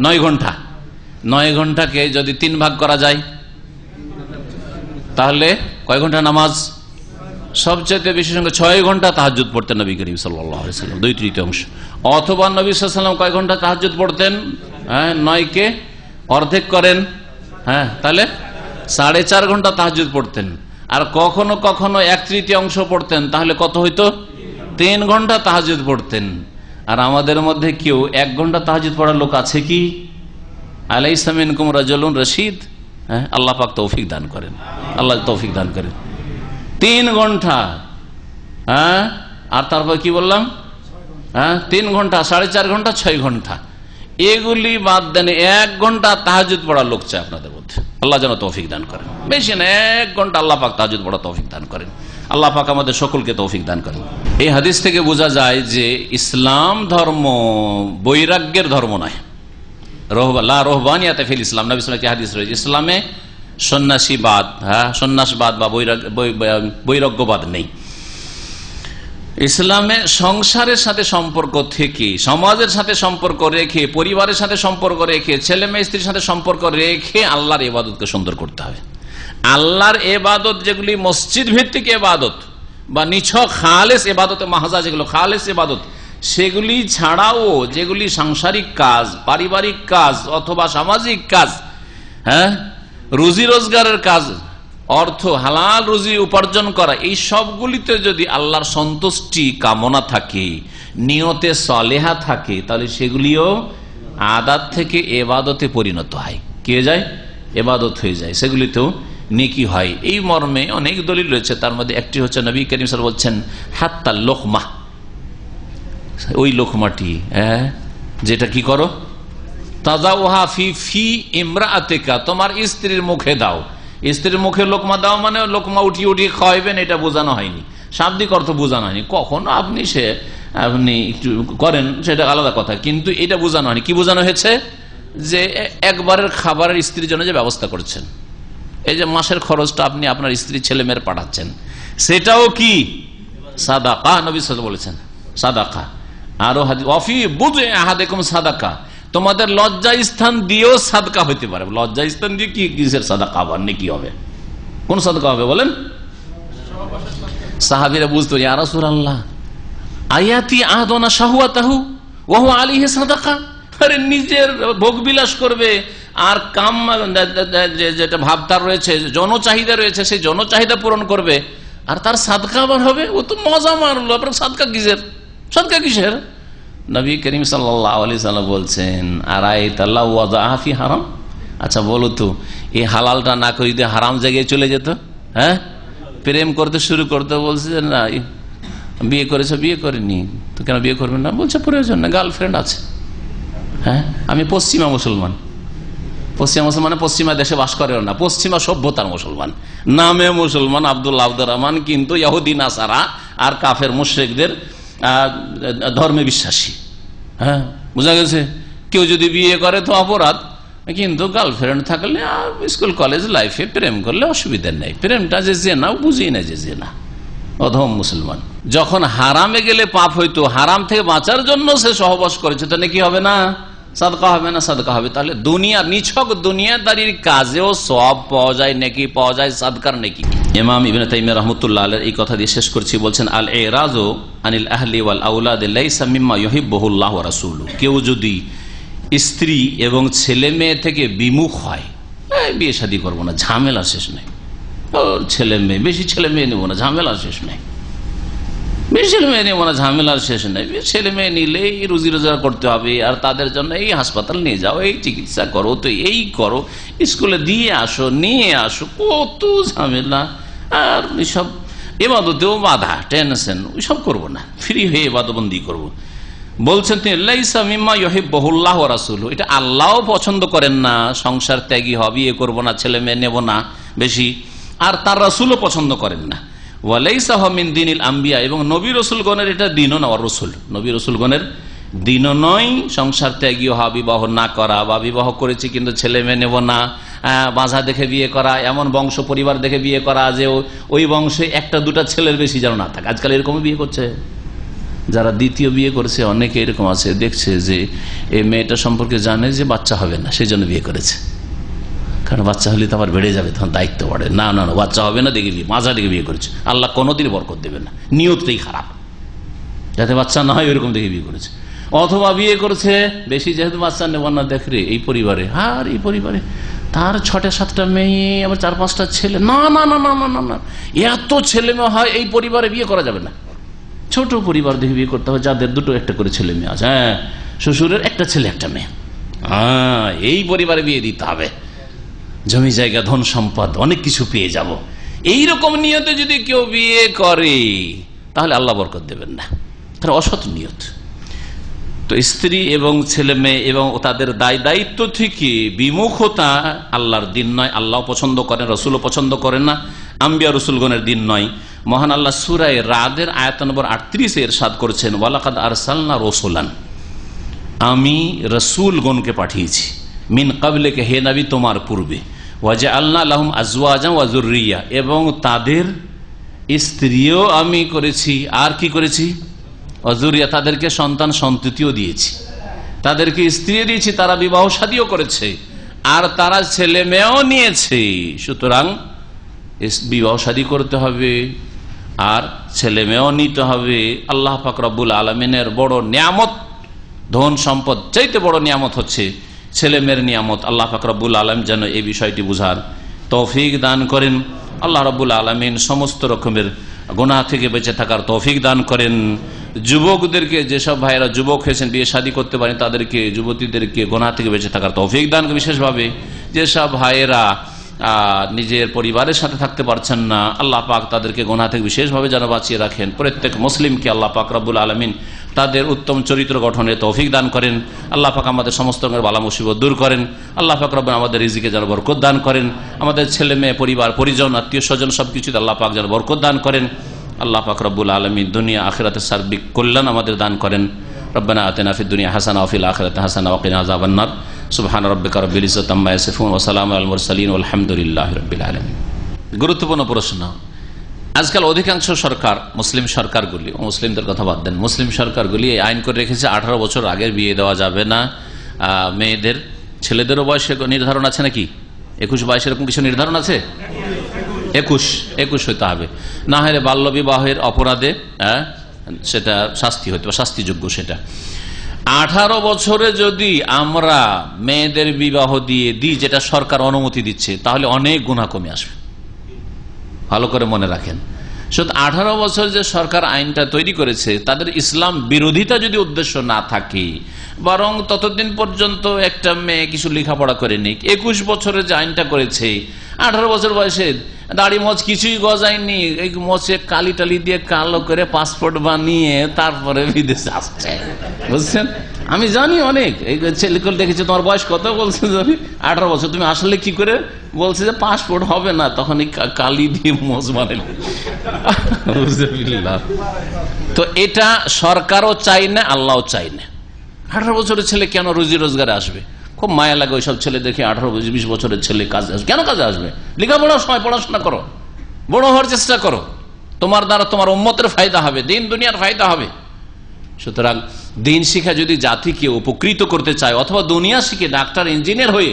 9 ঘন্টা। 9 ঘন্টাকে যদি 3 ভাগ করা যায় তাহলে কয় ঘন্টা নামাজ, সবচেয়ে বেশি সঙ্গে 6 ঘন্টা তাহাজ্জুদ পড়তেন নবী করিম সাল্লাল্লাহু আলাইহি ওয়াসাল্লাম, 2/3 অংশ। অথবা নবী সাল্লাল্লাহু আলাইহি ওয়াসাল্লাম কয় ঘন্টা তাহাজ্জুদ পড়তেন, 9কে অর্ধেক করেন, তাহলে 4.5 ঘন্টা তাহাজ্জুদ পড়তেন। আর কখনো কখনো 1/3 অংশ পড়তেন, তাহলে কত হইতো, 3 ঘন্টা তাহাজ্জুদ পড়তেন। আর আমাদের মধ্যে কেউ 1 ঘন্টা তাহাজ্জুদ পড়ার লোক আছে কি? আলাইসা মিনকুম রাজুলুন রশিদ, আল্লাহ পাক তৌফিক দান করেন, আল্লাহ তৌফিক দান করেন। 3 ঘন্টা, আর তারপর কি বললাম, 3 ঘন্টা, 4.5 ঘন্টা, 6 ঘন্টা, এগুলি বাদ দেন 1 ঘন্টা তাহাজ্জুদ পড়ার লোক চাই আপনাদের মধ্যে, আল্লাহ যেন তৌফিক দান করেন। বেশি না, 1 ঘন্টা আল্লাহ পাক তাহাজ্জুদ পড়া তৌফিক দান করেন, আল্লাহ পাক আমাদের সকলকে তৌফিক দান করেন। এই হাদিস থেকে বোঝা যায় যে ইসলাম ধর্ম বৈরাগ্যের ধর্ম নয়, লা রহবানিয়াতে ফিল ইসলাম, নবী সাল্লাল্লাহু আলাইহি ওয়াসাল্লাম হাদিস রয়েছে, ইসলামে সন্ন্যাসীবাদ, সন্ন্যাসবাদ বা বৈরাগ্যবাদ নেই। ইসলামে সংসারের সাথে সম্পর্ক থেকে, সমাজের সাথে সম্পর্ক রেখে, পরিবারের সাথে সম্পর্ক রেখে, ছেলে মেয়ে স্ত্রীর সাথে সম্পর্ক রেখে আল্লাহর ইবাদতকে সুন্দর করতে হবে। আল্লাহর ইবাদত যেগুলি মসজিদ ভিত্তিক ইবাদত বা নিছক খালেস ইবাদত মাহজা, যেগুলো খালেস ইবাদত, সেগুলি ছাড়াও যেগুলি সাংসারিক কাজ, পারিবারিক কাজ অথবা সামাজিক কাজ, রুজি রোজগারের কাজ, অর্থ হালাল রুজি উপার্জন করা, এই সবগুলিতে যদি আল্লাহর সন্তুষ্টি কামনা থাকে, নিয়তে সালেহা থাকে, তাহলে সেগুলিও আদাত থেকে ইবাদতে পরিণত হয়, কি হয়ে যায়, ইবাদত হয়ে যায়, সেগুলিতেও নেকি হয়। এই মর্মে অনেক দলিল রয়েছে, তার মধ্যে একটি হচ্ছে নবী করিম সাল্লাল্লাহু আলাইহি ওয়াসাল্লাম বলছেন, হাত্তা লোকমা, ওই লোকমাটি, যেটা কি করো, তাজাউহা ফি ফি ইমরাআতিকা, তোমার স্ত্রীর মুখে দাও। স্ত্রীর মুখে লোকমা দাও মানে লোকমা উঠিয়ে উঠিয়ে খাওয়াবেন, এটা বোঝানো হয়নি, শাব্দিক অর্থ বোঝানো হয়নি। কখনো আপনি একটু করেন, সেটা আলাদা কথা, কিন্তু এটা বোঝানো হয়নি। কি বোঝানো হয়েছে, যে একবারের খাবারের স্ত্রীর জন্য যে ব্যবস্থা করছেন, এই যে মাসের খরচটা আপনি আপনার স্ত্রী ছেলে মেয়ের পাঠাচ্ছেন, সেটাও কি সাদাকা, নবী সাল্লাল্লাহু আলাইহি ওয়াসাল্লাম বলেছেন সাদাকা। আরো হাদিস, ওয়াফি বুদে আহাদিকুম সাদাকা, তোমাদের লজ্জা স্থান দিয়েও সাদকা হইতে পারে। লজ্জা স্থান দিয়ে কি কিসের সাদাকা হবে, নেকি হবে, কোন সাদকা হবে বলেন? সাহাবীরা বুঝতো, ইয়া রাসূলুল্লাহ আয়াতি আদনা শাহওয়াতাহু ওয়া হুয়া আলাইহি সাদাকা, আরে নিজের ভোগ বিলাস করবে আর কাম, যেটা ভাবতার রয়েছে, জনচাহিদা রয়েছে, সেই জনচাহিদা পূরণ করবে, আর তার সাদকা আবার হবে, ও তো মজা মারলো, আপনার সাদকা কিসের, সাদকা কিসের? নবী করিম সাল্লাল্লাহু আলাইহি সাল্লাম বলছেন আরাইতাল্লাহু ওয়াদাহা ফি হারাম, আচ্ছা বলো তো এই হালালটা না করে যদি হারাম জায়গায় চলে যেত, হ্যাঁ প্রেম করতে শুরু করতে, বলছে যে না বিয়ে করেছে, বিয়ে করেনি তো কেন বিয়ে করবেন না, বলছে প্রয়োজন না, গার্লফ্রেন্ড আছে। হ্যাঁ আমি পশ্চিমা মুসলমান, পশ্চিমা মুসলমান পশ্চিমা দেশে বাস করেও না, পশ্চিমা সভ্যতার মুসলমান, নামে মুসলমান আব্দুল্লাহ আব্দুর রহমান, কিন্তু ইহুদি নাসারা আর কাফের মুশরিকদের ধর্মে বিশ্বাসী। হ্যাঁ বোঝা গেছে, কেউ যদি বিয়ে করে তো অপরাধ, কিন্তু গার্লফ্রেন্ড থাকলে স্কুল কলেজ লাইফে প্রেম করলে অসুবিধা নেই। প্রেমটা যে জেনা বুঝি না যে জেনা, অধম মুসলমান। যখন হারামে গেলে পাপ হইতো, হারাম থেকে বাঁচার জন্য সে সহবাস করেছে, তো নাকি হবে না, সাদকা হবে না, সাদকা হবে। তাহলে দুনিয়া নিছক দুনিয়াদারির কাজেও সওয়াব পাওয়া যায়, নেকি পাওয়া যায়, সাদকার নেকি। ইমাম ইবনে তাইমিয়া রাহমাতুল্লাহ আলাইহি এই কথা দিয়ে শেষ করছি, বলছেন আল ইরাজু আনিল আহলি ওয়াল আওলাদ লাইসা মিম্মা ইউহিব্বুহুল্লাহ ওয়া রাসূলুহু। কেউ যদি স্ত্রী এবং ছেলে মেয়ে থেকে বিমুখ হয়, বিয়ে শাদী করবো না, ঝামেলা শেষ নেই, ছেলে মেয়ে বেশি ছেলে মেয়ে নেবো না, ঝামেলা শেষ নেই, বেশি ছেলে মেয়ে নেবো না, ঝামেলার শেষ নেই। ছেলে মেয়ে নিলে রুজি রোজগার করতে হবে, আর তাদের জন্য এই হাসপাতাল নিয়ে যাও, এই চিকিৎসা করো, তো এই করো, স্কুলে দিয়ে আসো, নিয়ে আসো, কত ঝামেলা। আর সব এবাদতেও বাধা, টেনশন, ওইসব করবো না, ফ্রি হয়ে এবাদতবন্দি করবো। বলছেন তিনি লাইসা মিম্মা ইউহিব্বুহুল্লাহ ওয়া রাসূলুহু, এটা আল্লাহও পছন্দ করেন না, সংসার ত্যাগী হবে, বিয়ে করবো না, ছেলে মেয়ে নেব না বেশি, আর তার রাসূলও পছন্দ করেন না। ওয়া লাইসা হুয়া মিন দীনিল আম্বিয়া, এবং নবী রাসূলগণের এটা দ্বীনও না, রাসূল নবী রাসূলগণের দ্বীনও নয় সংসার ত্যাগী হওয়া, বিবাহ না করা, বা বিবাহ করেছি কিন্তু ছেলে মেয়ে নেব না, বাঁধা দেখে বিয়ে করা, এমন বংশ পরিবার দেখে বিয়ে করা যে ওই বংশে একটা দুটা ছেলের বেশি যেন না থাকে। আজকাল এরকম বিয়ে করছে, যারা দ্বিতীয় বিয়ে করেছে অনেকে এরকম আছে, দেখছে যে এই মেয়েটা সম্পর্কে জানে যে বাচ্চা হবে না, সেই জন্য বিয়ে করেছে, কারণ বাচ্চা হলে তো আবার বেড়ে যাবে, তখন দায়িত্ব বাড়ে। না না না, বাচ্চা হবে না দেখে বিয়ে, মাজা দেখে বিয়ে করেছে, আল্লাহ কোনোদিন বরকত দেবে না, নিয়তটাই খারাপ, যাতে বাচ্চা না হয় ওইরকম দেখে বিয়ে করেছে। অথবা বিয়ে করেছে বেশি, যেহেতু বাচ্চা নেব না দেখ রে এই পরিবারে, আর এই পরিবারে তার 6-7টা মেয়ে, আবার 4-5টা ছেলে, না না না না না না, এত ছেলে মেয়ে হয় এই পরিবারে বিয়ে করা যাবে না, ছোট পরিবার দেখে বিয়ে করতে হবে, যাদের 2-1 করে ছেলে মেয়ে আছে। হ্যাঁ শ্বশুরের 1 ছেলে 1 মেয়ে, এই পরিবারে বিয়ে দিতে হবে, জমি জায়গা ধন সম্পদ অনেক কিছু পেয়ে যাব, এইরকম নিয়তে যদি কেউ বিয়ে করে তাহলে আল্লাহ বরকত দেবেন না, তার অসৎ নিয়ত। তো স্ত্রী এবং ছেলে মেয়ে এবং তাদের দায়িত্ব থেকে বিমুখতা আল্লাহর দিন নয়, আল্লাহ পছন্দ করেন, রসুলও পছন্দ করেন না, আম্বিয়া রসুলগণের দিন নয়। মহান আল্লাহ সূরা রাদের আয়াত নম্বর 38 ইরশাদ করেছেন, ওয়ালাকাদ আরসালনা রাসূলান, আমি রসুলগণকে পাঠিয়েছি, মিন ক্বাবলিকা, হে নবী তোমার পূর্বে, ওয়াজআলনা লাহুম আজওয়াজান ওয়া যুররিয়া, এবং তাদের স্ত্রীও আমি করেছি, আর কি করেছি, অজুরিয়া, তাদেরকে সন্তান সন্ততিও দিয়েছি, তাদেরকে স্ত্রী দিয়েছি, তারা বিবাহ শাদীও করেছে, আর তারা ছেলে মেয়েও নিয়েছে। সুতরাং বিবাহ শাদী করতে হবে আর ছেলে মেয়েও নিতে হবে। আল্লাহ পাক রব্বুল আলামিনের বড় নিয়ামত, ধন সম্পদ চাইতে বড় নিয়ামত হচ্ছে ছেলে মেয়ের নিয়ামত। আল্লাহ পাক রব্বুল আলামিন যেন এই বিষয়টি বুঝার তৌফিক দান করেন। আল্লাহ রব্বুল আলামিন সমস্ত রকমের গুনাহ থেকে বেঁচে থাকার তৌফিক দান করেন। যুবকদেরকে, যেসব ভাইয়েরা যুবক হয়েছেন, বিয়ে শাদী করতে পারেন, তাদেরকে, যুবতীদেরকে গুনাহ থেকে বেঁচে থাকার তৌফিক দান করেন। বিশেষভাবে যেসব ভাইয়েরা নিজের পরিবারের সাথে থাকতে পারছেন না, আল্লাহ পাক তাদেরকে গুনাহ থেকে বিশেষভাবে যেন বাঁচিয়ে রাখেন। প্রত্যেক মুসলিমকে আল্লাহ পাক রব্বুল আলামিন তাদের উত্তম চরিত্র গঠনের তৌফিক দান করেন। আল্লাহ পাক আমাদের সমস্ত বালা মুসিবত দূর করেন। আল্লাহ পাক রব্বুল আমাদের রিজিকে যেন বরকত দান করেন। আমাদের ছেলে মেয়ে, পরিবার পরিজন, আত্মীয় স্বজন সবকিছুতে আল্লাহ পাক যেন বরকত দান করেন। আল্লাহ পাক রব্বুল আলামিন দুনিয়া আখিরাতের সার্বিক কল্যাণ আমাদের দান করেন। রব্বানা আতিনা ফিদ দুনিয়া হাসানা ওয়া ফিল আখিরাতি হাসানা ওয়া কিনা আযাবান নার। সুবহানা রাব্বিকা রাব্বিল ইজ্জাতি আম্মা ইয়াসিফুন ওয়া সালামুন আলাল মুরসালিন ওয়া আলহামদুলিল্লাহি রাব্বিল আলামিন। গুরুত্বপূর্ণ প্রশ্ন। আজকাল অধিকাংশ সরকার, মুসলিম সরকারগুলি, মুসলিমদের কথা বাদ দেন, মুসলিম সরকারগুলি এই আইন করে রেখেছে 18 বছর আগের বিয়ে দেওয়া যাবে না মেয়েদের। ছেলেদেরও বয়সে নির্ধারণ আছে নাকি? 21-22 এরকম কিছু নির্ধারণ আছে? 21 হইতে হবে, না হলে বাল্য বিবাহের অপরাধে সেটা শাস্তি হইতে হবে, শাস্তিযোগ্য সেটা। 18 বছরে যদি আমরা মেয়েদের বিবাহ দিয়ে দিই, যেটা সরকার অনুমতি দিচ্ছে, তাহলে অনেক গুনাহ কমে আসবে। ভালো করে মনে রাখেন, শুধু 18 বছর যে সরকার আইনটা তৈরি করেছে, তাদের ইসলাম বিরোধিতা যদি উদ্দেশ্য না থাকে, বরং ততদিন পর্যন্ত একটা মেয়ে কিছু লেখাপড়া করে নিক। 21 বছরের যে আইনটা করেছে, 18 বছর বয়সে দাড়ি মোচ কিছুই গজায়নি, এই মোচে কালি টালি দিয়ে কালো করে পাসপোর্ট বানিয়ে তারপরে বিদেশে আসছে, বুঝছেন? আমি জানি অনেক এই ছেলেগুলো দেখেছি, তোমার বয়স কত? বলছে 18 বছর। তুমি আসলে কি করে? বলছে যে পাসপোর্ট হবে না, তখন এই কালি দিয়ে মোচ বানালে। তো এটা সরকারও চাই না, আল্লাহও চাই না। 18 বছরের ছেলে কেন রুজি রোজগারে আসবে? খুব মায়া লাগে ওইসব ছেলে দেখে। 18-20 বছরের ছেলে কাজে আসবে কেন? কাজে আসবে লেখাপড়ার সময় পড়াশোনা করো, বড় হওয়ার চেষ্টা করো, তোমার দ্বারা তোমার উম্মতের ফায়দা হবে, দিন দুনিয়ার ফায়দা হবে। সুতরাং দিন শিক্ষা যদি জাতিকে উপকৃত করতে চায়, অথবা দুনিয়া শিখে ডাক্তার ইঞ্জিনিয়ার হয়ে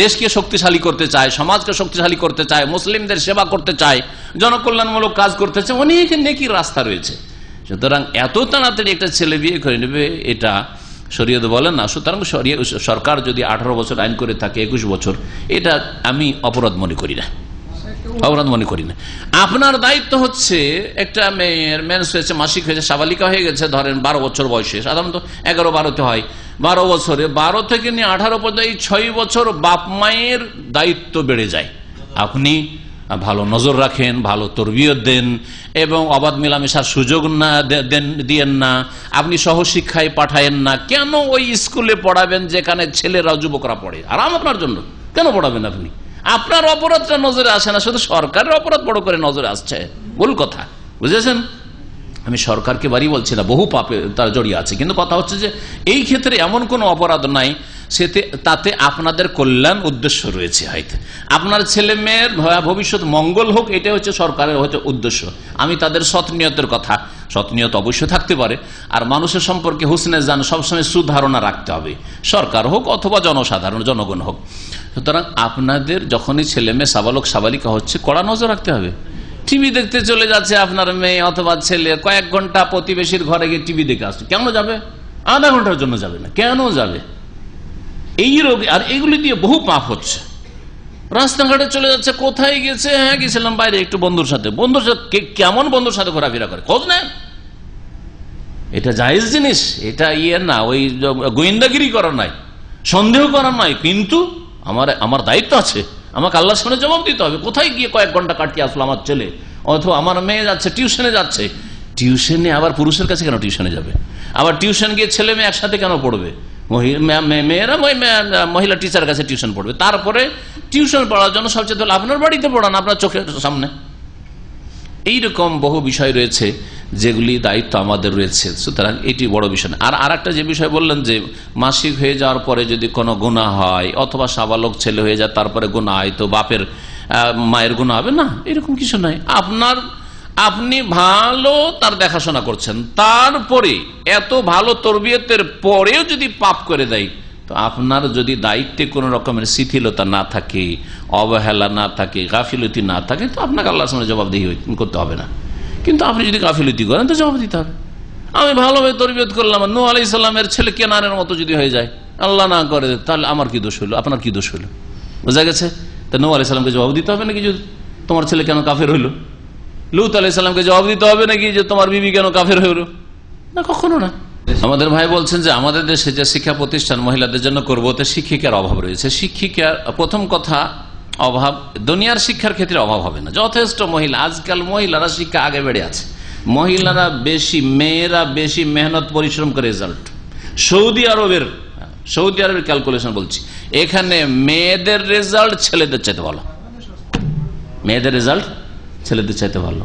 দেশকে শক্তিশালী করতে চায়, সমাজকে শক্তিশালী করতে চায়, মুসলিমদের সেবা করতে চায়, জনকল্যাণমূলক কাজ করতে চায়, অনেক নেকির রাস্তা রয়েছে। সুতরাং এত তাড়াতাড়ি একটা ছেলে বিয়ে করে নেবে, এটা শরীয়ত বলে না। সুতরাং সরকার যদি 18 বছর আইন করে থাকে, 21 বছর, এটা আমি অপরাধ মনে করি না, অপরাধ মনে করি না। আপনার দায়িত্ব হচ্ছে একটা মেয়ের মেন্স হয়েছে, মাসিক হয়েছে, সাবালিকা হয়ে গেছে, ধরেন 12 বছর বয়সে, সাধারণত 11-12তে হয়, 12 বছরে 12 থেকে নিয়ে 18 পর্যন্ত এই 6 বছর বাপ মায়ের দায়িত্ব বেড়ে যায়। আপনি ভালো নজর রাখেন, ভালো তরবিয়ত দেন, এবং অবাধ মেলামেশার সুযোগ না দিয়েন না, আপনি সহশিক্ষায় পাঠায়েন না। কেন ওই স্কুলে পড়াবেন যেখানে ছেলেরা যুবকরা পড়ে? আরাম আপনার জন্য কেন পড়াবেন আপনি? আপনার অপরাধটা নজরে আসে না, শুধু সরকারের অপরাধ বড় করে নজরে আসছে। ভুল কথা, বুঝেছেন? আমি সরকারকে বাড়ি বলছি না, বহু পাপে তার জড়িয়ে আছে, কিন্তু কথা হচ্ছে যে এই ক্ষেত্রে এমন কোনো অপরাধ নাই তাতে আপনাদের কল্যাণ উদ্দেশ্য রয়েছে। হয়তো আপনার ছেলে মেয়ের ভবিষ্যৎ মঙ্গল হোক, এটা হচ্ছে সরকারের হয়তো উদ্দেশ্য। আমি তাদের সৎ নিয়তের কথা, সৎ নিয়ত অবশ্যই থাকতে পারে, আর মানুষের সম্পর্কে হুসনে জান সবসময় সুধারণা রাখতে হবে, সরকার হোক অথবা জনসাধারণ, জনগণ হোক। সুতরাং আপনাদের যখনই ছেলে মেয়ে সাবালক সাবালিকা হচ্ছে, কড়া নজর রাখতে হবে। টিভি দেখতে চলে যাচ্ছে আপনার মেয়ে অথবা ছেলে, কয়েক ঘন্টা প্রতিবেশীর ঘরে গিয়ে টিভি দেখে আসছে, কেন যাবে? আধা ঘন্টার জন্য যাবে না, কেন যাবে? এই রোগ আর এগুলি দিয়ে বহু পাপ হচ্ছে। রাস্তাঘাটে চলে যাচ্ছে, কোথায় গেছে? হ্যাঁ গেছিলাম বাইরে একটু বন্ধুর সাথে। বন্ধুর সাথে কেমন বন্ধুর সাথে ঘোরাফেরা করে? খোঁজ নেন, এটা জায়েজ জিনিস, এটা না ওই গোয়েন্দাগিরি করার নাই, সন্দেহ করার নাই, কিন্তু আমার দায়িত্ব আছে, আমাকে আল্লাহর সামনে জবাব দিতে হবে। কোথায় গিয়ে কয়েক ঘন্টা কাটিয়ে আসলো আমার ছেলে, অথবা আমার মেয়ে যাচ্ছে টিউশনে যাচ্ছে, টিউশনে আবার পুরুষের কাছে কেন টিউশনে যাবে? আবার টিউশন গিয়ে ছেলে মেয়ে একসাথে কেন পড়বে? মেয়েরা মহিলা টিচার কাছে টিউশন পড়বে, তারপরে টিউশন পড়ার জন্য সবচেয়ে ভালো আপনার বাড়িতে পড়ান, আপনার চোখের সামনে। এইরকম বহু বিষয় রয়েছে যেগুলি দায়িত্ব আমাদের রয়েছে। সুতরাং এটি বড় বিষয়। আর একটা যে বিষয় বললেন যে মাসিক হয়ে যাওয়ার পরে যদি কোনো গুনাহ হয়, অথবা সাবালক ছেলে হয়ে যায় তারপরে গুনাহ হয়, তো বাপের মায়ের গুনাহ হবে না, এরকম কিছু নাই। আপনি ভালো তার দেখাশোনা করছেন, তারপরে এত ভালো তরবিয়তের পরেও যদি পাপ করে দেয়, তো আপনার যদি দায়িত্বে কোন রকমের শিথিলতা না থাকে, অবহেলা না থাকে, গাফিলতি না থাকে, তো আপনাকে আল্লাহর সামনে জবাবদিহি করতে হবে না। কিন্তু আপনি যদি গাফিলতি করেন তো জবাব দিতে হবে। আমি ভালোভাবে তরবিয়ত করলাম, নূহ আলাইহিস সালামের ছেলে কেনানের মতো যদি হয়ে যায়, আল্লাহ না করে, তাহলে আমার কি দোষ হলো, আপনার কি দোষ হলো? বোঝা গেছে? তা নূহ আলাইহিস সালামকে জবাব দিতে হবে নাকি যে তোমার ছেলে কেন কাফের হইলো? লূত আলাইহিস সালামকে জবাব দিতে হবে নাকি যে তোমার বিবি কেন কাফের হইলো? না, কখনো না। আমাদের ভাই বলছেন যে আমাদের দেশে যে শিক্ষা প্রতিষ্ঠান মহিলাদের জন্য করবো, তো শিক্ষিকার অভাব রয়েছে। শিক্ষিকার প্রথম কথা অভাব, দুনিয়ার শিক্ষার ক্ষেত্রে অভাব হবে না, যথেষ্ট মহিলা। আজকাল মহিলারা শিক্ষা আগে বেড়ে আছে, মহিলারা বেশি, মেয়েরা বেশি মেহনত পরিশ্রম করে রেজাল্ট। সৌদি আরবের ক্যালকুলেশন বলছি, এখানে মেয়েদের রেজাল্ট ছেলেদের চাইতে ভালো, মেয়েদের রেজাল্ট ছেলেদের চাইতে ভালো।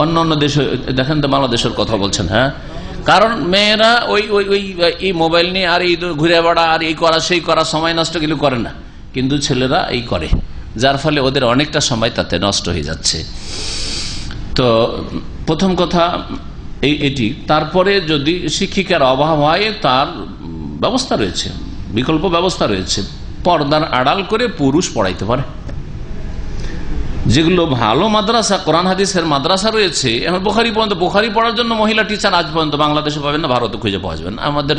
অন্য দেশে দেখেন তো, বাংলাদেশের কথা বলছেন, হ্যাঁ, কারণ মেয়েরা ওই মোবাইল নিয়ে আর এই ঘুরে বেড়া আর এই করা সেই করা, সময় নষ্ট কিন্তু করে না, কিন্তু ছেলেরা এই করে, যার ফলে ওদের অনেকটা সময় তাতে নষ্ট হয়ে যাচ্ছে। তো প্রথম কথা এটি। তারপরে যদি শিক্ষিকার অভাব হয়, তার ব্যবস্থা রয়েছে, বিকল্প ব্যবস্থা রয়েছে। পর্দার আড়াল করে পুরুষ পড়াইতে পারে। যেগুলো ভালো মাদ্রাসা, কোরআন হাদিসের মাদ্রাসা রয়েছে, এখন বুখারী পর্যন্ত, বুখারী পড়ার জন্য মহিলা টিচার আজ পর্যন্ত বাংলাদেশে পাবেন না, ভারতে খুঁজে পাওয়া যাবেন। আমাদের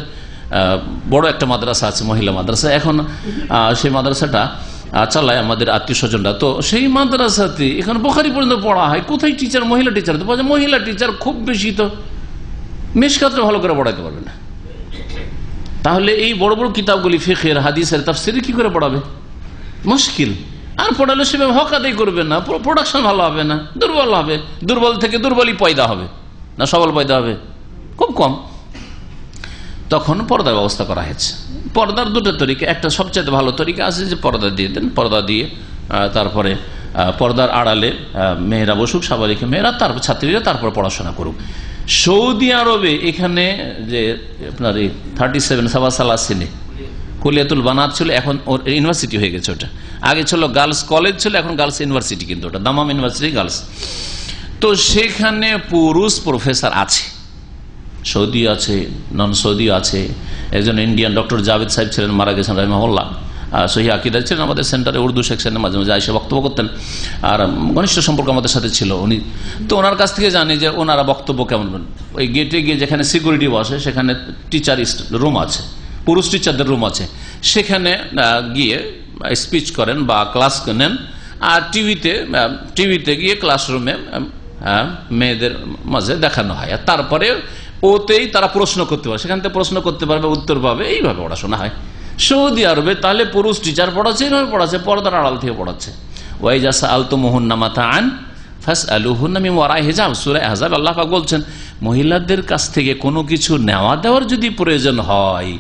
বড় একটা মাদ্রাসা আছে, মহিলা মাদ্রাসা। এখন সেই মাদ্রাসাটা চালায় আমাদের আত্মীয় স্বজনরা। তো সেই মাদ্রাসাতে এখানে বুখারী পর্যন্ত পড়া হয়। কোথায় টিচার? মহিলা টিচার। তো মহিলা টিচার খুব বেশি, তো মিশকাতটা ভালো করে পড়াইতে পারবে না। তাহলে এই বড় বড় কিতাবগুলি ফিকহের, হাদিসের, তাফসীরের কি করে পড়াবে? মুশকিল। আর পড়ালে সেভাবে হক আদায় করবে না, প্রোডাকশন ভালো হবে না, দুর্বল হবে। দুর্বল থেকে দুর্বলই পয়দা হবে, না সবল পয়দা হবে? খুব কম। তখন পর্দার ব্যবস্থা করা হয়েছে। পর্দার দুটো তরিকা। একটা সবচেয়ে ভালো তরিকা আছে যে পর্দা দিয়ে দেন, পর্দা দিয়ে তারপরে পর্দার আড়ালে মেয়েরা বসুক, স্বাভাবিক মেয়েরা, তারপর ছাত্রীরা, তারপর পড়াশোনা করুক। সৌদি আরবে এখানে যে আপনার এই 37 সাবা সালাসিনে কুলিয়াতুল বানাত ছিল, এখন ওর ইউনিভার্সিটি হয়ে গেছে। ওটা আগে ছিল গার্লস কলেজ ছিল, এখন গার্লস ইউনিভার্সিটি, কিন্তু ওটা দামাম ইউনিভার্সিটি গার্লস। তো সেখানে পুরুষ প্রফেসর আছে, সৌদি আছে, নন সৌদি আছে। একজন ইন্ডিয়ান ডক্টর জাভেদ সাহেব ছিলেন, মারা গেছেন রাহিমাহুল্লাহ, সহি আকিদা ছিলেন আমাদের সেন্টারে, উর্দু সেকশনে মাঝে মাঝে এসে বক্তব্য করতেন, আর ঘনিষ্ঠ সম্পর্ক আমাদের সাথে ছিল উনি। তো ওনার কাছ থেকে জানি যে ওনারা বক্তব্য কেমন। ওই গেটে গিয়ে যেখানে সিকিউরিটি বসে, সেখানে টিচার রুম আছে, পুরুষ টিচারদের রুম আছে, সেখানে গিয়ে স্পিচ করেন বা ক্লাস নেন। আর টিভিতে গিয়ে ক্লাসরুমে মেয়েদের মাঝে দেখানো হয়, আর তারপরে ওতেই তারা প্রশ্ন করতে পারে, সেখান থেকে প্রশ্ন করতে পারবে, উত্তর পাবে, এইভাবে পড়াশোনা হয় সৌদি আরবে। তাহলে পুরুষ টিচার পড়াচ্ছে, এইভাবে পড়াচ্ছে, পর্দার আড়াল থেকে পড়াচ্ছে। ওয়াইজা সাআলতুমুহুন্না মাতাআন ফাসআলুহুন্না মিন ওয়ারাই হিজাব, সূরা আহজাব আল্লাহ পাক বলছেন, মহিলাদের কাছ থেকে কোনো কিছু নেওয়া দেওয়ার যদি প্রয়োজন হয়,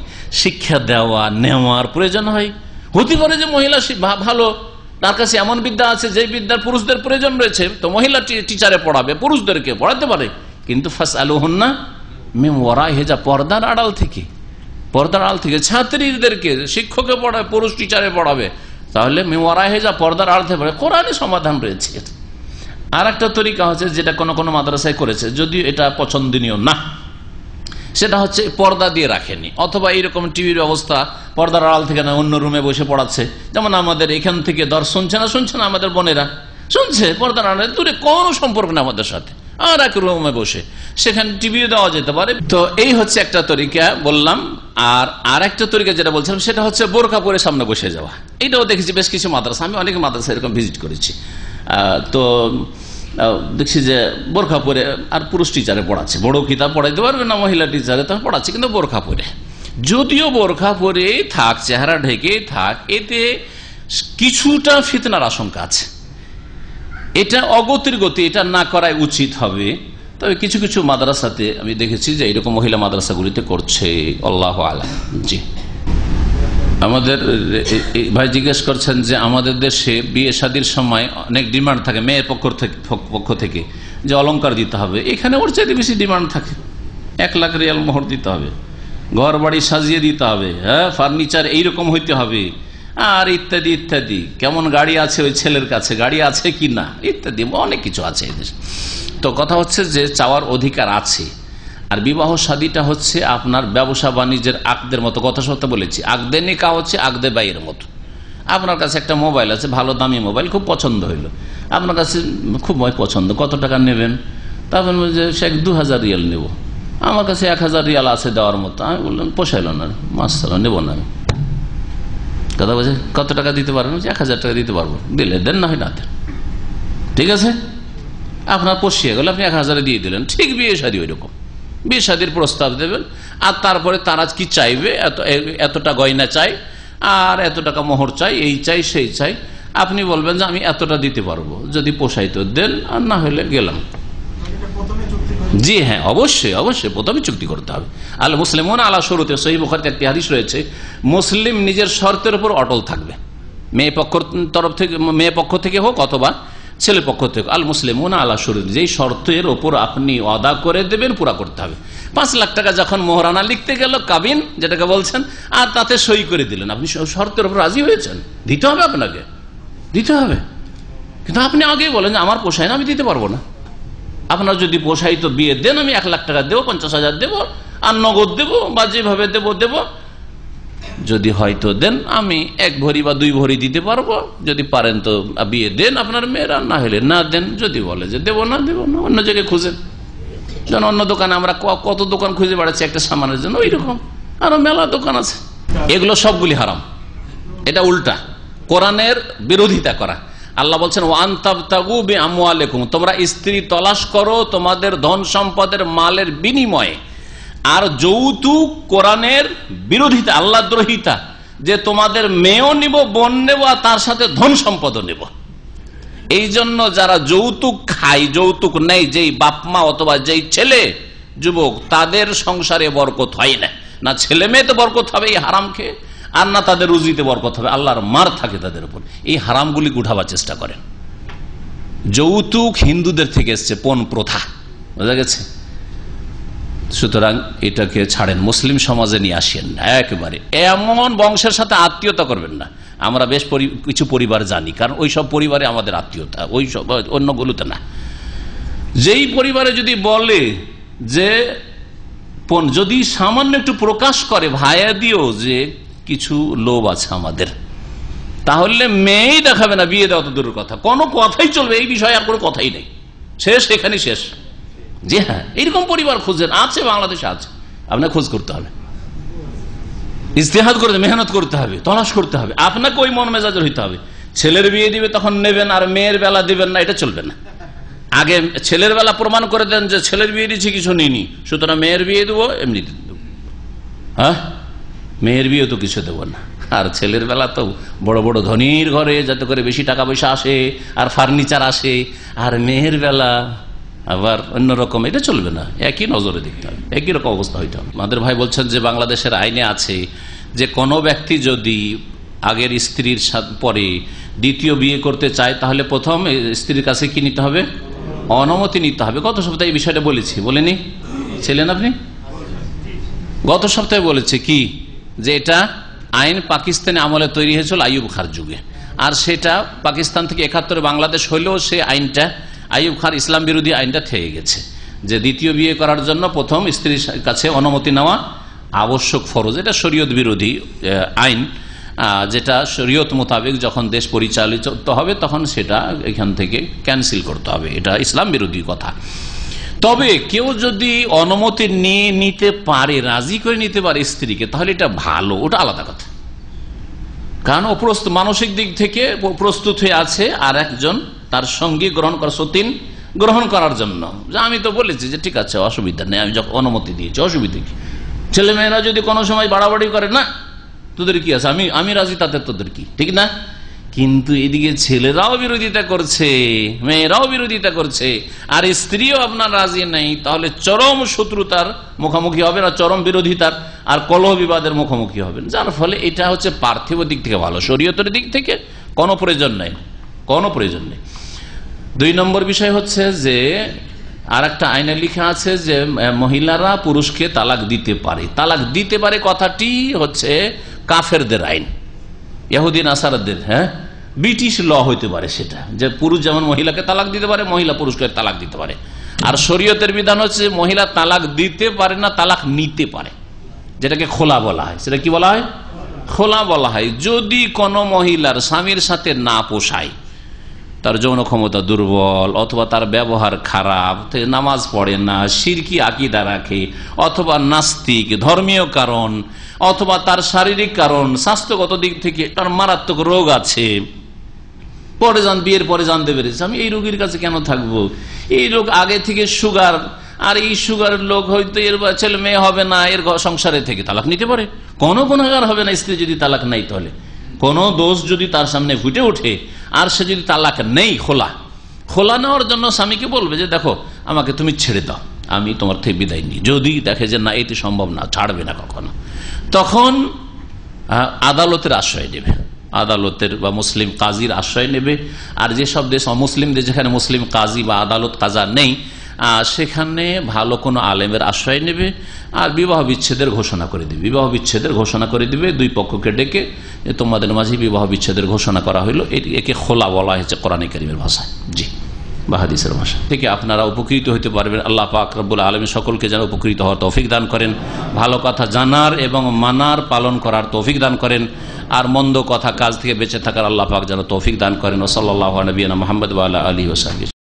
শিক্ষা দেওয়া নেওয়ার প্রয়োজন হয়, হতে পারে যে মহিলা ভালো, তার কাছে এমন বিদ্যা আছে যে বিদ্যার পুরুষদের প্রয়োজন রয়েছে, তো মহিলা টিচারে পড়াবে, পুরুষদেরকে পড়াতে পারে। কিন্তু ফাসআলুহুন্না মিন ওয়ারাই হিজাব, পর্দার আড়াল থেকে, পর্দার আড়াল থেকে ছাত্রীদেরকে শিক্ষকে পড়াবে, পুরুষ টিচারে পড়াবে, তাহলে মিন ওয়ারাই হিজাব, পর্দার আড়াল থেকে পড়ে। কোরআনে সমাধান রয়েছে। আর একটা তরিকা হচ্ছে, যেটা কোন কোন মাদ্রাসায় করেছে, যদিও এটা পছন্দনীয় না, সেটা হচ্ছে পর্দা দিয়ে রাখেনি, অথবা এইরকম টিভির ব্যবস্থা, পর্দার আড়াল থেকে না, অন্য রুমে বসে পড়াচ্ছে। যেমন আমাদের এখান থেকে শুনছে না আমাদের বোনেরা, শুনছে পর্দার আড়ালে, দূরে কোনো সম্পর্ক না আমাদের সাথে, আর এক রুমে বসে, সেখানে টিভিও দেওয়া যেতে পারে। তো এই হচ্ছে একটা তরিকা বললাম। আর একটা তরিকা যেটা বলছিলাম, সেটা হচ্ছে বোরকা পরে সামনে বসে যাওয়া। এটাও দেখেছি বেশ কিছু মাদ্রাসা, আমি অনেক মাদ্রাসা এরকম ভিজিট করেছি। তো দেখছি যে বোরখা পরে, আর পুরুষ টিচারে পড়াচ্ছে, বড় কিতাব পড়াইতে পারবে না, মহিলা টিচারে তো পড়াচ্ছে, কিন্তু বোরখা পরে। যদিও বোরখা পরে থাক, চেহারা ঢেকে থাক, এতে কিছুটা ফিতনার আশঙ্কা আছে। এটা অগতির গতি, এটা না করাই উচিত হবে। তবে কিছু কিছু মাদ্রাসাতে আমি দেখেছি যে এরকম মহিলা মাদ্রাসাগুলিতে করছে, আল্লাহু আ'লাম। জি, আমাদের ভাই জিজ্ঞেস করছেন যে আমাদের দেশে বিয়ে শাদীর সময় অনেক ডিমান্ড থাকে মেয়ের পক্ষ থেকে, যে অলংকার দিতে হবে। এখানে ওর চাইতে বেশি ডিমান্ড থাকে, 1 লাখ রিয়াল মোহর দিতে হবে, ঘর বাড়ি সাজিয়ে দিতে হবে, হ্যাঁ, ফার্নিচার এইরকম হইতে হবে, আর ইত্যাদি ইত্যাদি। কেমন গাড়ি আছে ওই ছেলের কাছে, গাড়ি আছে কি না, ইত্যাদি অনেক কিছু আছে এদের। তো কথা হচ্ছে যে চাওয়ার অধিকার আছে। আর বিবাহ শাদীটা হচ্ছে আপনার ব্যবসা বাণিজ্যের আকদের মতো, কথা সত্য বলেছি। আকদে নিকাহ হচ্ছে আকদে বাইয়ের মতো। আপনার কাছে একটা মোবাইল আছে, ভালো দামি মোবাইল, খুব পছন্দ হইলো, আপনার কাছে খুব পছন্দ, কত টাকা নেবেন? তারপর যে সে 2000 রিয়াল নেব, আমার কাছে 1000 রিয়াল আছে দেওয়ার মতো। আমি বললাম পোষাইল না, মাসালা নেব না। আমি কথা বলছে, কত টাকা দিতে পারবেন? 1000 টাকা দিতে পারবো, দিলে দেন, না হয় না দেন, ঠিক আছে। আপনার পোষিয়ে গেল, আপনি 1000 দিয়ে দিলেন। ঠিক বিয়ে শাদী ওই রকম, বিয়ে শাদীর প্রস্তাব দেবেন, আর তারপরে তারা কি চাইবে, এতটা গয়না চাই, আর এত টাকা মোহর চাই, এই চাই সেই চাই। আপনি বলবেন যে আমি এতটা দিতে পারবো, যদি পোষাই তো দেন, আর না হলে গেলাম। জি হ্যাঁ, অবশ্যই অবশ্যই প্রথমে চুক্তি করতে হবে। আল মুসলিমুন আলা শুরুতে, সহিহ বুখারীতে একটি হাদিস রয়েছে, মুসলিম নিজের শর্তের উপর অটল থাকবে, মেয়ে পক্ষ থেকে হোক অথবা ছেলে পক্ষ থেকে। আল মুসলিমুন আলা শুরুত, যেই শর্তের ওপর আপনি ওয়াদা করে দেবেন পুরা করতে হবে। 5 লাখ টাকা যখন মোহরানা লিখতে গেল, কাবিন যেটাকে বলছেন, আর তাতে সই করে দিলেন, আপনি শর্তের উপর রাজি হয়েছেন, দিতে হবে, আপনাকে দিতে হবে। কিন্তু আপনি আগেই বলেন যে আমার পোষায় না, আমি দিতে পারবো না। আপনার যদি পোষাই তো বিয়ে দেন, আমি 1 লাখ টাকা দেবো, 50,000 দেবো, আর নগদ দেবো, বা যেভাবে দেবো। যদি হয়তো দেন, আমি 1 ভরি বা 2 ভরি দিতে পারবো, যদি পারেন তো বিয়ে দেন আপনার মেয়েরা, না হলে না দেন। যদি বলে যে দেবো না, অন্য জায়গায় খুঁজেন। যেন অন্য দোকানে আমরা কত দোকান খুঁজে বেড়াচ্ছি একটা সামানের জন্য, ওই রকম আরো মেলা দোকান আছে। এগুলো সবগুলি হারাম, এটা উল্টা। কোরআনের বিরোধিতা করা। আল্লাহ বলছেন ওয়ান তাবতাগু বিআমওয়ালিকুম, তোমরা স্ত্রী তলাশ করো তোমাদের ধন সম্পদের মালের বিনিময়ে। আর যৌতুক কোরআনের বিরোধিতা, আল্লাহ দ্রোহিতা, যে তোমাদের মেয়েও নিব, বোন নেব, আর তার সাথে ধন সম্পদও নেব। এই জন্য যারা যৌতুক খায়, যৌতুক নেই, যেই বাপমা অথবা যেই ছেলে যুবক, তাদের সংসারে বরকত হয় না। না ছেলে মেয়েতে বরকত হবে এই হারাম খেয়ে, আর না তাদের রুজিতে বরকত হবে, আল্লাহর মার থাকে তাদের উপর। এই হারামগুলি উঠাবার চেষ্টা করেন। যৌতুক হিন্দুদের থেকে এসছে, পণ প্রথা, বোঝা গেছে? সুতরাং এটাকে ছাড়েন, মুসলিম সমাজে নিয়ে আসেন না একেবারে। এমন বংশের সাথে আত্মীয়তা করবেন না। আমরা বেশ কিছু পরিবার জানি, কারণ ওই সব পরিবারে আমাদের আত্মীয়তা, ওই সব অন্যগুলোতে না। যেই পরিবারে যদি বলে যে যদি সামান্য একটু প্রকাশ করে ভাইয়া দিও যে কিছু লোভ আছে আমাদের, তাহলে মেয়েই দেখাবে না, বিয়ে দেওয়া তো দূরের কথা, কোনো কথাই চলবে এই বিষয়ে, আর কোনো কথাই নেই, শেষ, এখানে শেষ। জি হ্যাঁ, এইরকম পরিবার খুঁজেন, আছে, বাংলাদেশে আছে, আপনার খোঁজ করতে হবে, ইজতিহাদ করতে, মেহনত করতে হবে, তলাশ করতে হবে। আপনাকে ওই মন মেজাজের হইতে হবে। ছেলের বিয়ে দিবে তখন নেবেন, আর মেয়ের বেলা দিবেন না, এটা চলবে না। আগে ছেলের বেলা প্রমাণ করে দেন যে ছেলের বিয়ে দিচ্ছি, কিছু নিইনি, সুতরাং মেয়ের বিয়ে দেবো, এমনি দেবো। হ্যাঁ, মেয়ের বিয়ে তো কিছু দেবো না। আর ছেলের বেলা তো বড় বড় ধনীর ঘরে, যাতে করে বেশি টাকা পয়সা আসে আর ফার্নিচার আসে, আর মেয়ের বেলা আবার অন্যরকম, এটা চলবে না। একই নজরে দেখতে হবে, একই রকম অবস্থা হইতে হবে। আমাদের ভাই বলছেন যে বাংলাদেশের আইনে আছে যে কোনো ব্যক্তি যদি আগের স্ত্রীর পরে দ্বিতীয় বিয়ে করতে চায়, তাহলে প্রথম স্ত্রীর কাছে কি নিতে হবে? অনুমতি নিতে হবে। গত সপ্তাহে এই বিষয়টা বলেছি, বলেনি? ছিলেন আপনি? গত সপ্তাহে বলেছে কি, যে এটা আইন পাকিস্তানে আমলে তৈরি হয়েছিল আইয়ুব খার যুগে, আর সেটা পাকিস্তান থেকে 71 বাংলাদেশ হলেও সে আইনটা, আইয়ুব খার ইসলাম বিরোধী আইনটা থেকে গেছে, যে দ্বিতীয় বিয়ে করার জন্য প্রথম স্ত্রীর কাছে অনুমতি নেওয়া আবশ্যক, ফরজ। এটা শরীয়ত বিরোধী আইন, যেটা শরীয়ত মোতাবেক যখন দেশ পরিচালিত হবে তখন সেটা এখান থেকে ক্যান্সেল করতে হবে। এটা ইসলাম বিরোধী কথা। তবে কেউ যদি অনুমতি নিয়ে নিতে পারে, রাজি করে নিতে পারে স্ত্রীকে, তাহলে এটা ভালো, ওটা আলাদা কথা। কারণ ও মানসিক দিক থেকে প্রস্তুত হয়ে আছে আর একজন তার সঙ্গী গ্রহণ করা, সতীন গ্রহণ করার জন্য। যে আমি তো বলেছি যে ঠিক আছে, অসুবিধা নেই, আমি যখন অনুমতি দিয়েছি, অসুবিধা কি? ছেলেমেয়েরা যদি কোনো সময় বাড়াবাড়ি করে, না তোদের কি আছে, আমি রাজি, তাতে তোদের কি, ঠিক না? কিন্তু এদিকে ছেলেরাও বিরোধিতা করছে, মেয়েরাও বিরোধিতা করছে, আর স্ত্রীও আপনার রাজি নেই, তাহলে চরম শত্রুতার মুখোমুখি হবেন, আর চরম বিরোধিতার আর কলহ বিবাদের মুখোমুখি হবেন। যার ফলে এটা হচ্ছে পার্থিব দিক থেকে ভালো, শরীয়তের দিক থেকে কোনো প্রয়োজন নেই, কোনো প্রয়োজন নেই। 2 নম্বর বিষয় হচ্ছে যে আর একটা আইনে লেখা আছে যে মহিলারা পুরুষকে তালাক দিতে পারে। তালাক দিতে পারে কথাটি হচ্ছে কাফেরদের আইন, ইহুদি নাসারাদের, হ্যাঁ, ব্রিটিশ ল হইতে পারে সেটা, যে পুরুষ যেমন মহিলাকে তালাক দিতে পারে, মহিলা পুরুষকে তালাক দিতে পারে। আর শরীয়তের বিধান হচ্ছে মহিলা তালাক দিতে পারে না, তালাক নিতে পারে, যেটাকে খোলা বলা হয়। সেটা কি বলা হয়? খোলা বলা হয়। যদি কোনো মহিলার স্বামীর সাথে না পোষায়, তার যৌন ক্ষমতা দুর্বল, অথবা তার ব্যবহার খারাপ, নামাজ পড়ে না, শিরকি আকীদা রাখে, অথবা নাস্তিক, ধর্মীয় কারণ, অথবা তার শারীরিক কারণ, স্বাস্থ্যগত দিক থেকে তার মারাত্মক রোগ আছে, পরে বিয়ের পরে জানতে পেরেছে আমি এই রোগীর কাছে কেন থাকবো, এই রোগ আগে থেকে সুগার, আর এই সুগারের লোক হয়তো এর ছেলে মেয়ে হবে না, এর সংসারে থেকে তালাক নিতে পারে। কোনো গুনাহগার হবে না স্ত্রী যদি তালাক নেই, তাহলে কোনো দোষ যদি তার সামনে ফুটে ওঠে আর সে যদি তালাক নেই, খোলা নেওয়ার জন্য স্বামীকে বলবে যে দেখো আমাকে তুমি ছেড়ে দাও, আমি তোমার থেকে বিদায় নিই। যদি দেখে যে না, এটি সম্ভব না, ছাড়বে না কখনো, তখন আদালতের আশ্রয় নেবে, আদালতের বা মুসলিম কাজীর আশ্রয় নেবে। আর যেসব দেশ অমুসলিম দেশ, যেখানে মুসলিম কাজী বা আদালত কাজা নেই, সেখানে ভালো কোনো আলেমের আশ্রয় নেবে, আর বিবাহ বিচ্ছেদের ঘোষণা করে দিবে। বিবাহ বিচ্ছেদের ঘোষণা করে দিবে, 2 পক্ষকে ডেকে, তোমাদের মাঝে বিবাহ বিচ্ছেদের ঘোষণা করা হইলো। একে খোলা বলা হয়েছে কোরআন কারীমের ভাষায়, জি, বা হাদিসের ভাষা থেকে আপনারা উপকৃত হতে পারবেন। আল্লাহ পাক রব্বুল আলামিন সকলকে যেন উপকৃত হওয়ার তৌফিক দান করেন, ভালো কথা জানার এবং মানার, পালন করার তৌফিক দান করেন, আর মন্দ কথা কাজ থেকে বেঁচে থাকার আল্লাহ পাক যেন তৌফিক দান করেন। সাল্লাল্লাহু আলা নবিয়িনা মুহাম্মদ ওয়া আলা আলিহি ওয়া সাহবিহি।